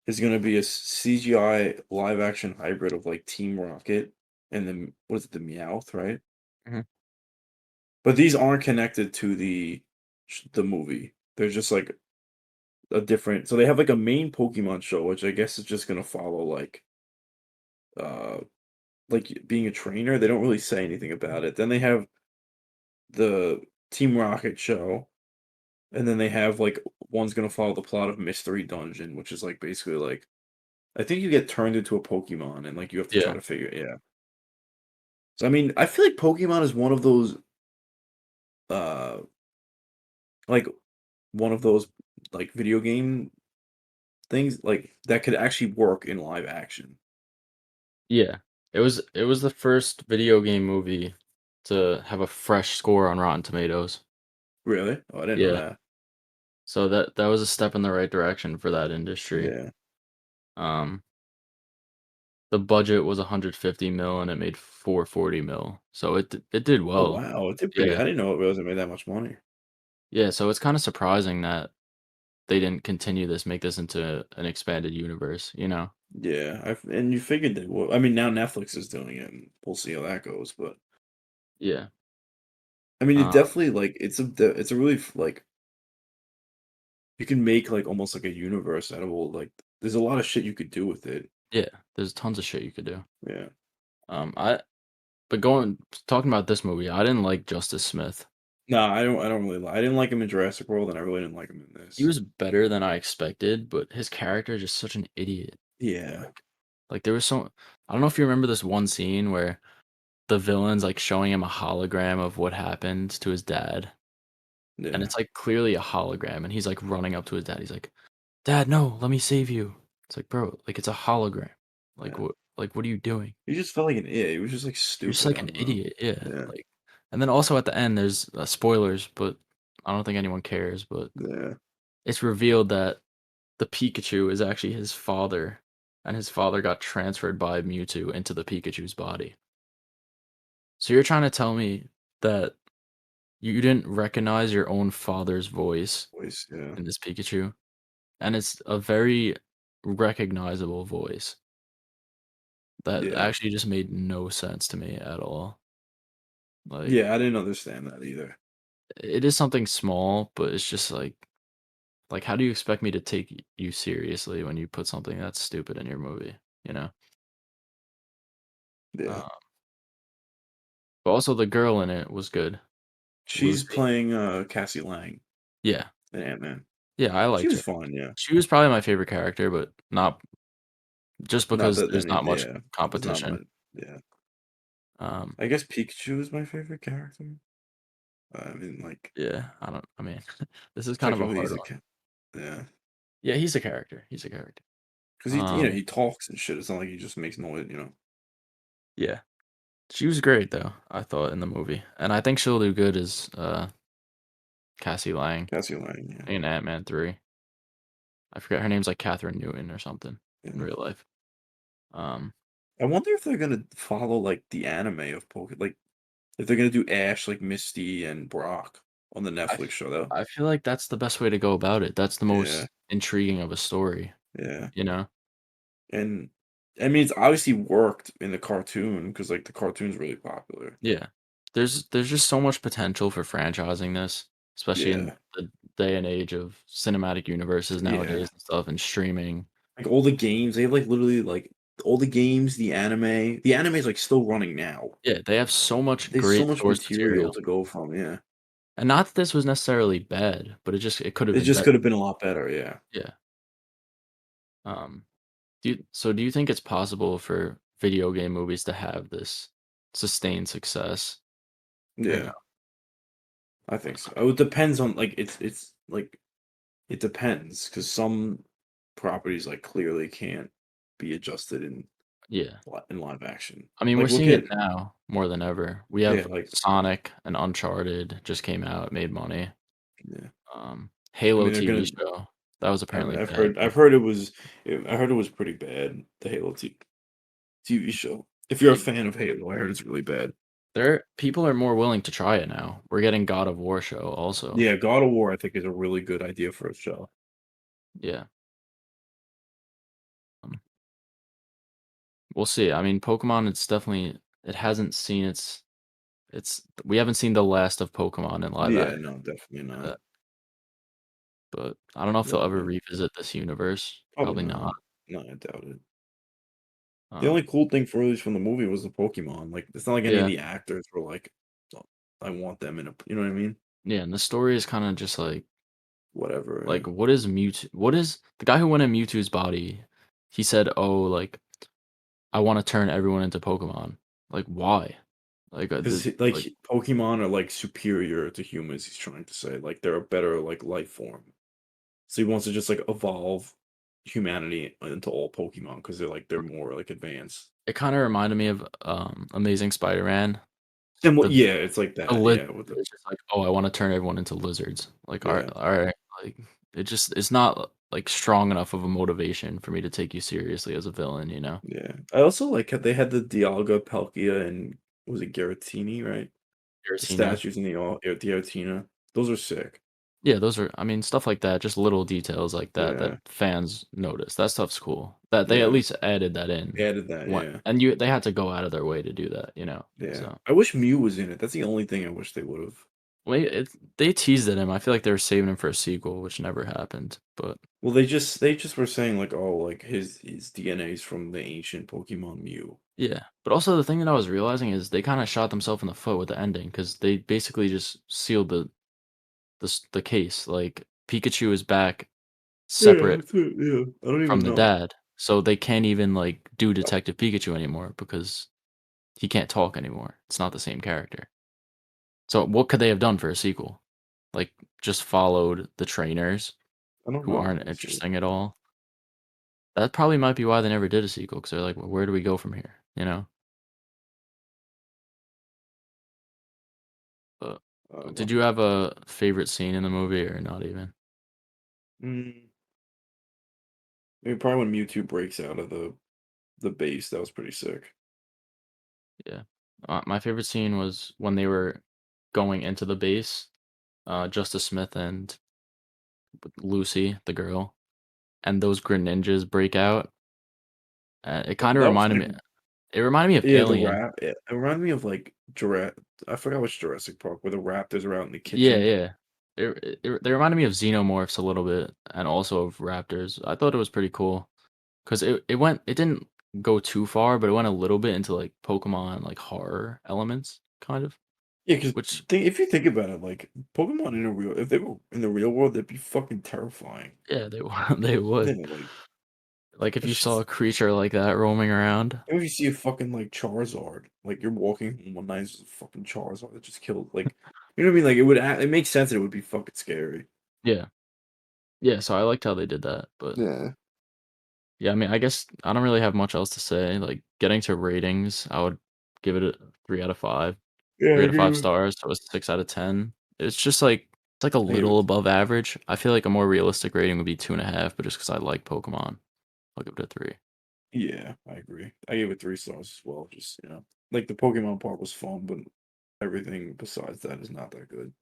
is gonna be a CGI live action hybrid of, like, Team Rocket and then what is it, the Meowth, right? Mhm. But these aren't connected to the movie. They're just, like a different so they have, like, a main Pokemon show, which I guess is just gonna follow, uh, being a trainer. They don't really say anything about it. Then they have the Team Rocket show, and then they have, like, one's gonna follow the plot of Mystery Dungeon, which is, like, basically, like I think you get turned into a Pokemon and, like, you have to try Yeah. to figure yeah. So, I mean, I feel like Pokemon is one of those, uh, like, one of those, like, video game things, like, that could actually work in live action. Yeah. It was the first video game movie to have a fresh score on Rotten Tomatoes. Really? Oh, I didn't know Yeah. that. So that was a step in the right direction for that industry. Yeah. Um, the budget was 150 mil and it made 440 mil. So it did Oh, well. wow, it did pretty Yeah. I didn't know it really made that much money. Yeah, so it's kind of surprising that they didn't continue this, make this into an expanded universe, you know? Yeah, and you figured they would. I mean, now Netflix is doing it, and we'll see how that goes, but, Yeah. I mean, it Uh, definitely, like, it's a really like, you can make, like, almost like a universe out of all, like there's a lot of shit you could do with it. yeah, there's tons of shit you could do. Yeah. I but going talking about this movie, I didn't like Justice Smith. No, I don't really I didn't like him in Jurassic World, and I really didn't like him in He this. was better than I expected, but his character is just such an idiot. Yeah. Like there was so I don't know if you remember this one scene where the villain's like showing him a hologram of what happened to his dad, and Yeah. it's like clearly a hologram, and he's like running up to his dad. He's like, "Dad, no, let me save you." It's like, bro, like it's a hologram. Yeah. Like what are you doing? He just felt like an idiot. He was just, like, You're just stupid, like I an don't know. idiot, yeah. Yeah. Like, and then also at the end, there's spoilers, but I don't think anyone cares. But Yeah. it's revealed that the Pikachu is actually his father, and his father got transferred by Mewtwo into the Pikachu's body. So you're trying to tell me that you didn't recognize your own father's voice Voice, yeah. in this Pikachu, and it's a very recognizable voice that Yeah. actually just made no sense to me at all. Like, Yeah, I didn't understand that either. it is something small, but it's just like, how do you expect me to take you seriously when you put something that's stupid in your movie, you know? Yeah. Uh, but also the girl in it was good, She's Lucy. playing, Cassie Lang Yeah, in Ant-Man. yeah, I She liked was her. fun, yeah. She was probably my favorite character, but not just Not because that there's any not much yeah, there's not competition. much yeah. Um, I guess Pikachu is my favorite character. I mean, like, yeah, I mean, this is kind of a technically hard he's a one. ca yeah, Yeah, he's a character. He's a character. 'cause Um, he talks and shit. It's not like he just makes noise. yeah, she was great though. I thought in the movie, and I think she'll do good as Cassie Lang Cassie Lang, yeah, in Ant-Man 3. I forget her name's like Catherine Newton or something in yeah. real life. Um, I wonder if they're gonna follow, like, the anime of like, if they're gonna do Ash, like, Misty, and Brock on the I Netflix f- show, though. I feel like that's the best way to go about it. That's the Yeah, most intriguing of a story, yeah, you know? and, I mean, it's obviously worked in the cartoon because like, the cartoon's really popular. Yeah. There's just so much potential for franchising this, especially in Yeah, the day and age of cinematic universes yeah. nowadays and stuff and streaming. Like, all the games, they have, like, literally, like, all the games, the anime is, like, still running now. Yeah, they have so much There's so great much source material material. to go from, yeah. And not that this was necessarily bad, but it could have It been just better. could have been a lot better, yeah. Yeah. Um, do you think it's possible for video game movies to have this sustained success or no? Yeah, I think so. Oh, it depends on, like, like, it depends because some properties, like, clearly can't be adjusted Yeah. in live action. I mean, we're Like, look seeing it at now more than ever. We yeah, have like Sonic and Uncharted just came out, made money. yeah. I Halo mean, they're TV gonna show, that was apparently I've bad, heard but I heard it was pretty bad, the Halo TV show. If you're a it fan of Halo, I heard it's really bad. there people are more willing to try it now. We're getting God of War show also. Yeah, God of War, I think, is a really good idea for a show. Yeah, um, we'll see. I mean, Pokemon, it's definitely it hasn't seen it's we haven't seen the last of Pokemon in live Yeah, action. no, definitely not. but I don't know if they'll Yeah, ever maybe. revisit this universe. Probably Probably not. not. No, I doubt it. The Um, only cool thing for release from the movie was the Pokemon. Like, it's not like any of yeah, the actors were like, "Oh, I want them in a," you know what I mean? yeah, and the story is kind of just Whatever. like what is Mewtwo? What is the guy who went in Mewtwo's body? He said, "Oh, like I want to turn everyone into Pokemon." Like why? Like Because like Pokemon are like superior to humans. He's trying to say like they're a better like life form. So he wants to just like evolve humanity into all Pokemon because they're more like advanced. it kind of reminded me of Amazing Spider-Man. And what? The Yeah, it's like a that. lizard Yeah, with the is just like, "Oh, I wanna turn everyone into lizards." Like, yeah. alright, like, it's not, like, strong enough of a motivation for me to take you seriously as a villain, you know? Yeah. I also like how they had the Dialga, Palkia, and was it Giratina, right? The Giratina. statues in the all Giratina. Those are sick. Yeah, those are I mean, stuff like that, just little details like that that Yeah. fans notice. That stuff's cool. That they at Yeah. least added that in. They added that, What yeah. and they had to go out of their way to do that, you know? Yeah. So, I wish Mew was in it. That's the only thing I wish they would've. well, they teased at him. I feel like they were saving him for a sequel, which never happened, but Well, they just were saying like, "Oh, like his DNA is from the ancient Pokemon Mew." yeah, but also the thing that I was realizing is they kinda shot themselves in the foot with the ending because they basically just sealed the case, like, Pikachu is back Yeah, separate that's it, yeah. I don't from even the know. dad, so they can't even, like, do Detective Pikachu anymore because he can't talk anymore. It's not the same character. So what could they have done for a sequel? Like, just followed the trainers I don't who know, aren't honestly. interesting at all? That probably might be why they never did a sequel because 'cause they're like, "Well, where do we go from here?" You know? But, did Well, you have a favorite scene in the movie or not even? mm, maybe probably when Mewtwo breaks out of the base, that was pretty sick. Yeah. My favorite scene was when they were going into the base, Justice Smith and Lucy, the girl, and those Greninjas break out. It That kinda that was reminded like me it reminded me of yeah, the Alien. rap it reminded me of, like, I forgot which Jurassic Park, where the raptors are out in the Yeah, kitchen. yeah. They reminded me of Xenomorphs a little bit and also of Raptors. I thought it was pretty cool because it didn't go too far, but it went a little bit into, like, Pokemon, like, horror elements, kind of, Yeah, 'cause which if you think about it, like, Pokemon in a real if they were in the real world, they'd be fucking terrifying. yeah, they they would. Yeah, like, Like, if you it's saw a just creature like that roaming around. if you see a fucking, like, Charizard, like, you're walking home one night, there's a fucking Charizard that just killed, like you know what I mean? Like, it makes sense that it would be fucking scary. Yeah. Yeah, so I liked how they did that, but Yeah. yeah, I mean, I guess I don't really have much else to say. Like, getting to ratings, I would give it a 3 out of 5. Yeah, 3 out of 5 stars, so a 6 out of 10. It's just like it's like a I gave little it above average. I feel like a more realistic rating would be 2.5, but just because I like Pokemon, I'll give it a 3. yeah, I agree. I gave it 3 stars as well, just, like, the Pokemon part was fun, but everything besides that is not that good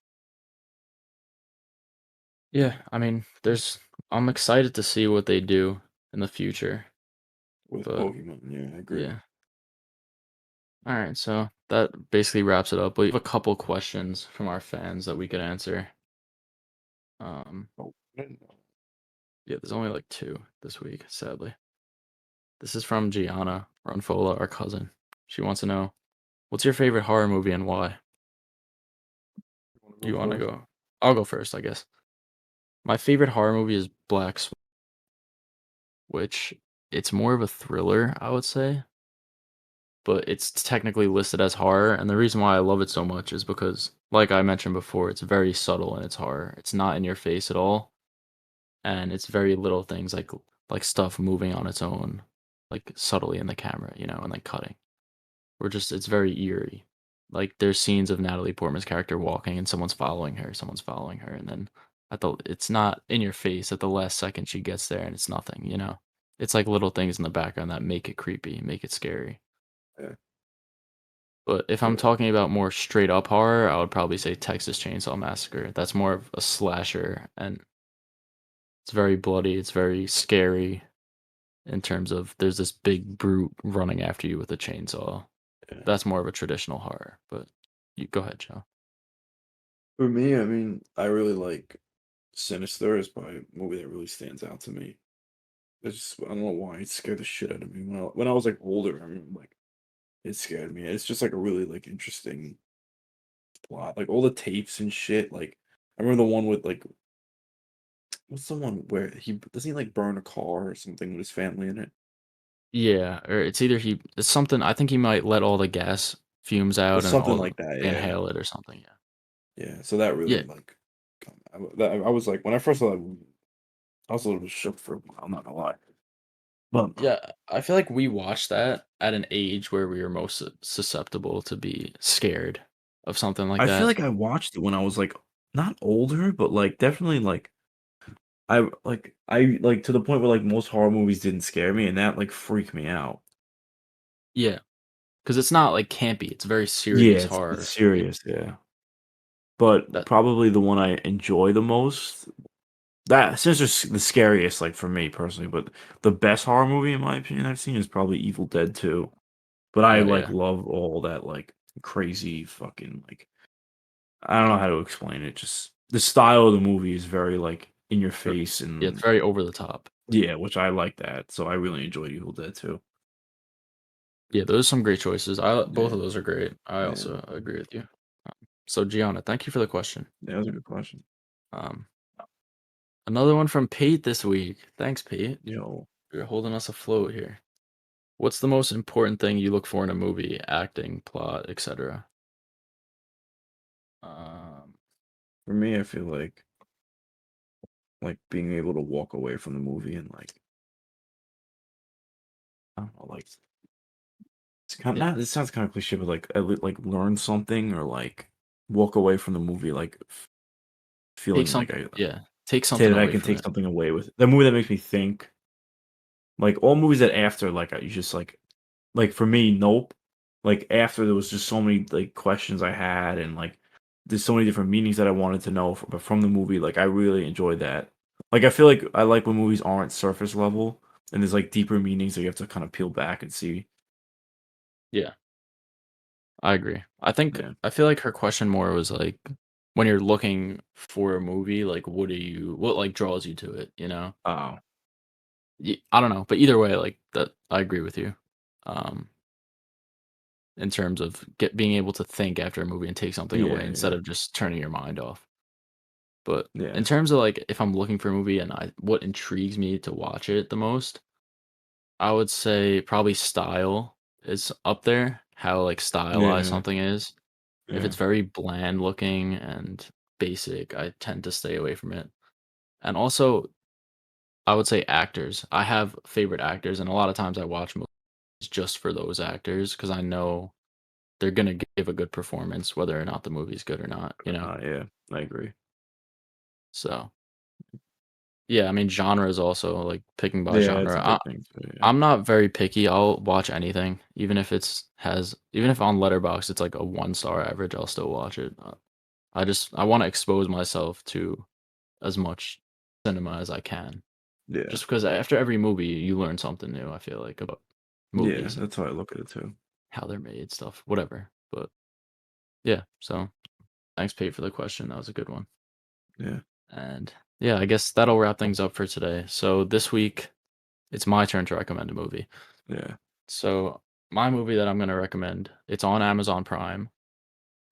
Yeah, I mean, I'm excited to see what they do in the future, with but Pokemon, yeah, I agree. yeah. Alright, so that basically wraps it up. We have a couple questions from our fans that we could answer. Um, Oh, I didn't know. yeah, there's only, like, 2 this week, sadly. This is from Gianna Runfola, our cousin. She wants to know, "What's your favorite horror movie and why?" You wanna go You wanna first? go? I'll go first, I guess. My favorite horror movie is Black Swan, which it's more of a thriller, I would say, but it's technically listed as horror, and the reason why I love it so much is because, like I mentioned before, it's very subtle in its horror. It's not in your face at all, and it's very little things like stuff moving on its own, like subtly in the camera, and like cutting. Or just it's very eerie. Like there's scenes of Natalie Portman's character walking and someone's following her, and then it's not in your face at the last second she gets there and it's nothing. It's like little things in the background that make it creepy, make it scary. Yeah, But if I'm yeah, talking about more straight up horror, I would probably say Texas Chainsaw Massacre. That's more of a slasher and it's very bloody, it's very scary in terms of there's this big brute running after you with a chainsaw. yeah. That's more of a traditional horror, but you go ahead, Joe. For me, I mean, I really like Sinister is probably a movie that really stands out to me. It's just, I don't know why it scared the shit out of me when I was like older. I mean, like it scared me. It's just like a really like interesting plot, like all the tapes and shit. Like I remember the one with like what's the one where he doesn't he like burn a car or something with his family in it Yeah, or it's either it's something I think he might let all the gas fumes or out and something all like that. they Yeah, inhale it or something, yeah. yeah. So that Yeah, really like, I was like when I first saw that movie, I was a little bit shook for a while. I'm not gonna lie, but yeah, I feel like we watched that at an age where we were most susceptible to be scared of something like I feel that. like I watched it when I was like not older, but like definitely like I like to the point where like most horror movies didn't scare me, and that like freaked me out. Yeah, because it's not, like, campy, it's very Yeah, serious it's horror, you serious, yeah. But that probably the one I enjoy the most that Sinister's the scariest, like, for me personally, but the best horror movie, in my opinion, I've seen is probably Evil Dead 2. But I, oh, like, yeah, love all that, like, crazy fucking, like I don't know how to explain it, just the style of the movie is very, like, in your er face yeah, it's and very over the top. yeah, which I like that, so I really enjoyed Evil Dead 2. Yeah, those are some great choices, I both of Yeah, those are great, I yeah. also agree with you. So Gianna, thank you for the question. That was a good question. Um, Another one from Pete this week. Thanks, Pete. Yo, You're holding us afloat here. What's the most important thing you look for in a movie? Acting, plot, etc. Um, for me, I feel like, being able to walk away from the movie and, like, I don't know, like it's kind yeah, not this sounds kinda cliche, but, like, at lea like, learn something or, like, walk away from the movie, like, take feeling like some, I yeah, take say something that I away can from take it. something away with the movie that makes me think. Like, all movies that after, like, you just, like, for me, Nope, like, after there was just so many, like, questions I had and, like, there's so many different meanings that I wanted to know but from the movie, like, I really enjoyed that. Like, I feel like I like when movies aren't surface level and there's, like, deeper meanings that you have to kinda peel back and see. Yeah, I agree. Yeah. I feel like her question more was like, when you're looking for a movie, like, what like draws you to it? You know, Oh. I don't know, but either way, like that, I agree with you. Um, in terms of being able to think after a movie and take something away Yeah, instead yeah. of just turning your mind off. But in Yeah. terms of like if I'm looking for a movie and what intrigues me to watch it the most, I would say probably style is up there. How like stylized Yeah. something is. If Yeah. it's very bland looking and basic, I tend to stay away from it. And also, I would say actors. I have favorite actors, and a lot of times I watch movies just for those actors because I know they're gonna give a good performance, whether or not the movie's good or not. You know. Yeah, I agree. So yeah, I mean, genre is also like picking by Yeah, it's genre. a big thing too, yeah. I'm not very picky. I'll watch anything, even if on Letterboxd it's like a 1 star average. I'll still watch it. I want to expose myself to as much cinema as I can. Yeah. Just because after every movie you learn something new. I feel like about Yeah, movies and that's how I look at it too. how they're made, stuff, whatever. But yeah, so thanks, Pete, for the question. That was a good one. Yeah. And yeah, I guess that'll wrap things up for today. So this week it's my turn to recommend a movie. Yeah. So my movie that I'm gonna recommend, it's on Amazon Prime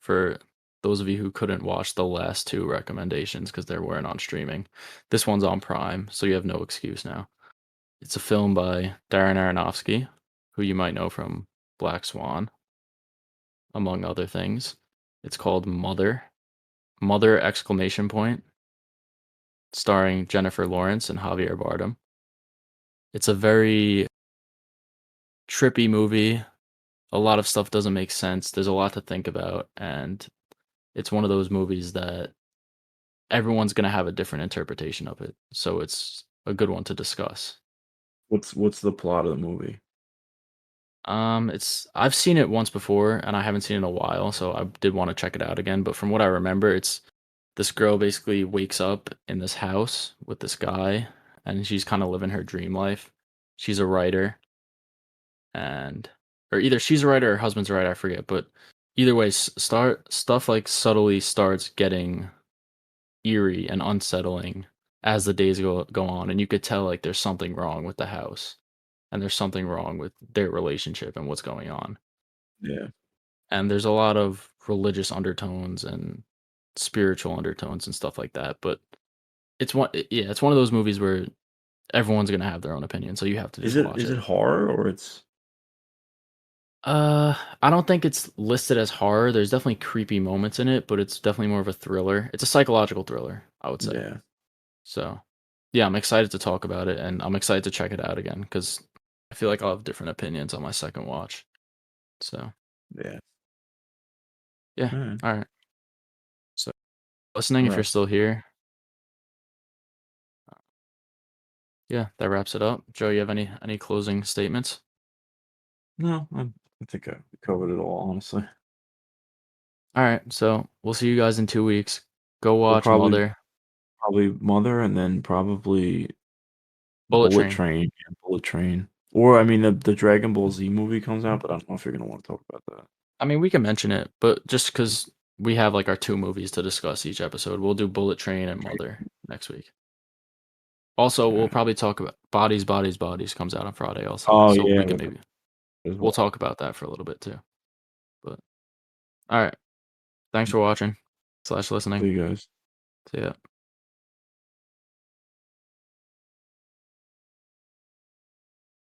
for those of you who couldn't watch the last two recommendations because they weren't on streaming. This one's on Prime, so you have no excuse now. It's a film by Darren Aronofsky, who you might know from Black Swan, among other things. It's called Mother. Mother exclamation point, starring Jennifer Lawrence and Javier Bardem. It's a very trippy movie. A lot of stuff doesn't make sense. There's a lot to think about, and it's one of those movies that everyone's gonna have a different interpretation of it. So it's a good one to discuss. What's the plot of the movie? It's I've seen it once before and I haven't seen it in a while, so I did want to check it out again. But from what I remember, it's this girl basically wakes up in this house with this guy, and she's kind of living her dream life. She's a writer, and or either she's a writer or her husband's a writer, I forget. But either way, start stuff like subtly starts getting eerie and unsettling as the days go on, and you could tell like there's something wrong with the house, and there's something wrong with their relationship and what's going on. Yeah. And there's a lot of religious undertones and spiritual undertones and stuff like that. But it's one of those movies where everyone's gonna have their own opinion, so you have to Is just it watch is it it. horror or it's I don't think it's listed as horror. There's definitely creepy moments in it, but it's definitely more of a thriller. It's a psychological thriller, I would say. yeah, So, yeah, I'm excited to talk about it, and I'm excited to check it out again because I feel like I'll have different opinions on my second watch. So, yeah. yeah, Alright. all right. So, listening, if you're Alright. still here, yeah, that wraps it up. Joe, you have any closing statements? No, I think I covered it all, honestly. All right, so we'll see you guys in 2 weeks. Go We'll watch Mother, probably Mother and then probably Bullet Bullet Train. Train, yeah, Bullet Train. Or, I mean, the Dragon Ball Z movie comes out, but I don't know if you're gonna wanna talk about that. I mean, we can mention it, but just because we have like our two movies to discuss each episode, we'll do Bullet Train and Mother next week. Also, we'll Alright. probably talk about Bodies, Bodies, Bodies comes out on Friday also, Oh, so yeah, we can that maybe as we'll well. talk about that for a little bit too. But all right, thanks for watching slash See listening. you guys. See ya.